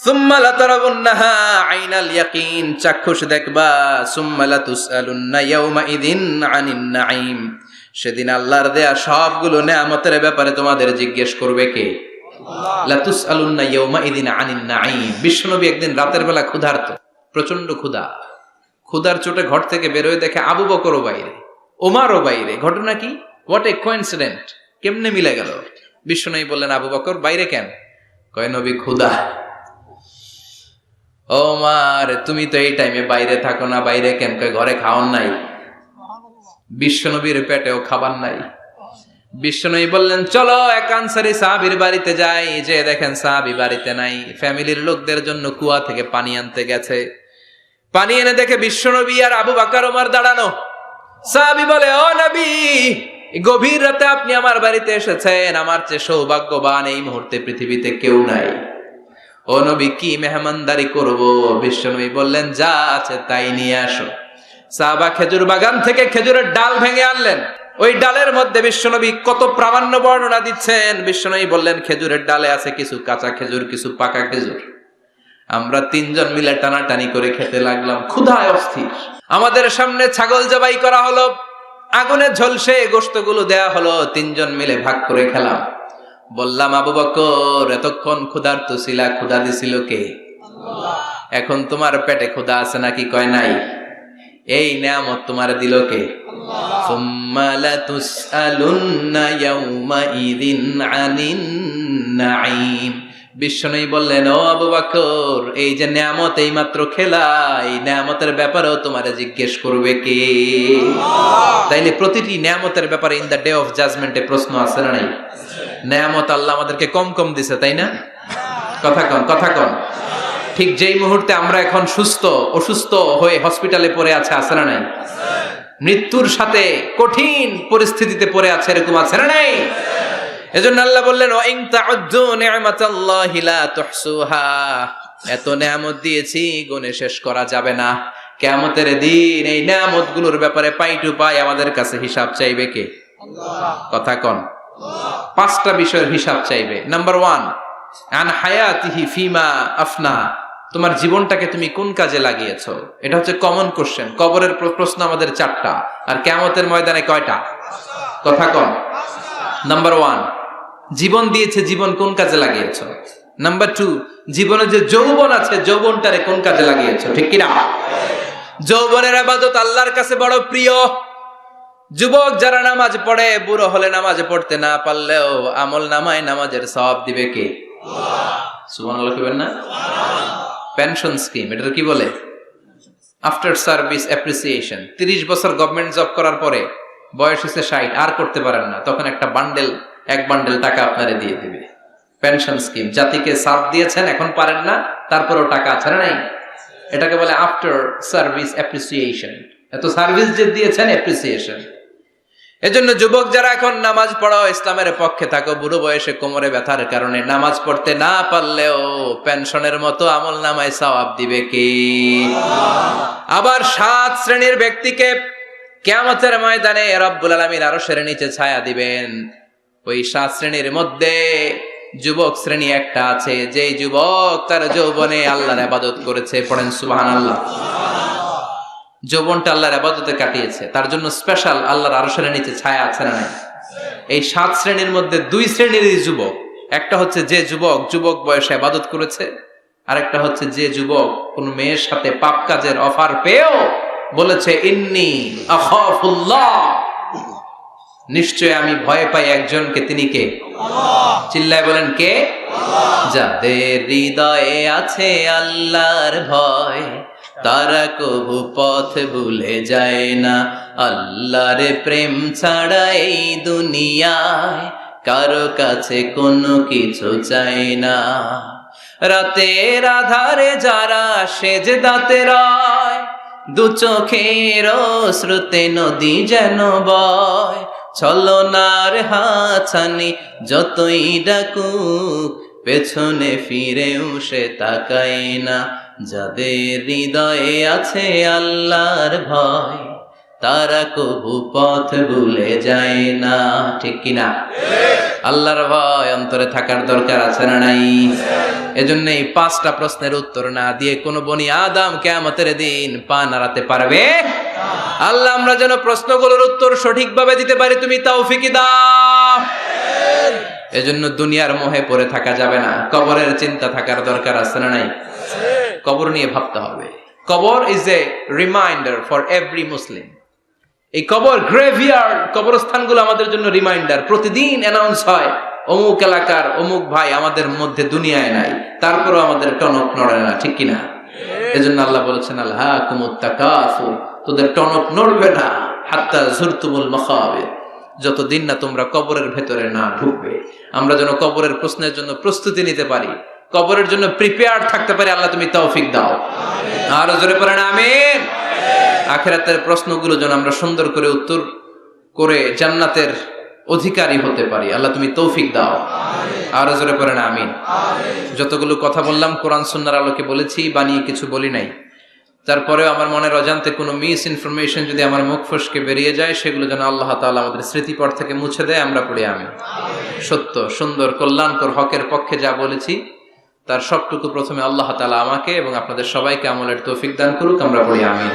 সুম্মা লাতারাউন্নাহা আইনাল ইয়াকিন, চাক্ষুষ দেখবা। সুম্মা লাতুসআলুন্না ইয়াওমা ইযিন আনিন নাঈম, সেদিন আল্লাহর দেয়া সবগুলো নেয়ামতের ব্যাপারে তোমাদের জিজ্ঞেস করবে কে? লাতুসআলুন্না ইয়াওমা ইযিন আনিন নাঈম। বিশ্বনবী একদিন রাতের বেলা ক্ষুধার্ত, প্রচন্ড ক্ষুধা। ক্ষুধার চোটে ঘর থেকে বের হয়ে দেখে আবু বকরও বাইরে, ওমরও বাইরে। ঘটনা কি? হোয়াট এ কোইন্সিডেন্ট, কেমনে মিলে গেল? বিশ্বনবী বললেন আবু বকর বাইরে কেন? কয় নবী ক্ষুধা। ওমর তুমি তো এই টাইমে বাইরে থাকো না, বাইরে কেন? কয় ঘরে খাওয়ান নাই। বিশ্বনবীর পেটেও খাবার নাই। বিশ্বনবী বললেন চলো এক আনসারী সাহাবীর বাড়িতে যাই। যে দেখেন সাহাবী বাড়িতে নাই, ফ্যামিলির লোকদের জন্য কুয়া থেকে পানি আনতে গেছে। পানি এনে দেখে বিশ্বনবী আর আবু বকর ওমর দাঁড়ানো। সাহাবী বলে ও নবী, গভীর রাতে আপনি আমার বাড়িতে এসেছেন, আমার চেয়ে সৌভাগ্যবান এই মুহূর্তে পৃথিবীতে কেউ নাই। ও নবী কি মেহমানদারি করব? বিশ্বনবী বললেন যা আছে তাই নিয়ে আসো। সাহাবা খেজুর বাগান থেকে খেজুরের ডাল ভেঙে আনলেন। ওই ডালের মধ্যে বিশ্বনবী কত প্রামাণ্য বর্ণনা দিচ্ছেন। বিশ্বনবী বললেন খেজুরের ডালে আছে কিছু কাঁচা খেজুর, কিছু পাকা খেজুর। আমরা তিনজন মিলে টানাটানি করে খেতে লাগলাম, ক্ষুধায় অস্থির। আমাদের সামনে ছাগল জবাই করা হলো, আগুনে ঝলসে গোশতগুলো দেয়া হলো, তিনজন মিলে ভাগ করে খেলাম। বললাম আবু বকর এতক্ষণ ক্ষুধার্ত ছিলা, ক্ষুধা দিছিল কে? এখন তোমার পেটে ক্ষুধা আছে নাকি? কয় নাই। এই নেয়ামত তোমার দিল কে? সুম্মা লাতুসআলুন্না ইয়াওমা ইযিন আনিন নাঈম। বিশ্বনবী বললেন ও আবু বকর এই যে নেয়ামত এই মাত্র খেলা, এই নেয়ামতের ব্যাপারেও তোমারে জিজ্ঞেস করবে কে? তাইলে প্রতিটি নেয়ামতের ব্যাপারে ইন দ্য ডে অফ জাজমেন্টে প্রশ্ন আছে না নাই? নেয়ামত আল্লাহ আমাদেরকে কম কম দিছে, তাই না? কথা কন, কথা কন। ঠিক যেই মুহূর্তে আমরা এখন সুস্থ, অসুস্থ হয়ে হসপিটালে পড়ে আছে না নাই? মৃত্যুর সাথে কঠিন পরিস্থিতিতে পড়ে আছে, এরকম আছে না নাই? এজন্য আল্লাহ বললেন ওয়া ইন তাউদ্দু নি'মাতাল্লাহি লা তুহসুহা, এত নেয়ামত দিয়েছি গুণে শেষ করা যাবে না। কিয়ামতের দিন এই নেয়ামতগুলোর ব্যাপারে পাই টু পাই আমাদের কাছে হিসাব চাইবে কে? আল্লাহ। কথা কোন? পাঁচটা বিষয়ের হিসাব চাইবে। নাম্বার 1 আন হায়াতিহি ফিমা আফনা, তোমার জীবনটাকে তুমি কোন কাজে লাগিয়েছো? এটা হচ্ছে কমন কোশ্চেন। কবরের প্রশ্ন আমাদের 4টা, আর কিয়ামতের ময়দানে কয়টা? কথা কোন? নাম্বার 1 জীবন দিয়েছে, জীবন কোন কাজে লাগিয়েছো? নাম্বার 2 জীবনে যে যৌবন আছে, যৌবনটারে কোন কাজে লাগিয়েছো? ঠিক কি না? যৌবনের ইবাদত আল্লাহর কাছে বড় প্রিয়। যুবক যারা নামাজ পড়ে, বুড়ো হলে নামাজ পড়তে না পারলেও আমল নামায় নামাজের সওয়াব দিবে কে? আল্লাহ। সুবহানাল্লাহ কইবেন না? পেনশন স্কিম, এটা কি বলে? After service appreciation. 30 বছর গভর্নমেন্ট জব করার পরে বয়স হচ্ছে 60, আর করতে পারেন না, তখন একটা বান্ডেল, এক বান্ডেল টাকা আপনারে দিয়ে দিবে। পেনশন স্কিম, জাতিকে সার্ভ দিয়েছেন, এখন পারেন না, তারপরেও টাকা আছে না নাই? এটাকে বলে আফটার সার্ভিস অ্যাপ্রিসিয়েশন। এত সার্ভিস যে দিয়েছেন, অ্যাপ্রিসিয়েশন। এজন্য যুবক যারা এখন নামাজ পড়ো, ইসলামের পক্ষে থাকো, বুড়ো বয়সে কোমরে ব্যথার কারণে নামাজ পড়তে না পারলেও পেনশনের মতো আমল নামায় সওয়াব দিবে কি? আবার 7 শ্রেণীর ব্যক্তিকে কিয়ামতের ময়দানে রব্বুল আলামিন আরশের নিচে ছায়া দিবেন। ওই 7 শ্রেণীর মধ্যে যুবক শ্রেণী একটা আছে, যে যুবক তার যৌবনে আল্লাহর ইবাদত করেছে। পড়েন সুবহানাল্লাহ। যৌবনটা আল্লাহর ইবাদতে কাটিয়েছে, তার জন্য স্পেশাল আল্লাহর আরশের নিচে ছায়া আছে না নাই? এই 7 শ্রেণীর মধ্যে 2 শ্রেণীর যুবক, একটা হচ্ছে যে যুবক বয়সে ইবাদত করেছে, আরেকটা হচ্ছে যে যুবক কোন মেয়ের সাথে পাপ কাজের অফার পেয়েও বলেছে ইন্নী আখাফুল্লাহ, নিশ্চয় আমি ভয় পাই একজনকে, তিনি কে? চিল্লায় বলেন কে? যাদের হৃদয়ে আছে আল্লাহর ভয়, তারা কবু পথ ভুলে যায় না। আল্লাহর প্রেম ছাড়া এই দুনিয়ায় কারো কাছে কোনো কিছু চায় না। রাতের আধারে যারা সেজদাতে রয়, দু চোখের শ্রুতে নদী যেন বয়, ছলনার হাছানি যতই ডাকুক পেছনে ফিরেও সে তাকায় না। যাদের হৃদয়ে আছে আল্লাহর ভয়, তারা কবু পথ ভুলে যায় না। ঠিক কিনা? আল্লাহর ভয় অন্তরে থাকার দরকার আছে না নাই? এজন্য এই 5টা প্রশ্নের উত্তর না দিয়ে কোন বনি আদম কিয়ামতের দিন পা নাড়াতে পারবে? আল্লাহ আমরা যেন প্রশ্নগুলোর উত্তর সঠিকভাবে দিতে পারি, তুমি তৌফিক দাও। এজন্য দুনিয়ার মোহে পড়ে থাকা যাবে না, কবরের চিন্তা থাকার দরকার আছে না নাই? কবর নিয়ে ভাবতে হবে। কবর is a reminder for every মুসলিম। এই কবর গ্রেভিয়ার্ড, কবরস্থানগুলো আমাদের জন্য রিমাইন্ডার। প্রতিদিন অ্যানাউন্স হয় অমুক এলাকার অমুক ভাই আমাদের মধ্যে দুনিয়ায় নাই, তারপরও আমাদের টনক নড়ে না। ঠিক কিনা? এজন্য আল্লাহ বলেছেন আলহাকুমুত তাকাসুর, তোদের টনক নড়বে না হাত্তা যুরতুমুল মাকাবির, যতদিন না তোমরা কবরের ভেতরে না ঢুকবে। আমরা যেন কবরের প্রশ্নের জন্য প্রস্তুতি নিতে পারি, কবরের জন্য প্রিপেয়ার্ড থাকতে পারি। আল্লাহ তুমি তৌফিক দাও। আরো জোরে পড়েন আমিন। আখিরাতের প্রশ্নগুলো যেন আমরা সুন্দর করে উত্তর করে জান্নাতের অধিকারী হতে পারি। আল্লাহ তুমি তৌফিক দাও। আরো জোরে পড়েন আমিন। যতগুলো কথা বললাম কোরআন সুন্নাহর আলোকে বলেছি, বানিয়ে কিছু বলি নাই। তারপরেও আমার মনের অজান্তে কোনো মিস ইনফরমেশন যদি আমার মুখ ফসকে বেরিয়ে যায়, সেগুলো যেন আল্লাহ তাআলা আমাদের স্মৃতিপট থেকে মুছে দেয়। আমরা পড়ি আমিন। সত্য, সুন্দর, কল্যাণকর, হকের পক্ষে যা বলেছি তার সবটুকু প্রথমে আল্লাহ তাআলা আমাকে এবং আপনাদের সবাইকে আমলের তৌফিক দান করুক। আমরা পড়ি আমিন।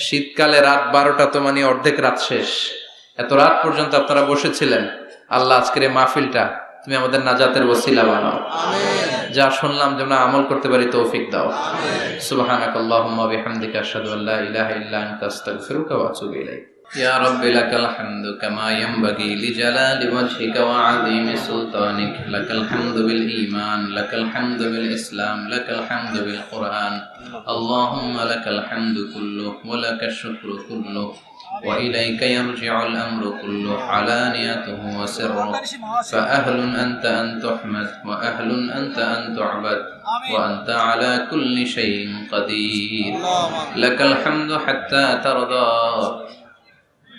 শীতকালে রাত 12টা তো মানে অর্ধেক রাত শেষ। এত রাত পর্যন্ত আপনারা বসেছিলেন। আল্লাহ আজকের এই মাহফিলটা তুমি আমাদের নাজাতের ওসিলা বানাও। যা শুনলাম যেন আমল করতে পারি, তৌফিক দাও। সুবহানাকাল্লাহুম্মা বিহামদিকা আশহাদু আল্লা ইলাহা ইল্লা আনতা আস্তাগফিরুকা ওয়া আতুবু ইলাইক। ইয়া রাব্বি লাকাল হামদু কামা ইয়ানবাগি লিজালালি ওয়াজহিকা ওয়া আযীমি সুলতানিক। লাকাল হামদু বিল ঈমান, লাকাল হামদু বিল ইসলাম, লাকাল হামদু বিল কুরআন। আল্লাহুম্মা লাকাল হামদু কুল্লুহু ওয়া লাকাশ শুকরু কুল্লুহু وإليك يرجع الأمر كله علانيته وسره فأهل أنت أن تحمد وأهل أنت أن تعبد وأنت على كل شيء قدير. لك الحمد حتى ترضى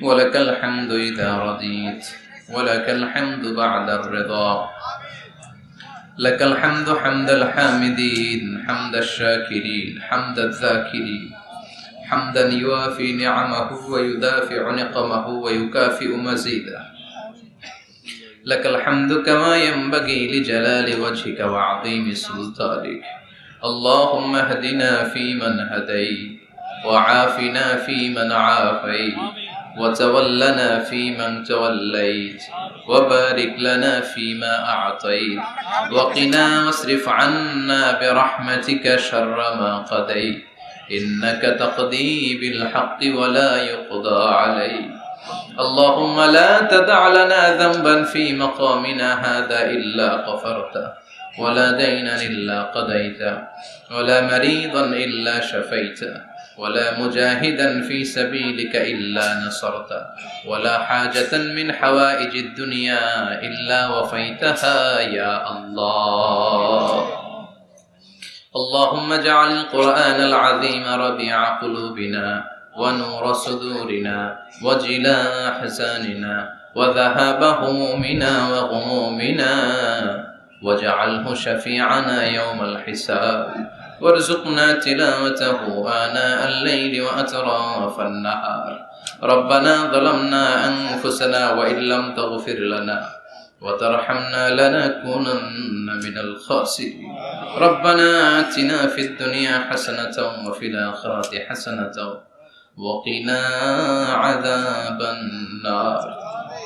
ولك الحمد إذا رضيت ولك الحمد بعد الرضا. لك الحمد حمد الحامدين حمد الشاكرين حمد الذاكرين حمدا يوافي نعمه ويدافع نقمه ويكافئ مزيده. لك الحمد كما ينبغي لجلال وجهك وعظيم سلطانك. اللهم اهدنا فيمن هديت وعافنا فيمن عافيت وتولنا فيمن توليت وبارك لنا فيما أعطيت وقنا واصرف عنا برحمتك شر ما قضيت إنك تقضي بالحق ولا يقضى عليك. اللهم لا تدع لنا ذنبا في مقامنا هذا إلا غفرته ولا دينا إلا قضيته ولا مريضا إلا شفيته ولا مجاهدا في سبيلك إلا نصرته ولا حاجة من حوائج الدنيا إلا وفيتها يا الله. اللهم اجعل القرآن العظيم ربيع قلوبنا ونور صدورنا وجلاء أحزاننا وذهاب همومنا وغمومنا واجعله شفيعنا يوم الحساب وارزقنا تلاوته آناء الليل وأطراف النهار ربنا ظلمنا أنفسنا وإن لم تغفر لنا وترحمنا لنكونن من الخاسرين ربنا آتنا في الدنيا حسنة وفي الآخرة حسنة وقنا عذاب النار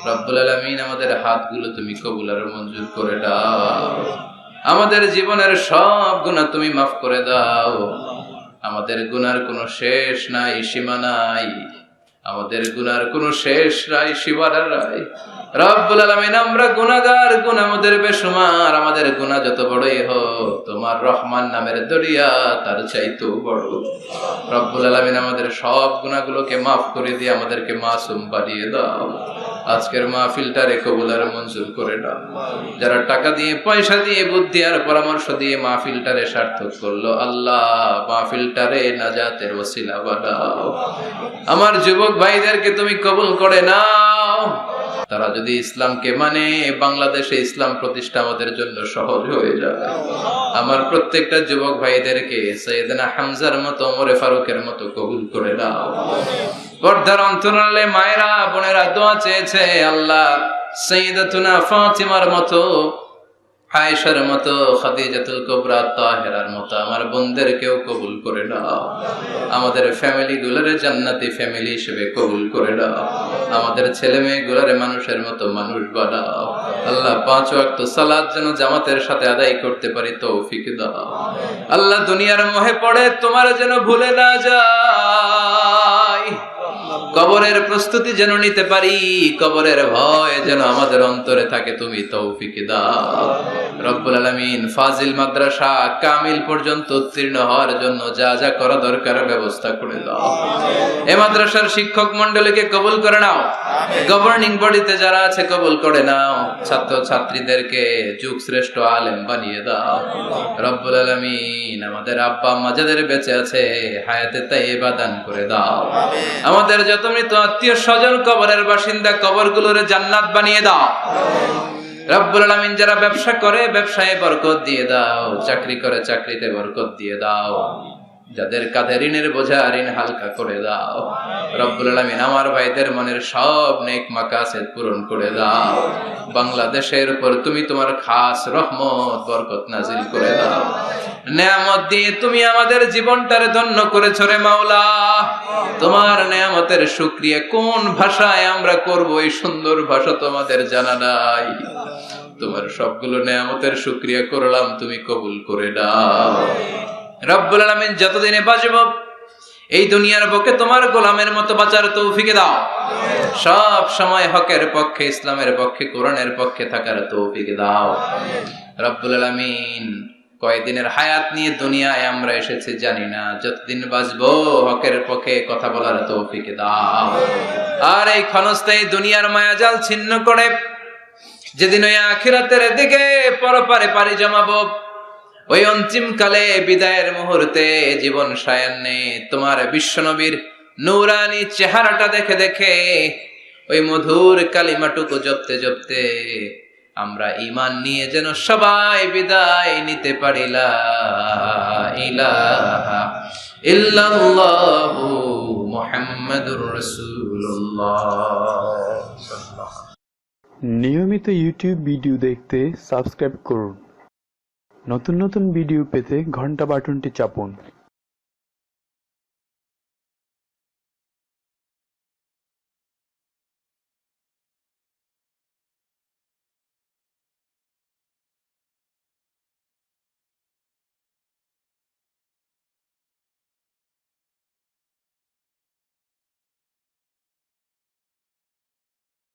রব্বুল আলামিন আমাদের হাতগুলো তুমি কবুল আর মঞ্জুর করে দাও আমাদের জীবনের সব গুনাহ তুমি মাফ করে দাও আমাদের গুনার কোনো শেষ নাই সীমা নাই আমাদের গুনার কোনো শেষ নাই সীমানা নাই রব্বুল আলামিন আমরা গুনাহগার গুনাহ আমাদের বেশুমার আমাদের গুনাহ যত বড়ই হোক তোমার রহমান নামের দরিয়া তার চাইতেও বড় রব্বুল আলামিন আমাদের সব গুনাহগুলোকে maaf করে দিয়ে আমাদেরকে মাসুম বানিয়ে দাও আজকের মাহফিলটারে কবুল আর মঞ্জুর করে দাও যারা টাকা দিয়ে পয়সা দিয়ে বুদ্ধি আর পরামর্শ দিয়ে মাহফিলটারে সার্থক করলো আল্লাহ মাহফিলটারে নাজাতের ওসিলা বানাও আমার যুবক ভাইদেরকে তুমি কবুল করে নাও তারা যদি ইসলামকে মানে বাংলাদেশে ইসলাম প্রতিষ্ঠা আমাদের জন্য সহজ হয়ে যাবে আমার প্রত্যেকটা যুবক ভাইদেরকে সৈয়দনা হামজার মতো ওমরে ফারুকের মতো কবুল করে দাও পর্দার অন্তরালে মায়েরা বোনেরা দোয়া চেয়েছে আল্লাহ সাইয়্যিদাতুনা ফাতিমার মতো আয়েশার মতো খাদিজাতুল কুবরা তাহেরার মতো আমার বোনদেরকেও কবুল করে নাও আমাদের ফ্যামিলি গুলোরে জান্নাতি ফ্যামিলি হিসেবে কবুল করে নাও আমাদের ছেলে মেয়েগুলোরে মানুষের মতো মানুষ বানাও আল্লাহ 5 ওয়াক্ত সালাত যেন জামাতের সাথে আদায় করতে পারি তৌফিক দাও আল্লাহ দুনিয়ার মোহে পড়ে তোমার যেন ভুলে না যাই কবরের প্রস্তুতি যেন নিতে পারি কবরের ভয় যেন আমাদের অন্তরে থাকে তুমি তৌফিক দাও রব্বুল আলামিন ফাজিল মাদ্রাসা কামিল পর্যন্ত উত্তীর্ণ হওয়ার জন্য যা যা করা দরকার ব্যবস্থা করে দাও এই মাদ্রাসার শিক্ষক মণ্ডলীকে কবুল করে নাও গভর্নিং বডিতে যারা আছে কবুল করে নাও ছাত্র ছাত্রীদেরকে যুগ শ্রেষ্ঠ আলেম বানিয়ে দাও রব্বুল আলামিন আমাদের আব্বা আম্মা যাদের বেঁচে আছে হায়াতে তাইয়্যিবা দান করে দাও আমাদের যত মৃত আত্মীয় স্বজন কবরের বাসিন্দা কবরগুলোরে জান্নাত বানিয়ে দাও রব্বুল আলামিন যারা ব্যবসা করে ব্যবসায়ে বরকত দিয়ে দাও চাকরি করে চাকরিতে বরকত দিয়ে দাও যাদের কাঁধে ঋণের বোঝা ঋণ হালকা করে দাও রব্বুল আলামিন আমার ভাইদের মনের সব নেক মাকাসেদ পূরণ করে দাও বাংলাদেশের উপর তুমি তোমার খাস রহমত বরকত নাজিল করে দাও নেয়ামত দিয়ে তুমি আমাদের জীবনটারে ধন্য করেছো রে মাওলা তোমার নেয়ামতের শুকরিয়া কোন ভাষায় আমরা করব এই সুন্দর ভাষা তোমাদের জানা নাই তোমার সবগুলো নেয়ামতের শুকরিয়া করলাম তুমি কবুল করে দাও রব্বুল আলামিন যতদিনে বাঁচব এই দুনিয়ার বুকে তোমার গোলামের মতো বাঁচার তৌফিক দাও সব সময় হকের পক্ষে ইসলামের পক্ষে কোরআনের পক্ষে থাকার তৌফিক দাও রব্বুল আলামিন কয়দিনের হায়াত নিয়ে দুনিয়ায় আমরা এসেছি জানি না যতদিন বাঁচবো হকের পক্ষে কথা বলার তৌফিক দাও আর এই ক্ষণস্থায়ী দুনিয়ার মায়াজাল ছিন্ন করে যেদিন ওই আখিরাতের দিকে পরপারে পাড়ি জমাবো ওই অন্তিম কালে বিদায়ের মুহূর্তে জীবন সায়ান্নে তোমার বিশ্বনবীর নূরানি চেহারাটা দেখে দেখে ওই মধুর কালিমাটুকু জপতে জপতে আমরা ঈমান নিয়ে যেন সবাই বিদায় নিতে পারি লা ইলাহা ইল্লাল্লাহু মুহাম্মাদুর রাসূলুল্লাহ। নিয়মিত ইউটিউব ভিডিও দেখতে সাবস্ক্রাইব করুন। নতুন নতুন ভিডিও পেতে ঘন্টা বাটনটি চাপুন।